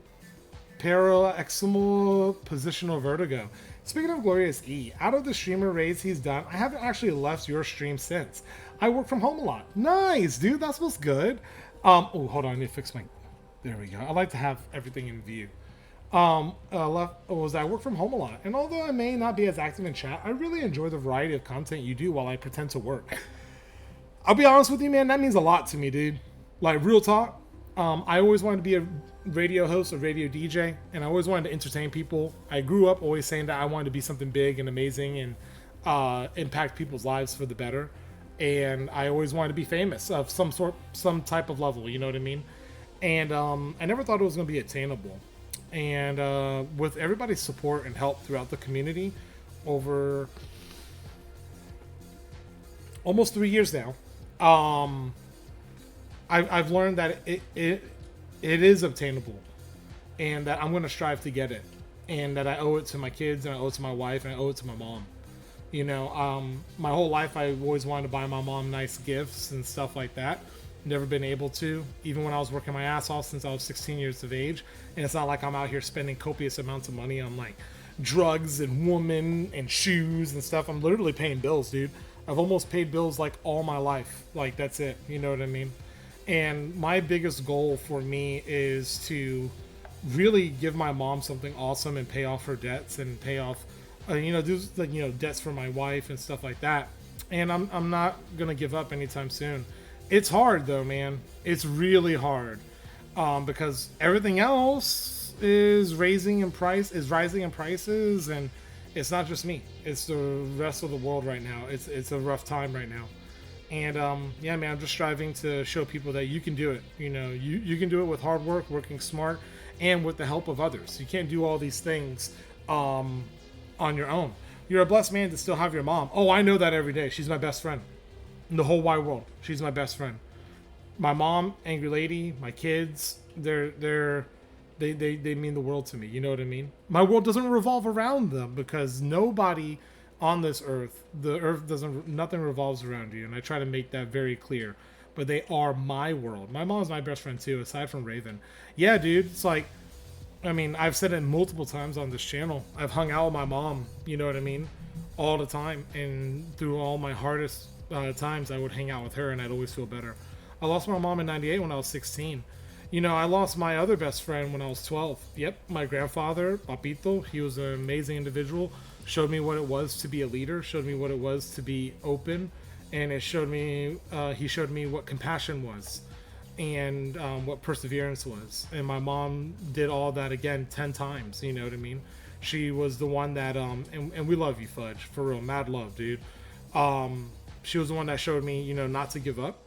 paroxysmal positional vertigo. Speaking of Glorious E, out of the streamer raids he's done, I haven't actually left your stream since. I work from home a lot. Nice, dude. That smells good. Oh, hold on. I need to fix my... There we go. I like to have everything in view. I work from home a lot. And although I may not be as active in chat, I really enjoy the variety of content you do while I pretend to work. I'll be honest with you, man. That means a lot to me, dude. Like, real talk. I always wanted to be a radio host, a radio DJ, and I always wanted to entertain people. I grew up always saying that I wanted to be something big and amazing and impact people's lives for the better. And I always wanted to be famous of some type of level, you know what I mean? And I never thought it was going to be attainable. And with everybody's support and help throughout the community over almost 3 years now, I've learned that it is obtainable, and that I'm going to strive to get it, and that I owe it to my kids, and I owe it to my wife, and I owe it to my mom. You know, my whole life I always wanted to buy my mom nice gifts and stuff like that. Never been able to, even when I was working my ass off since I was 16 years of age. And it's not like I'm out here spending copious amounts of money on like drugs and women and shoes and stuff. I'm literally paying bills, dude. I've almost paid bills like all my life. Like, that's it. You know what I mean? And my biggest goal for me is to really give my mom something awesome and pay off her debts and pay off, debts for my wife and stuff like that. And I'm not gonna give up anytime soon. It's hard though, man. It's really hard because everything else is rising in prices, and it's not just me. It's the rest of the world right now. It's a rough time right now. And yeah, man, I'm just striving to show people that you can do it. You know, you can do it with hard work, working smart, and with the help of others. You can't do all these things on your own. You're a blessed man to still have your mom. Oh, I know that every day. She's my best friend in the whole wide world. She's my best friend. My mom, Angry Lady, my kids, they mean the world to me. You know what I mean? My world doesn't revolve around them because nobody on this earth, nothing revolves around you, and I try to make that very clear. But they are my world. My mom's my best friend too, aside from Raven. Yeah, dude, it's like, I mean, I've said it multiple times on this channel. I've hung out with my mom, you know what I mean, all the time, and through all my hardest times, I would hang out with her, and I'd always feel better. I lost my mom in 98 when I was 16. You know, I lost my other best friend when I was 12. Yep, my grandfather, Papito, he was an amazing individual. Showed me what it was to be a leader, showed me what it was to be open, and it showed me, he showed me what compassion was and what perseverance was. And my mom did all that again 10 times, you know what I mean? She was the one that, and we love you, Fudge, for real, mad love, dude. She was the one that showed me, you know, not to give up,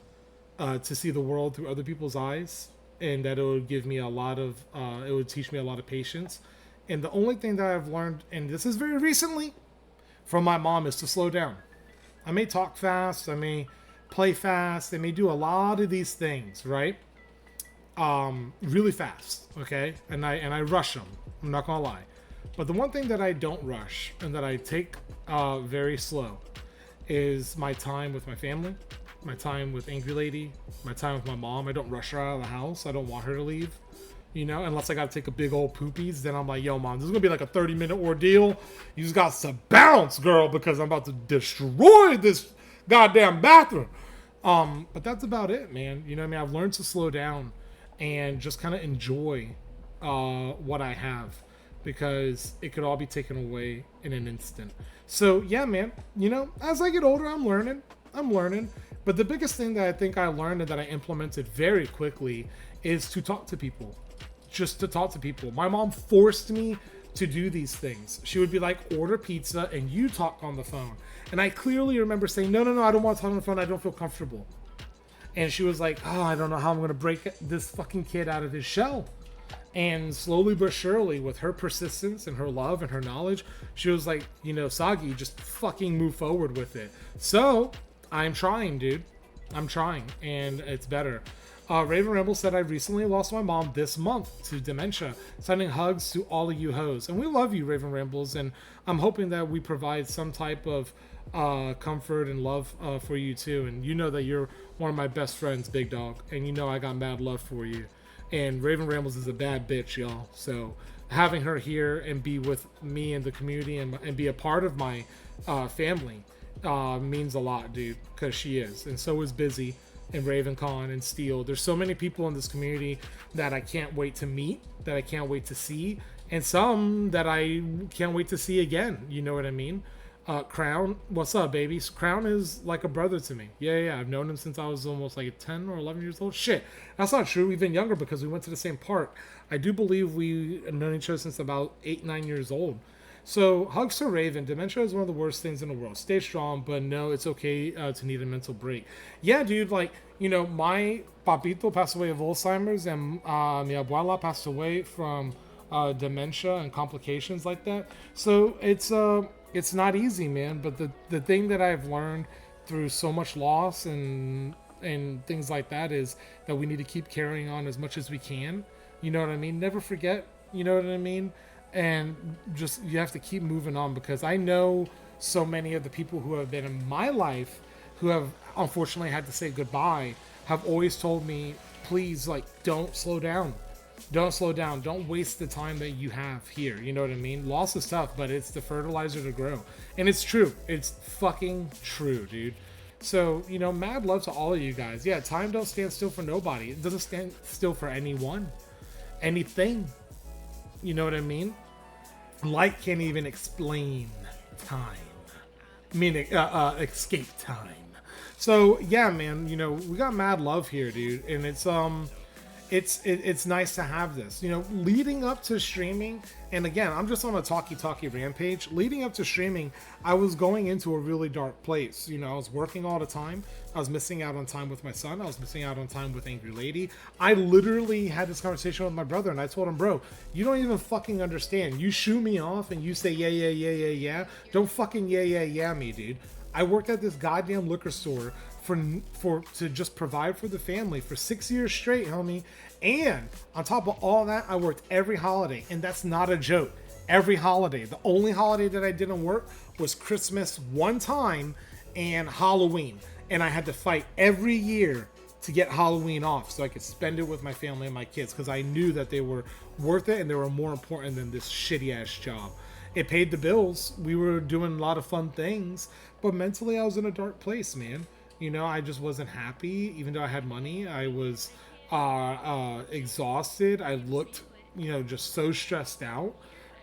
to see the world through other people's eyes, and that it would give me a lot of, it would teach me a lot of patience. And the only thing that I've learned, and this is very recently, from my mom, is to slow down. I may talk fast, I may play fast, I may do a lot of these things, right? Really fast, okay? And I rush them, I'm not gonna lie. But the one thing that I don't rush and that I take very slow is my time with my family, my time with Angry Lady, my time with my mom. I don't rush her out of the house. I don't want her to leave, you know, unless I got to take a big old poopies. Then I'm like, yo, mom, this is going to be like a 30-minute ordeal. You just got to bounce, girl, because I'm about to destroy this goddamn bathroom. But that's about it, man. You know what I mean? I've learned to slow down and just kind of enjoy what I have, because it could all be taken away in an instant. So yeah, man, you know, as I get older, I'm learning. But the biggest thing that I think I learned and that I implemented very quickly is to talk to people. Just to talk to people. My mom forced me to do these things. She would be like, order pizza and you talk on the phone. And I clearly remember saying, no, I don't want to talk on the phone. I don't feel comfortable. And she was like, oh, I don't know how I'm going to break this fucking kid out of his shell. And slowly but surely, with her persistence and her love and her knowledge, she was like, you know, Soggy, just fucking move forward with it. So I'm trying, dude. I'm trying, and it's better. Raven Ramble said, I recently lost my mom this month to dementia. Sending hugs to all of you hoes. And we love you, Raven Rambles, and I'm hoping that we provide some type of comfort and love for you too. And you know that you're one of my best friends, Big Dog, and you know I got mad love for you. And Raven Rambles is a bad bitch, y'all. So having her here and be with me and the community and be a part of my family means a lot, dude, because she is. And so is Busy and RavenCon and Steel. There's so many people in this community that I can't wait to meet, that I can't wait to see, and some that I can't wait to see again. You know what I mean? Crown, what's up, babies? Crown is like a brother to me. Yeah, I've known him since I was almost like 10 or 11 years old. Shit, that's not true. We've been younger because we went to the same park. I do believe we've known each other since about 8-9 years old. So, hugs to Raven. Dementia is one of the worst things in the world. Stay strong, but no, it's okay to need a mental break. Yeah, dude, like, you know, my papito passed away of Alzheimer's, and mi abuela passed away from dementia and complications like that. So, it's not easy, man, but the thing that I've learned through so much loss and things like that is that we need to keep carrying on as much as we can. You know what I mean? Never forget, you know what I mean? And just, you have to keep moving on, because I know so many of the people who have been in my life who have unfortunately had to say goodbye have always told me, please, like, don't slow down. Don't slow down. Don't waste the time that you have here. You know what I mean? Loss is tough, but it's the fertilizer to grow. And it's true. It's fucking true, dude. So, you know, mad love to all of you guys. Yeah, time don't stand still for nobody. It doesn't stand still for anyone. Anything. You know what I mean? Light can't even explain time. Meaning, escape time. So, yeah, man, you know, we got mad love here, dude. And it's nice to have this, you know, leading up to streaming. And again, I'm just on a talkie rampage. Leading up to streaming, I was going into a really dark place. You know, I was working all the time. I was missing out on time with my son. I was missing out on time with Angry Lady. I literally had this conversation with my brother, and I told him, bro, you don't even fucking understand. You shoo me off and you say, yeah. Don't fucking yeah me, dude. I worked at this goddamn liquor store to just provide for the family for 6 years straight, homie. And on top of all that, I worked every holiday, and that's not a joke. Every holiday. The only holiday that I didn't work was Christmas one time and Halloween. And I had to fight every year to get Halloween off so I could spend it with my family and my kids, because I knew that they were worth it and they were more important than this shitty ass job. It paid the bills. We were doing a lot of fun things, but mentally I was in a dark place, man. You know, I just wasn't happy. Even though I had money, I was exhausted. I looked, you know, just so stressed out.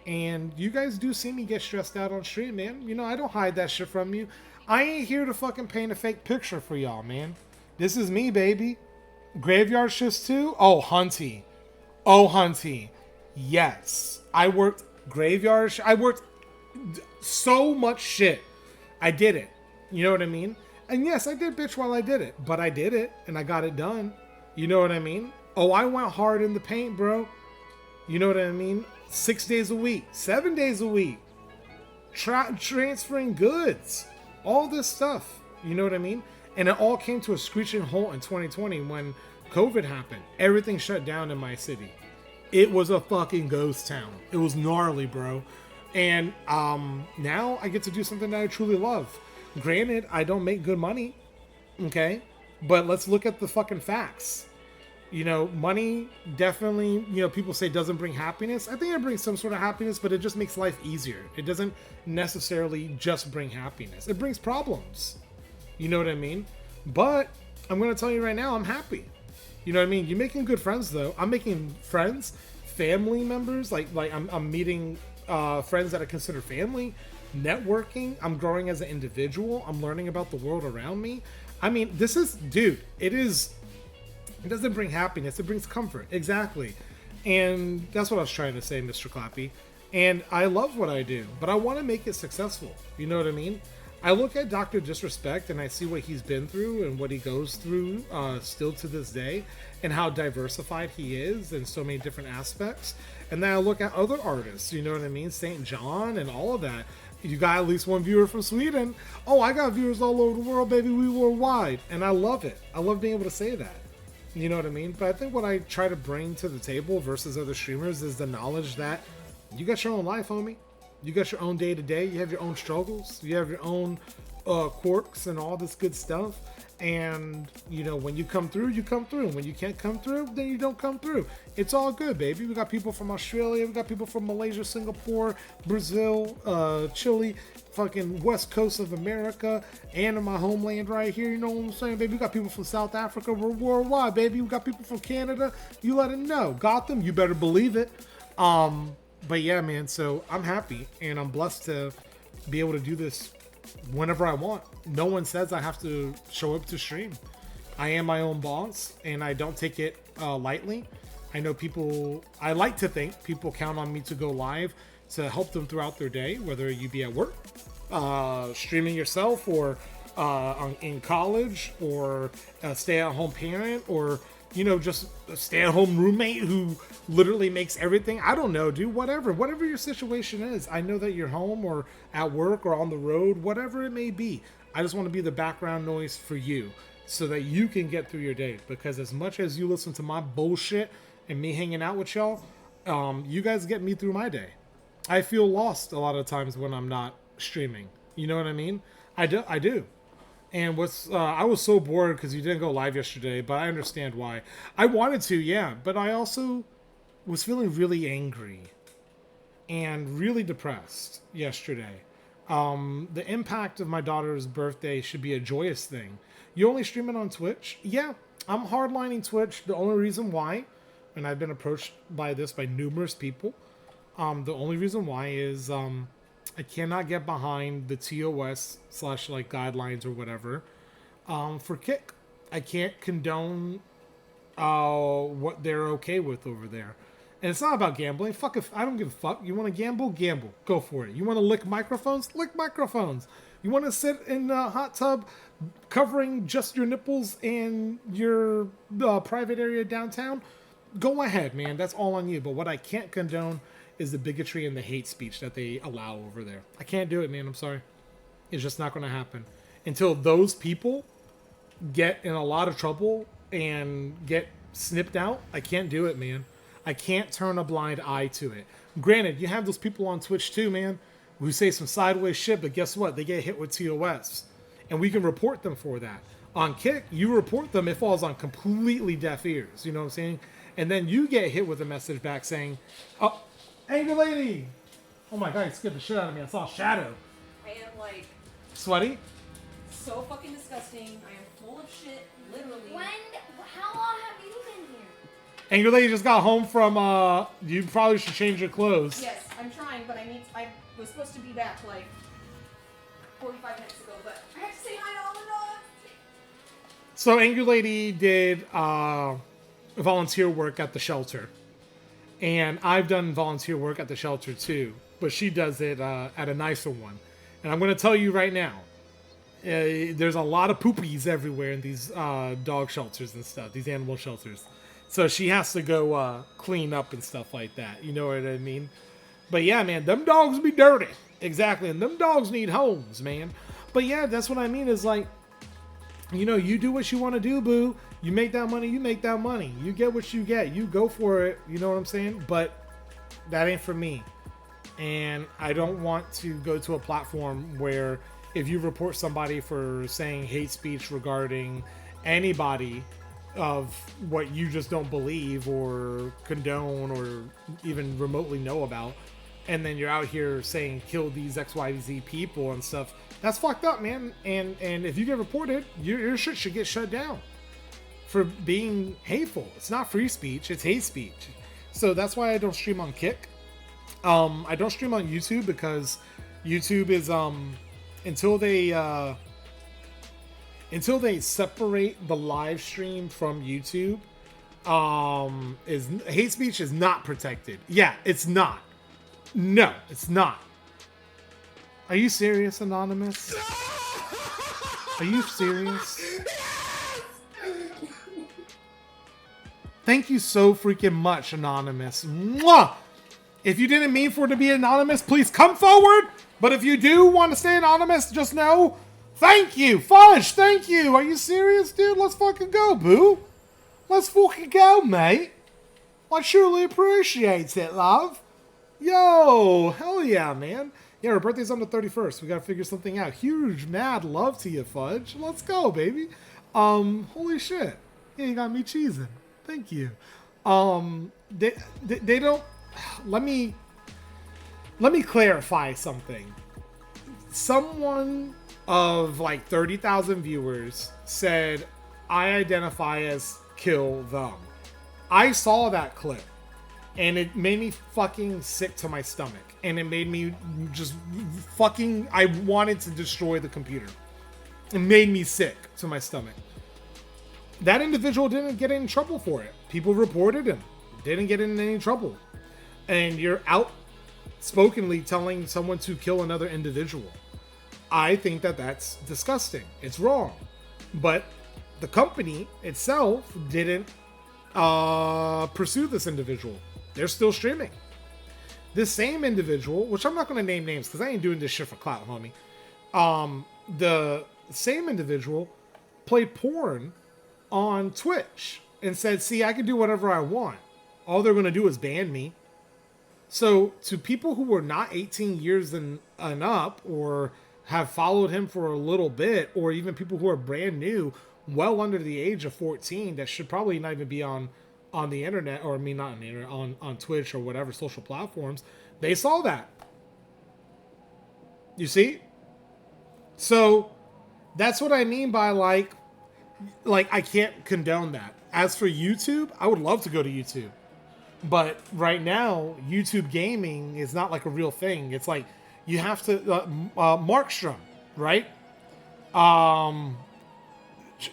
And you guys do see me get stressed out on stream, man. You know, I don't hide that shit from you. I ain't here to fucking paint a fake picture for y'all, man. This is me, baby. Graveyard shifts too? Oh, Hunty. Oh, Hunty. Yes. I worked graveyard. I worked so much shit. I did it. You know what I mean? And yes, I did bitch while I did it. But I did it, and I got it done. You know what I mean? Oh, I went hard in the paint, bro. You know what I mean? 6 days a week. 7 days a week. Transferring goods. All this stuff. You know what I mean? And it all came to a screeching halt in 2020 when COVID happened. Everything shut down in my city. It was a fucking ghost town. It was gnarly, bro. And now I get to do something that I truly love. Granted, I don't make good money, okay? But let's look at the fucking facts. You know, money definitely, you know, people say doesn't bring happiness. I think it brings some sort of happiness, but it just makes life easier. It doesn't necessarily just bring happiness. It brings problems. You know what I mean? But I'm going to tell you right now, I'm happy. You know what I mean? You're making good friends, though. I'm making friends, family members. Like I'm meeting friends that I consider family, networking. I'm growing as an individual. I'm learning about the world around me. I mean, this is, dude, it doesn't bring happiness. It brings comfort. Exactly. And that's what I was trying to say, Mr. Clappy. And I love what I do, but I want to make it successful. You know what I mean? I look at Dr. Disrespect and I see what he's been through and what he goes through still to this day and how diversified he is in so many different aspects. And then I look at other artists, you know what I mean? St. John and all of that. You got at least one viewer from Sweden. Oh, I got viewers all over the world, baby. We worldwide. And I love it. I love being able to say that. You know what I mean? But I think what I try to bring to the table versus other streamers is the knowledge that you got your own life, homie. You got your own day-to-day. You have your own struggles. You have your own quirks and all this good stuff. And, you know, when you come through, you come through. When you can't come through, then you don't come through. It's all good, baby. We got people from Australia. We got people from Malaysia, Singapore, Brazil, Chile, fucking west coast of America, and in my homeland right here. You know what I'm saying, baby? We got people from South Africa. We're worldwide, baby. We got people from Canada. You let it know. Gotham, you better believe it. But yeah, man, so I'm happy and I'm blessed to be able to do this whenever I want. No one says I have to show up to stream. I am my own boss and I don't take it lightly. I know people, I like to think people count on me to go live to help them throughout their day, whether you be at work, streaming yourself, or in college, or a stay-at-home parent, or, you know, just a stay-at-home roommate who literally makes everything. I don't know, dude. Whatever your situation is. I know that you're home or at work or on the road, whatever it may be. I just want to be the background noise for you so that you can get through your day. Because as much as you listen to my bullshit and me hanging out with y'all, you guys get me through my day. I feel lost a lot of times when I'm not streaming. You know what I mean? I do. And I was so bored because you didn't go live yesterday, but I understand why. I wanted to, yeah, but I also was feeling really angry and really depressed yesterday. The impact of my daughter's birthday should be a joyous thing. You only stream it on Twitch? Yeah, I'm hardlining Twitch. The only reason why, and I've been approached by this by numerous people, the only reason why is I cannot get behind the TOS / like guidelines or whatever for Kick. I can't condone what they're okay with over there. And it's not about gambling. Fuck if I don't give a fuck. You want to gamble? Gamble. Go for it. You want to lick microphones? Lick microphones. You want to sit in a hot tub covering just your nipples and your private area downtown? Go ahead, man. That's all on you. But what I can't condone is the bigotry and the hate speech that they allow over there. I can't do it, man. I'm sorry. It's just not going to happen. Until those people get in a lot of trouble and get snipped out, I can't do it, man. I can't turn a blind eye to it. Granted, you have those people on Twitch too, man, who say some sideways shit, but guess what? They get hit with TOS. And we can report them for that. On Kick, you report them, it falls on completely deaf ears. You know what I'm saying? And then you get hit with a message back saying, oh, Angry Lady! Oh my god, you scared the shit out of me. I saw a shadow. I am like Sweaty? so fucking disgusting. I am full of shit, literally. How long have you been here? And your lady just got home from, you probably should change your clothes. Yes, I'm trying, but I was supposed to be back like 45 minutes ago, but I have to say hi to all the dogs. So Angry Lady did volunteer work at the shelter. And I've done volunteer work at the shelter too. But she does it at a nicer one. And I'm going to tell you right now, there's a lot of poopies everywhere in these dog shelters and stuff, these animal shelters. So she has to go clean up and stuff like that. You know what I mean? But yeah, man, them dogs be dirty. Exactly. And them dogs need homes, man. But yeah, that's what I mean is like, you know, you do what you want to do, boo. You make that money, you make that money. You get what you get. You go for it. You know what I'm saying? But that ain't for me. And I don't want to go to a platform where if you report somebody for saying hate speech regarding anybody of what you just don't believe or condone or even remotely know about, and then you're out here saying kill these XYZ people and stuff, that's fucked up, man. And if you get reported, your shit should get shut down for being hateful. It's not free speech, it's hate speech. So that's why I don't stream on Kick. I don't stream on YouTube because YouTube is until they separate the live stream from YouTube, is hate speech is not protected. Yeah, it's not. No, it's not. Are you serious, Anonymous? Are you serious? Thank you so freaking much, Anonymous. Mwah! If you didn't mean for it to be anonymous, please come forward. But if you do want to stay anonymous, just know, thank you. Fudge, thank you. Are you serious, dude? Let's fucking go, boo. Let's fucking go, mate. I truly appreciate it, love. Yo, hell yeah, man. Yeah, her birthday's on the 31st. We gotta figure something out. Huge, mad love to you, Fudge. Let's go, baby. Holy shit. Yeah, you got me cheesing. Thank you. They don't... Let me clarify something. Someone of like 30,000 viewers said, I identify as kill them. I saw that clip and it made me fucking sick to my stomach. And it made me just fucking, I wanted to destroy the computer. It made me sick to my stomach. That individual didn't get in trouble for it. People reported him. Didn't get in any trouble. And you're outspokenly telling someone to kill another individual. I think that that's disgusting. It's wrong. But the company itself didn't pursue this individual. They're still streaming. This same individual, which I'm not going to name names because I ain't doing this shit for clout, homie. The same individual played porn on Twitch and said, see, I can do whatever I want. All they're going to do is ban me. So to people who were not 18 years and up or have followed him for a little bit, or even people who are brand new, well under the age of 14, that should probably not even be on the internet, or I mean not on the internet, on Twitch or whatever social platforms, they saw that. You see? So that's what I mean by like I can't condone that. As for YouTube, I would love to go to YouTube. But right now, YouTube gaming is not like a real thing. It's like you have to Markstrom, right?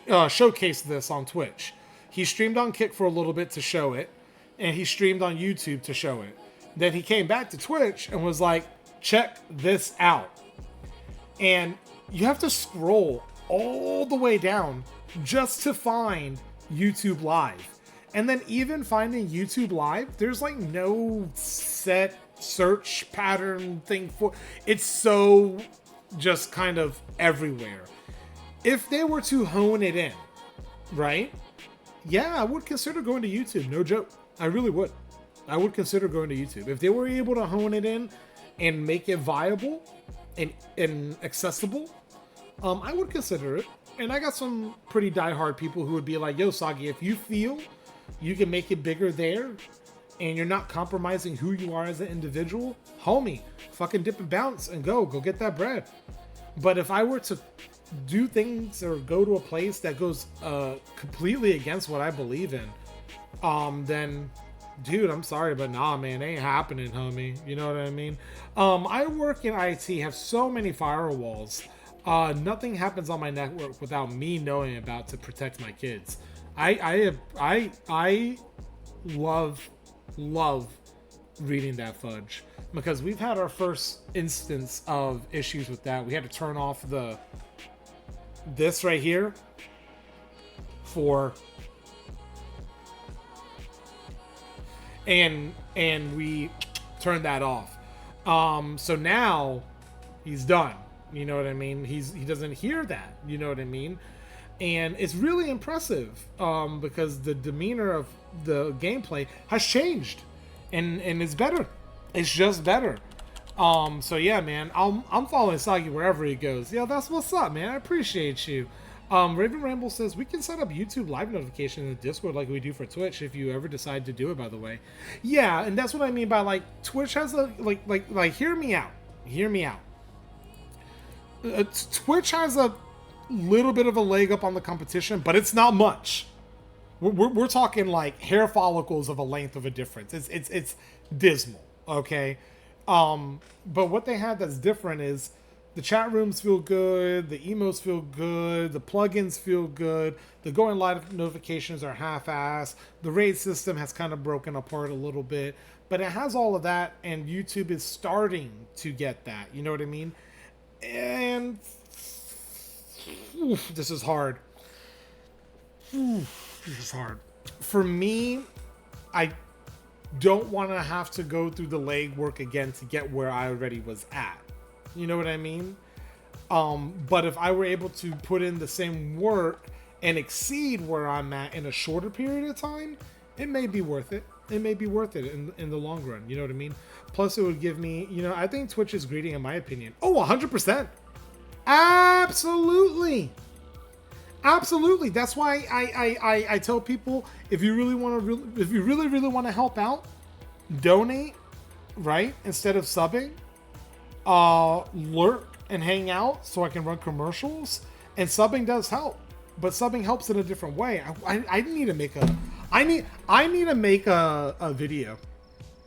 Showcased this on Twitch. He streamed on Kick for a little bit to show it, and he streamed on YouTube to show it. Then he came back to Twitch and was like, check this out. And you have to scroll all the way down just to find YouTube Live. And then even finding YouTube Live, there's like no set search pattern thing for it's so just kind of everywhere. If they were to hone it in, right? Yeah, I would consider going to YouTube. No joke. I really would. I would consider going to YouTube. If they were able to hone it in and make it viable and accessible, I would consider it. And I got some pretty diehard people who would be like, yo, Soggy, if you feel you can make it bigger there and you're not compromising who you are as an individual, homie, fucking dip and bounce and go get that bread. But if I were to do things or go to a place that goes completely against what I believe in, then dude, I'm sorry, but nah, man, it ain't happening, homie. You know what I mean? I work in IT, have so many firewalls. Nothing happens on my network without me knowing about to protect my kids. I love reading that fudge because we've had our first instance of issues with that. We had to turn off this right here for. And we turned that off. So now he's done. You know what I mean? He doesn't hear that. You know what I mean? And it's really impressive because the demeanor of the gameplay has changed, and it's better. It's just better. So yeah, man, I'm following Soggy wherever he goes. Yeah, that's what's up, man. I appreciate you. Raven Ramble says we can set up YouTube live notification in the Discord like we do for Twitch if you ever decide to do it, by the way. Yeah, and that's what I mean by like Twitch has a like hear me out. Hear me out. Twitch has a little bit of a leg up on the competition, but it's not much. We're talking like hair follicles of a length of a difference. It's dismal, okay? But what they have that's different is the chat rooms feel good, the emotes feel good, the plugins feel good, the going live notifications are half-assed, the raid system has kind of broken apart a little bit, but it has all of that, and YouTube is starting to get that, you know what I mean? And this is hard. This is hard. For me, I don't want to have to go through the legwork again to get where I already was at. You know what I mean? But if I were able to put in the same work and exceed where I'm at in a shorter period of time, it may be worth it. It may be worth it in the long run. You know what I mean? Plus, it would give me, you know, I think Twitch is greedy in my opinion. Oh, 100%. Absolutely. Absolutely. That's why I tell people, if you really want to, if you really want to help out, donate, right? Instead of subbing. Lurk and hang out so I can run commercials, and subbing does help, but subbing helps in a different way. I need to make I need to make a video.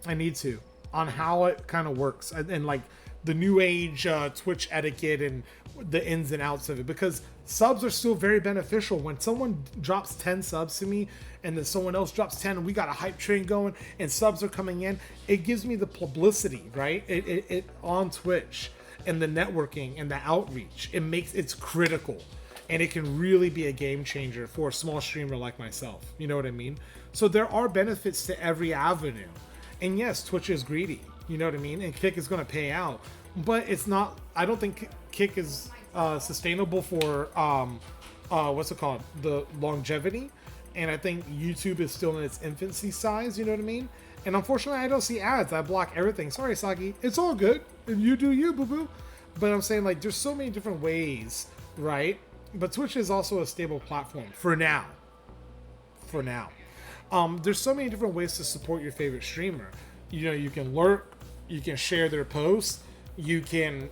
I need to on how it kind of works and like the new age Twitch etiquette and the ins and outs of it, because subs are still very beneficial. When someone drops 10 subs to me and then someone else drops 10 and we got a hype train going and subs are coming in, it gives me the publicity, right? It on Twitch and the networking and the outreach. It's critical, and it can really be a game changer for a small streamer like myself. You know what I mean? So there are benefits to every avenue. And yes, Twitch is greedy. You know what I mean? And Kick is going to pay out, but it's not. I don't think Kick is sustainable for what's it called, the longevity. And I think YouTube is still in its infancy size. You know what I mean? And unfortunately, I don't see ads. I block everything. Sorry, Saki. It's all good, and you do you, boo boo. But I'm saying, like, there's so many different ways, right? But Twitch is also a stable platform for now. For now. There's so many different ways to support your favorite streamer. You know, you can lurk, you can share their posts, you can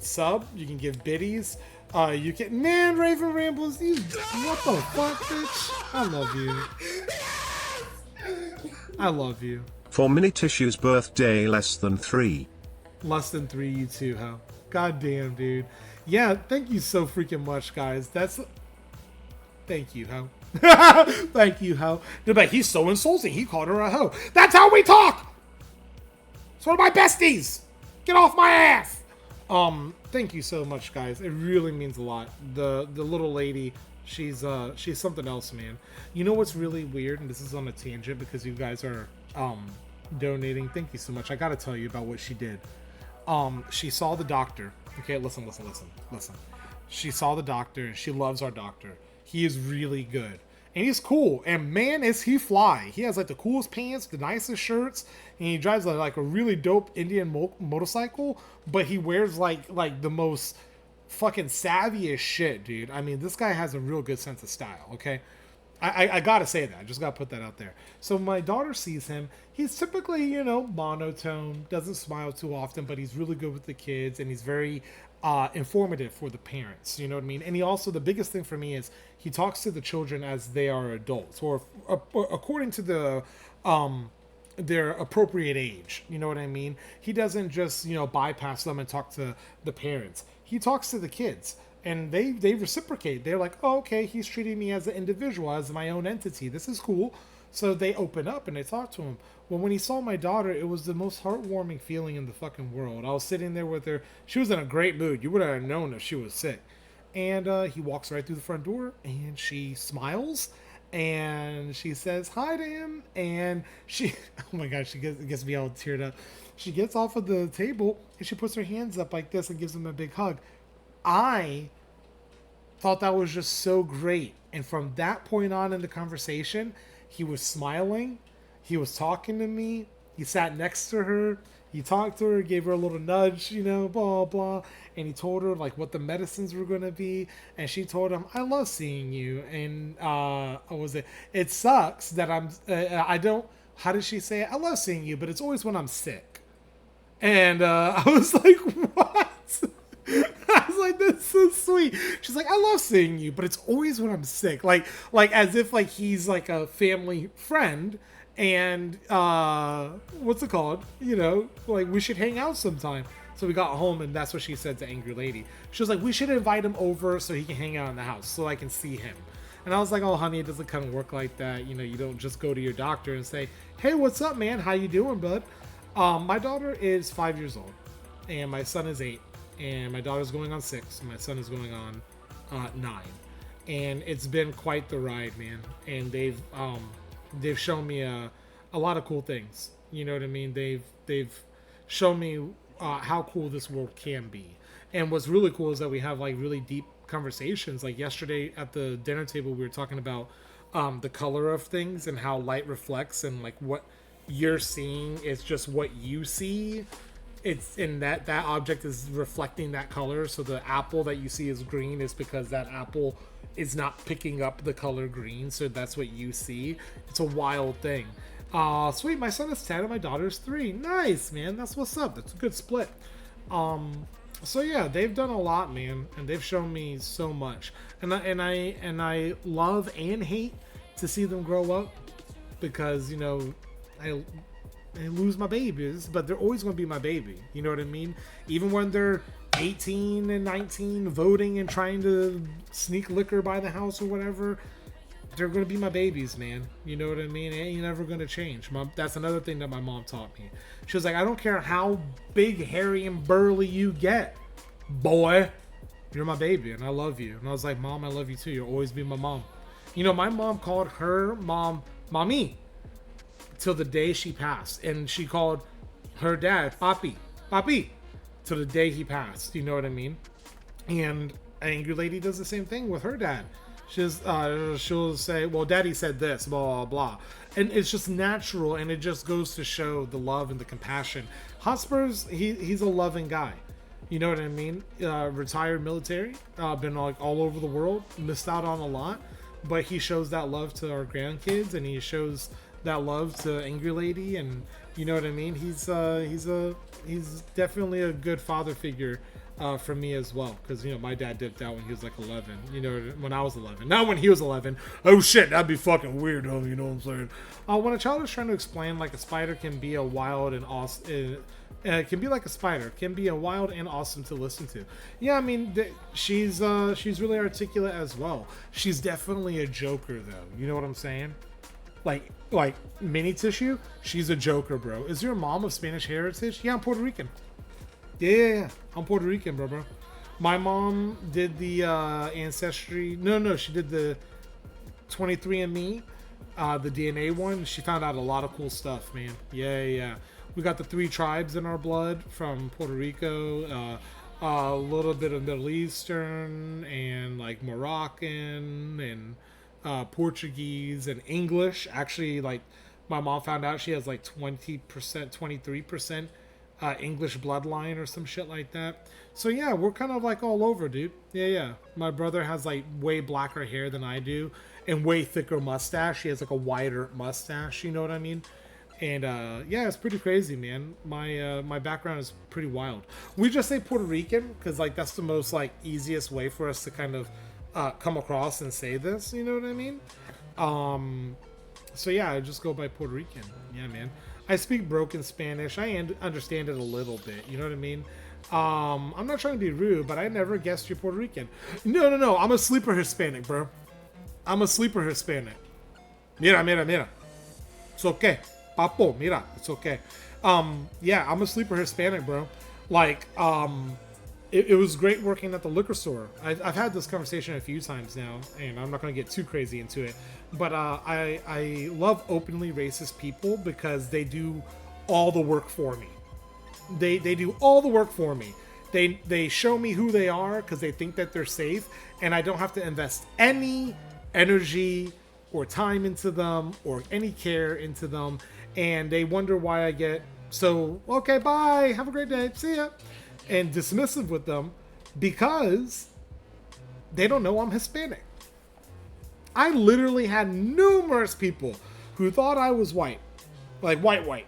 sub, you can give biddies, you can, man, Raven Rambles, what the fuck, bitch? I love you. I love you. For Mini Tissue's birthday, less than 3. Less than 3, you too, huh? God damn, dude. Yeah, thank you so freaking much, guys. Thank you, ho. Thank you, ho. They're like, he's so insulting. He called her a hoe. That's how we talk. It's one of my besties. Get off my ass. Thank you so much, guys. It really means a lot. The little lady, she's something else, man. You know what's really weird, and this is on a tangent because you guys are donating. Thank you so much. I gotta tell you about what she did. She saw the doctor. Okay, listen. She saw the doctor, and she loves our doctor. He is really good. And he's cool. And man, is he fly. He has like the coolest pants, the nicest shirts, and he drives like a really dope Indian motorcycle, but he wears like the most fucking savviest shit, dude. I mean, this guy has a real good sense of style, okay? I gotta say that. I just gotta put that out there. So my daughter sees him. He's typically, you know, monotone, doesn't smile too often, but he's really good with the kids, and he's very informative for the parents. You know what I mean? And he also, the biggest thing for me is he talks to the children as they are adults, or according to the their appropriate age. You know what I mean? He doesn't just, you know, bypass them and talk to the parents. He talks to the kids. And they reciprocate. They're like, oh, okay, he's treating me as an individual, as my own entity. This is cool. So they open up and they talk to him. Well, when he saw my daughter, it was the most heartwarming feeling in the fucking world. I was sitting there with her. She was in a great mood. You would have known if she was sick. And he walks right through the front door, and she smiles, and she says hi to him. And she, oh my God, she gets me all teared up. She gets off of the table, and she puts her hands up like this and gives him a big hug. I thought that was just so great. And from that point on in the conversation, he was smiling. He was talking to me. He sat next to her. He talked to her, gave her a little nudge, you know, blah, blah. And he told her, like, what the medicines were going to be. And she told him, I love seeing you. And what was it? It sucks that I don't, how did she say it? I love seeing you, but it's always when I'm sick. And I was like, what? I was like, that's so sweet. She's like, I love seeing you, but it's always when I'm sick. Like as if like he's like a family friend, and what's it called? You know, like we should hang out sometime. So we got home, and that's what she said to Angry Lady. She was like, we should invite him over so he can hang out in the house, so I can see him. And I was like, oh, honey, it doesn't kind of work like that. You know, you don't just go to your doctor and say, hey, what's up, man? How you doing, bud? My daughter is 5 years old, and my son is 8. And my daughter's going on 6. And my son is going on 9. And it's been quite the ride, man. And they've shown me a lot of cool things. You know what I mean? They've shown me how cool this world can be. And what's really cool is that we have like really deep conversations. Like yesterday at the dinner table, we were talking about the color of things and how light reflects, and like what you're seeing is just what you see. It's in that object is reflecting that color. So the apple that you see is green is because that apple is not picking up the color green. So that's what you see. It's a wild thing. Sweet. My son is 10 and my daughter's 3. Nice, man. That's what's up. That's a good split. So yeah, they've done a lot, man, and they've shown me so much. And I love and hate to see them grow up, because you know I lose my babies, but they're always going to be my baby. You know what I mean? Even when they're 18 and 19, voting and trying to sneak liquor by the house or whatever, they're going to be my babies, man. You know what I mean? It ain't never going to change. That's another thing that my mom taught me. She was like, I don't care how big, hairy, and burly you get, boy, you're my baby, and I love you. And I was like, Mom, I love you too. You'll always be my mom. You know, my mom called her mom, Mommy, till the day she passed. And she called her dad, Papi, till the day he passed. You know what I mean? And Angry Lady does the same thing with her dad. She'll say, well, Daddy said this, blah, blah, blah. And it's just natural, and it just goes to show the love and the compassion. Hotspur's, he's a loving guy. You know what I mean? Retired military, been like all over the world, missed out on a lot, but he shows that love to our grandkids, and he shows that love to Angry Lady, and you know what I mean? He's definitely a good father figure for me as well, because you know my dad dipped out when he was like 11. You know, when I was 11, not when he was 11. Oh shit, that'd be fucking weird, though. You know what I'm saying? When a child is trying to explain like a spider can be a wild and awesome. It can be like a spider. It can be a wild and awesome to listen to. Yeah, I mean, she's really articulate as well. She's definitely a joker, though. You know what I'm saying? Like mini tissue, she's a joker, bro. Is your mom of Spanish heritage? Yeah, I'm Puerto Rican. Yeah. I'm Puerto Rican, bro. My mom did the ancestry. No, she did the 23andMe, the DNA one. She found out a lot of cool stuff, man. Yeah. We got the 3 tribes in our blood from Puerto Rico, a little bit of Middle Eastern, and like Moroccan, and Portuguese, and English. Actually, like my mom found out she has like 20%, 23% English bloodline or some shit like that. So yeah, we're kind of like all over, dude. Yeah. My brother has like way blacker hair than I do and way thicker mustache. He has like a wider mustache, you know what I mean? And yeah, it's pretty crazy, man. My background is pretty wild. We just say Puerto Rican because like that's the most like easiest way for us to kind of come across and say this, you know what I mean? So yeah, I just go by Puerto Rican. Yeah, man. I speak broken Spanish. I understand it a little bit, you know what I mean? I'm not trying to be rude, but I never guessed you're Puerto Rican. No. I'm a sleeper Hispanic, bro. I'm a sleeper Hispanic. Mira. It's okay. Papo, mira. It's okay. Yeah, I'm a sleeper Hispanic, bro. Like, it was great working at the liquor store. I've had this conversation a few times now, and I'm not going to get too crazy into it. But I love openly racist people because they do all the work for me. They do all the work for me. They show me who they are because they think that they're safe, and I don't have to invest any energy or time into them or any care into them. And they wonder why I get so, okay, bye, have a great day, see ya, and dismissive with them because they don't know I'm Hispanic. I literally had numerous people who thought I was white, like white.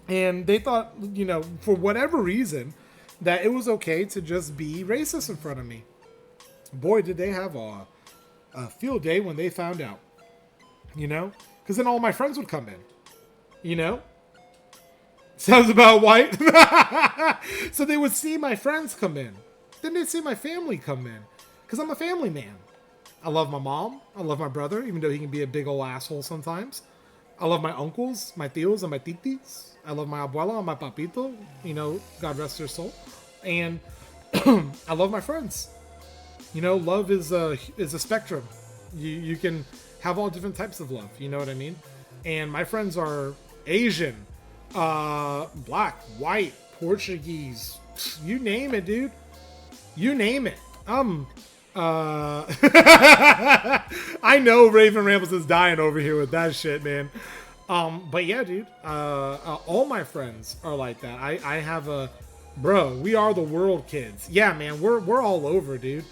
And they thought, you know, for whatever reason, that it was okay to just be racist in front of me. Boy, did they have a field day when they found out, you know? Because then all my friends would come in, you know? Sounds about white. So they would see my friends come in. Then they'd see my family come in. Because I'm a family man. I love my mom. I love my brother, even though he can be a big old asshole sometimes. I love my uncles, my tios, and my titis. I love my abuela and my papito. You know, God rest their soul. And I love my friends. You know, love is a spectrum. You can have all different types of love. You know what I mean? And my friends are Asian, black, white, Portuguese. You name it, dude. You name it. I know Raven Rambles is dying over here with that shit, man. But yeah, dude, all my friends are like that. I have a, bro, we are the world kids. Yeah, man, we're all over, dude.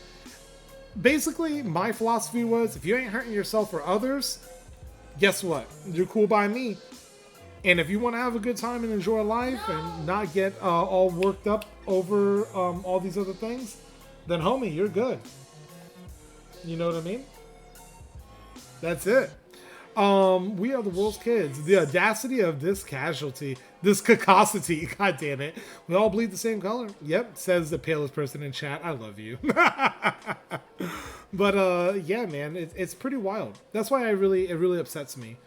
Basically, my philosophy was, if you ain't hurting yourself or others, guess what? You're cool by me. And if you want to have a good time and enjoy life and not get all worked up over all these other things, then homie, you're good. You know what I mean? That's it. We are the world's kids. The audacity of this casualty, this cacosity, god damn it. We all bleed the same color. Yep, says the palest person in chat. I love you. But yeah, man, it's pretty wild. That's why it really upsets me.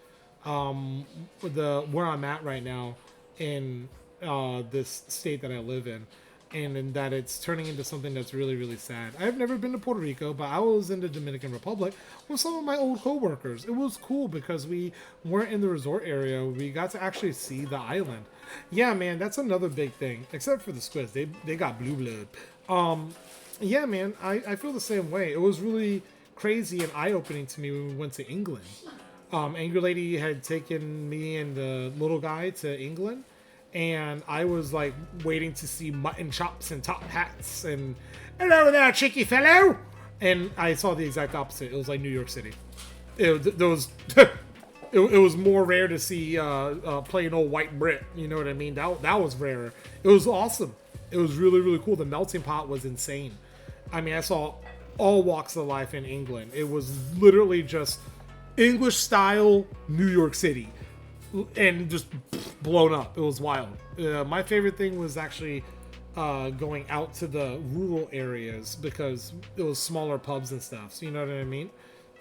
Where I'm at right now in this state that I live in. And in that it's turning into something that's really, really sad. I've never been to Puerto Rico, but I was in the Dominican Republic with some of my old co-workers. It was cool because we weren't in the resort area. We got to actually see the island. Yeah, man, that's another big thing. Except for the squids. They got blue blood. Yeah, man, I feel the same way. It was really crazy and eye-opening to me when we went to England. Angry Lady had taken me and the little guy to England. And I was like waiting to see mutton chops and top hats and hello there, cheeky fellow. And I saw the exact opposite. It was like New York City. It was more rare to see plain old white Brit. You know what I mean? That was rarer. It was awesome. It was really, really cool. The melting pot was insane. I mean, I saw all walks of life in England. It was literally just English style New York City. And just blown up. It was wild. My favorite thing was actually going out to the rural areas because it was smaller pubs and stuff. So you know what I mean?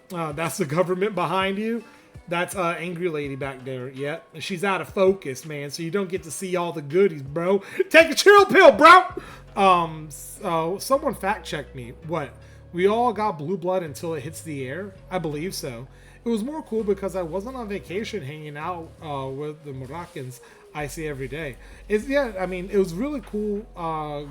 That's the government behind you. That's Angry Lady back there. Yeah, she's out of focus, man. So you don't get to see all the goodies, bro. Take a chill pill, bro. Someone fact checked me. What? We all got blue blood until it hits the air? I believe so. It was more cool because I wasn't on vacation hanging out with the Moroccans I see every day. I mean, it was really cool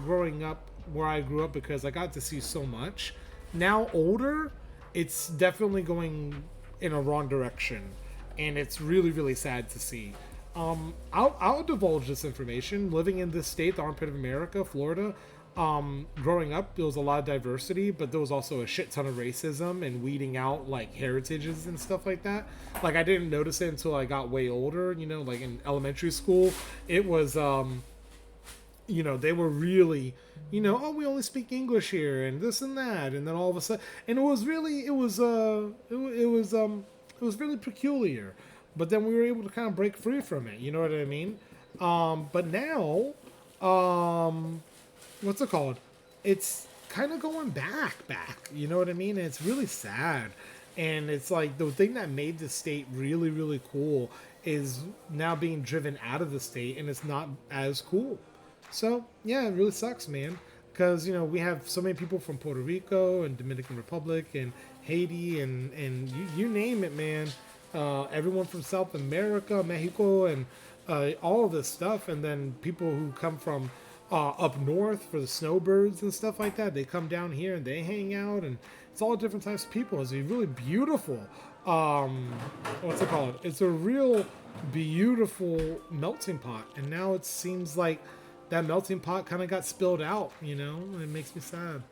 growing up where I grew up because I got to see so much. Now older, it's definitely going in a wrong direction. And it's really, really sad to see. I'll divulge this information. Living in this state, the armpit of America, Florida, growing up, there was a lot of diversity, but there was also a shit ton of racism and weeding out like heritages and stuff like that. Like I didn't notice it until I got way older, you know, like in elementary school. It was, you know, they were really, you know, oh, we only speak English here and this and that. And then all of a sudden, and it was really, it was really peculiar. But then we were able to kind of break free from it. You know what I mean? But now, what's it called? It's kind of going back. You know what I mean? And it's really sad. And it's like the thing that made the state really, really cool is now being driven out of the state, and it's not as cool. So yeah, it really sucks, man. Because, you know, we have so many people from Puerto Rico and Dominican Republic and Haiti and you name it, man. Everyone from South America, Mexico, and all of this stuff. And then people who come from up north for the snowbirds and stuff like that. They come down here and they hang out, and it's all different types of people. It's a really beautiful, what's it called? It's a real beautiful melting pot. And now it seems like that melting pot kind of got spilled out, you know, and it makes me sad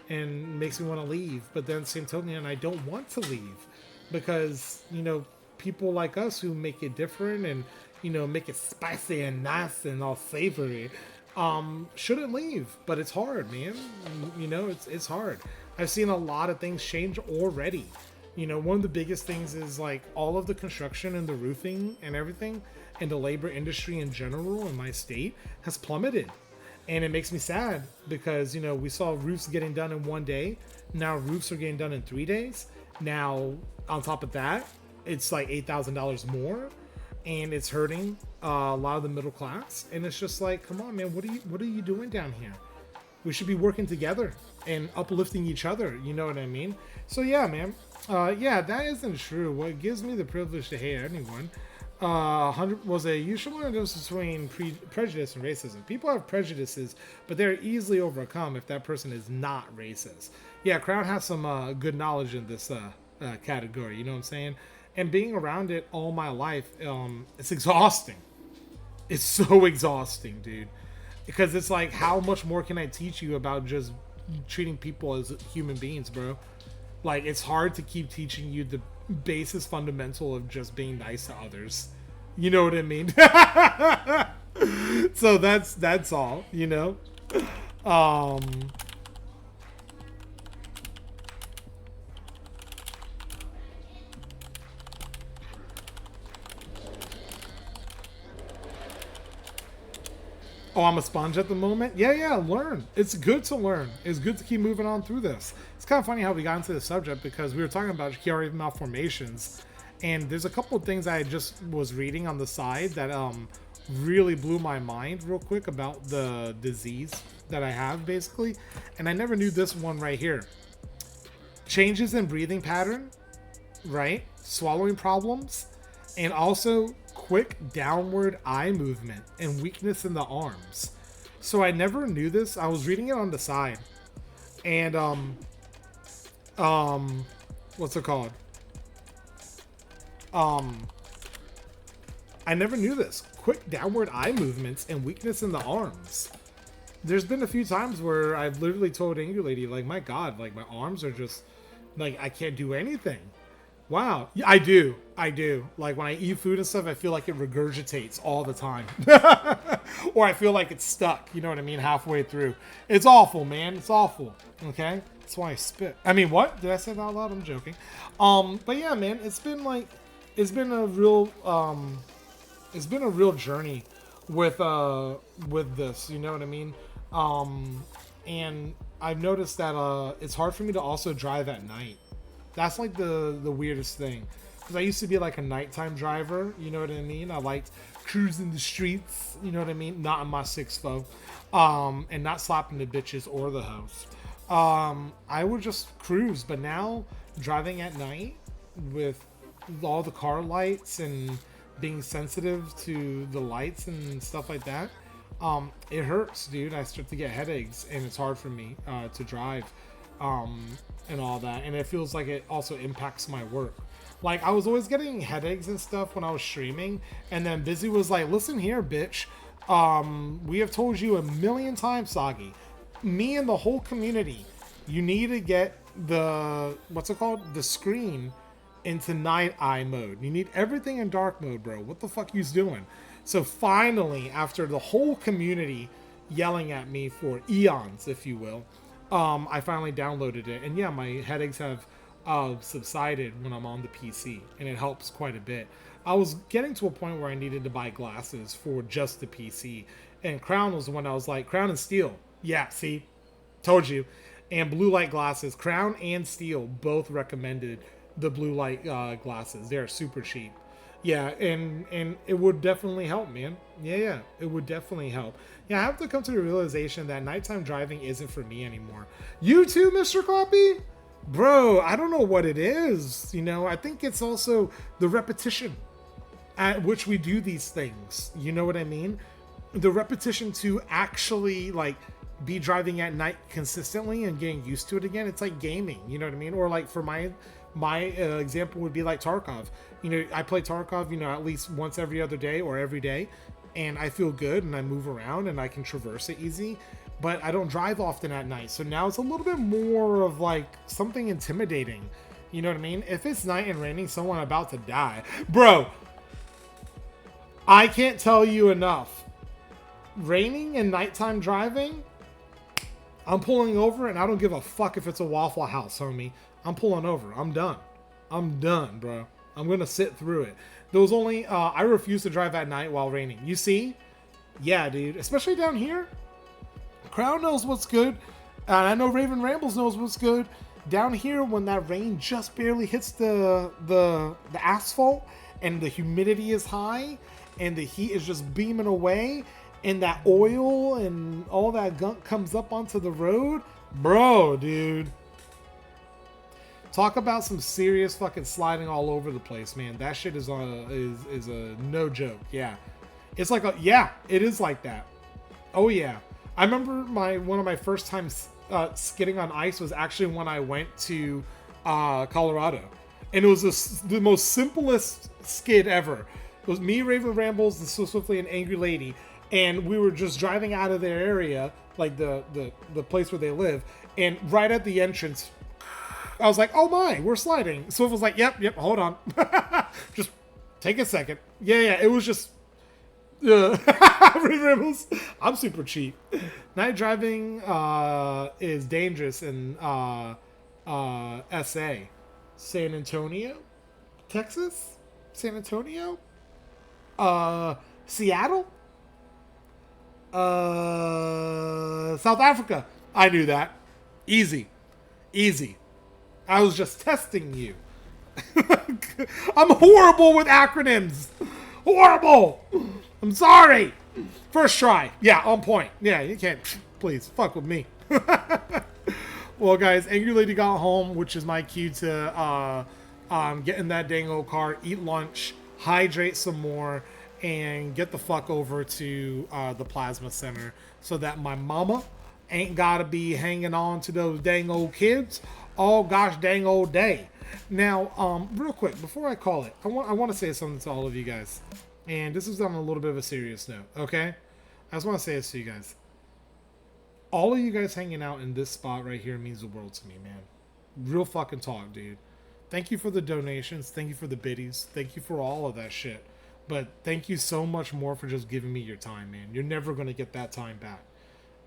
and makes me want to leave. But then same token, I don't want to leave because, you know, people like us who make it different and, you know, make it spicy and nice and all savory, shouldn't leave. But it's hard, man. You know, it's hard. I've seen a lot of things change already. You know, one of the biggest things is like all of the construction and the roofing and everything and the labor industry in general in my state has plummeted. And it makes me sad because, you know, we saw roofs getting done in 1 day. Now roofs are getting done in 3 days. Now, on top of that, it's like $8,000 more, and it's hurting a lot of the middle class. And it's just like, come on, man, what are you doing down here? We should be working together and uplifting each other. You know what I mean? So yeah, man. Yeah, that isn't true. What gives me the privilege to hate anyone? 100 was a usual difference between prejudice and racism. People have prejudices, but they're easily overcome if that person is not racist. Yeah, Crown has some good knowledge in this category. You know what I'm saying? And being around it all my life, it's exhausting. It's so exhausting, dude. Because it's like, how much more can I teach you about just treating people as human beings, bro? Like, it's hard to keep teaching you the basis fundamental of just being nice to others. You know what I mean? So that's all, you know? Oh, I'm a sponge at the moment? Yeah, learn. It's good to learn. It's good to keep moving on through this. It's kind of funny how we got into the subject because we were talking about Chiari malformations, and there's a couple of things I just was reading on the side that really blew my mind real quick about the disease that I have, basically. And I never knew this one right here. Changes in breathing pattern, right? Swallowing problems, and also quick downward eye movement and weakness in the arms. So I never knew this. I was reading it on the side, and what's it called? I never knew this. Quick downward eye movements and weakness in the arms. There's been a few times where I've literally told Angry Lady, like, my God, like my arms are just like I can't do anything. Wow. Yeah, I do. Like when I eat food and stuff, I feel like it regurgitates all the time. Or I feel like it's stuck, you know what I mean, halfway through. It's awful, man. It's awful. Okay? That's why I spit. I mean, what? Did I say that out loud? I'm joking. But yeah, man, it's been a real journey with this, you know what I mean? And I've noticed that it's hard for me to also drive at night. That's like the weirdest thing, because I used to be like a nighttime driver, you know what I mean? I liked cruising the streets, you know what I mean? Not in my 6'4", and not slapping the bitches or the host. I would just cruise, but now driving at night with all the car lights and being sensitive to the lights and stuff like that, it hurts, dude. I start to get headaches, and it's hard for me to drive. And all that, and it feels like it also impacts my work. Like, I was always getting headaches and stuff when I was streaming, and then Busy was like, listen here, bitch. We have told you a million times, Soggy. Me and the whole community, you need to get the, what's it called? The screen into night eye mode. You need everything in dark mode, bro. What the fuck you's doing? So finally, after the whole community yelling at me for eons, if you will, I finally downloaded it. And yeah, my headaches have subsided when I'm on the PC, and it helps quite a bit. I was getting to a point where I needed to buy glasses for just the PC, and Crown was the one I was like, Crown and Steel. Yeah, see? Told you. And blue light glasses. Crown and Steel both recommended the blue light glasses. They're super cheap. Yeah, and it would definitely help, man. Yeah, it would definitely help. Yeah, I have to come to the realization that nighttime driving isn't for me anymore. You too, Mr. Coffee? Bro, I don't know what it is. You know, I think it's also the repetition at which we do these things. You know what I mean? The repetition to actually, like, be driving at night consistently and getting used to it again. It's like gaming, you know what I mean? Or like for my example would be like Tarkov. You know, I play Tarkov, you know, at least once every other day or every day, and I feel good and I move around and I can traverse it easy, but I don't drive often at night. So now it's a little bit more of like something intimidating. You know what I mean? If it's night and raining, someone about to die. Bro, I can't tell you enough. Raining and nighttime driving, I'm pulling over and I don't give a fuck if it's a Waffle House, homie. I'm pulling over. I'm done. I'm done, bro. I'm going to sit through it. There was only, I refuse to drive at night while raining. You see? Yeah, dude. Especially down here. Crown knows what's good. And I know Raven Rambles knows what's good. Down here, when that rain just barely hits the asphalt and the humidity is high and the heat is just beaming away and that oil and all that gunk comes up onto the road. Bro, dude. Talk about some serious fucking sliding all over the place, man. That shit is a no joke. Yeah. It's like yeah, it is like that. Oh yeah. I remember one of my first times skidding on ice was actually when I went to Colorado. And it was the most simplest skid ever. It was me, Raven Rambles, and So Swiftly, an Angry Lady. And we were just driving out of their area, like the place where they live. And right at the entrance, I was like, oh my, we're sliding. Swift was like, yep, hold on. Just take a second. Yeah, it was just... I'm super cheap. Night driving is dangerous in SA. San Antonio? Texas? San Antonio? Seattle? South Africa. I knew that. Easy. I was just testing you. I'm horrible with acronyms. Horrible. I'm sorry. First try. Yeah, on point. Yeah, you can't. Please, fuck with me. Well, guys, Angry Lady got home, which is my cue to get in that dang old car, eat lunch, hydrate some more, and get the fuck over to the plasma center so that my mama ain't gotta be hanging on to those dang old kids all gosh dang old day. Now, real quick, before I call it, I want to say something to all of you guys. And this is on a little bit of a serious note, okay? I just want to say this to you guys. All of you guys hanging out in this spot right here means the world to me, man. Real fucking talk, dude. Thank you for the donations. Thank you for the biddies. Thank you for all of that shit. But thank you so much more for just giving me your time, man. You're never going to get that time back.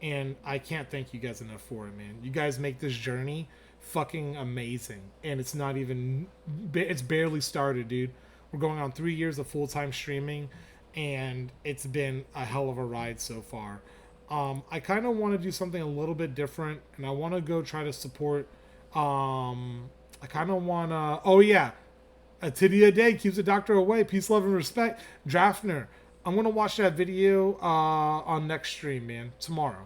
And I can't thank you guys enough for it, man. You guys make this journey fucking amazing. And it's not even... It's barely started, dude. We're going on 3 years of full-time streaming. And it's been a hell of a ride so far. I kind of want to do something a little bit different. And I want to go try to support... I kind of want to... Oh, yeah. A titty a day keeps the doctor away. Peace, love, and respect. Draftner. I'm going to watch that video on next stream, man. Tomorrow.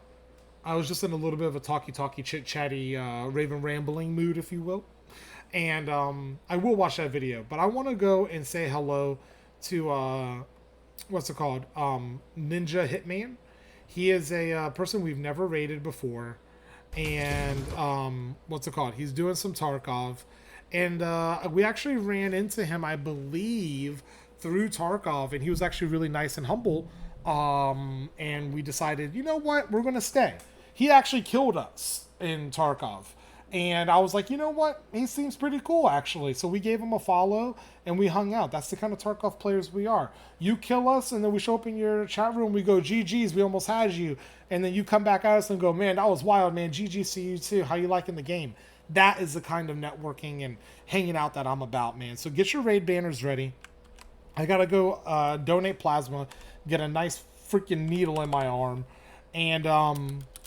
I was just in a little bit of a talky, chit-chatty, Raven rambling mood, if you will. And I will watch that video. But I want to go and say hello to, what's it called? Ninja Hitman. He is a person we've never raided before. And, what's it called? He's doing some Tarkov. And we actually ran into him, I believe, through Tarkov, and he was actually really nice and humble. And we decided, you know what, we're gonna stay. He actually killed us in Tarkov, and I was like, you know what, he seems pretty cool actually. So we gave him a follow and we hung out. That's the kind of Tarkov players we are. You kill us and then we show up in your chat room, we go, GG's, we almost had you, and then you come back at us and go, man, that was wild, man, GG, see you too, how you liking the game? That is the kind of networking and hanging out that I'm about, man. So get your raid banners ready. I gotta go donate plasma, get a nice freaking needle in my arm, and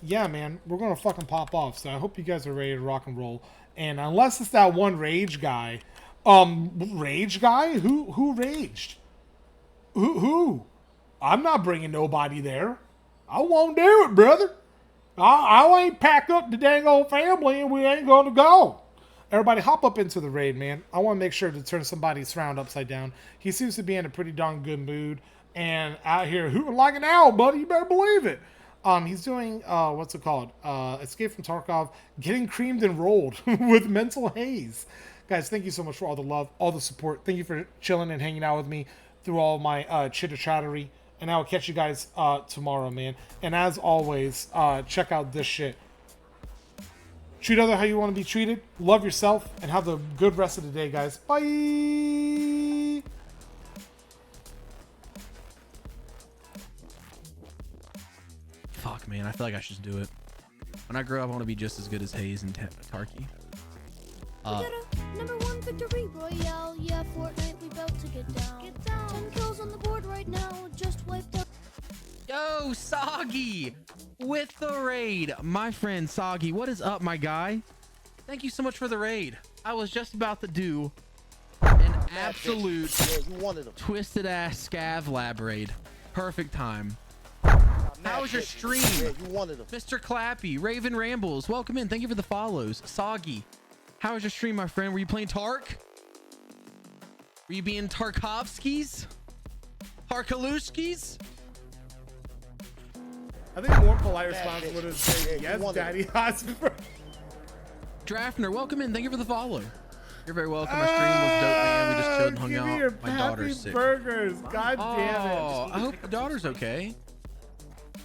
yeah, man, we're gonna fucking pop off. So I hope you guys are ready to rock and roll. And unless it's that one rage guy, rage guy, who raged? Who? I'm not bringing nobody there. I won't do it, brother. I ain't packed up the dang old family, and we ain't gonna go. Everybody hop up into the raid, man. I want to make sure to turn somebody's frown upside down. He seems to be in a pretty darn good mood. And out here, hooting like an owl, buddy. You better believe it. He's doing, what's it called? Escape from Tarkov, getting creamed and rolled with mental haze. Guys, thank you so much for all the love, all the support. Thank you for chilling and hanging out with me through all my chitter-chattery. And I will catch you guys tomorrow, man. And as always, check out this shit. Treat others how you want to be treated. Love yourself. And have a good rest of the day, guys. Bye. Fuck, man. I feel like I should do it. When I grow up, I want to be just as good as Hayes and Tarky. We got a #1 victory royale. Yeah, Fortnite, we about to get down. 10 kills on the board right now. Just wiped out. Yo, Soggy with the raid. My friend Soggy, what is up, my guy? Thank you so much for the raid. I was just about to do an absolute twisted ass scav lab raid. Perfect time. How was your stream? Mr. Clappy, Raven Rambles, welcome in. Thank you for the follows. Soggy, how was your stream, my friend? Were you playing Tark? Were you being Tarkovskis? Tarkaluskis? I think more polite response would have said, yes, Daddy Hotspur. Draftner, welcome in. Thank you for the follow. You're very welcome. Our stream was dope, man. We just chilled and hung give me out. your My daughter's sick. burgers. God damn it. Oh, I hope the daughter's okay.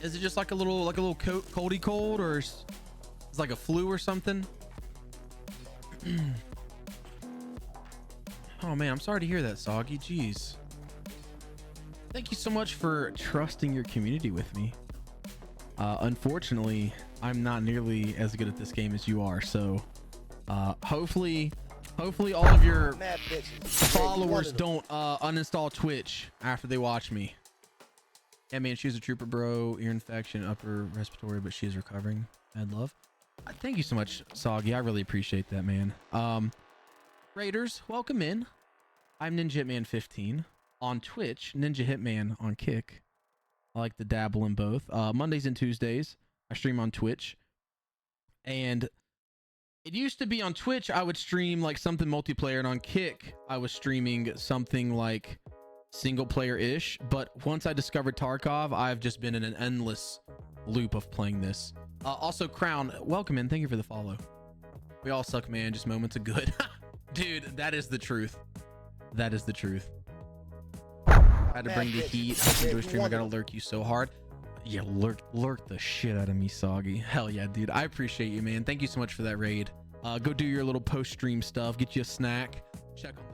Is it just like a little coldy cold, or it's like a flu or something? Oh man, I'm sorry to hear that, Soggy. Jeez. Thank you so much for trusting your community with me. Unfortunately, I'm not nearly as good at this game as you are, so hopefully all of your followers don't uninstall Twitch after they watch me. Yeah, man, she's a trooper, bro. Ear infection, upper respiratory, but she's recovering. Mad love. Thank you so much, Soggy. I really appreciate that, man. Raiders, welcome in. I'm Ninja Hitman 15 on Twitch, Ninja Hitman on Kick. I like to dabble in both. Mondays and Tuesdays, I stream on Twitch. And it used to be on Twitch, I would stream like something multiplayer, and on Kick, I was streaming something like single player-ish. But once I discovered Tarkov, I've just been in an endless loop of playing this. Also, Crown, welcome in. Thank you for the follow. We all suck, man. Just moments of good. Dude, that is the truth. That is the truth. I had to bring the heat into a stream. I gotta lurk you so hard. Yeah, lurk the shit out of me, Soggy. Hell yeah, dude. I appreciate you, man. Thank you so much for that raid. Go do your little post-stream stuff. Get you a snack. Check on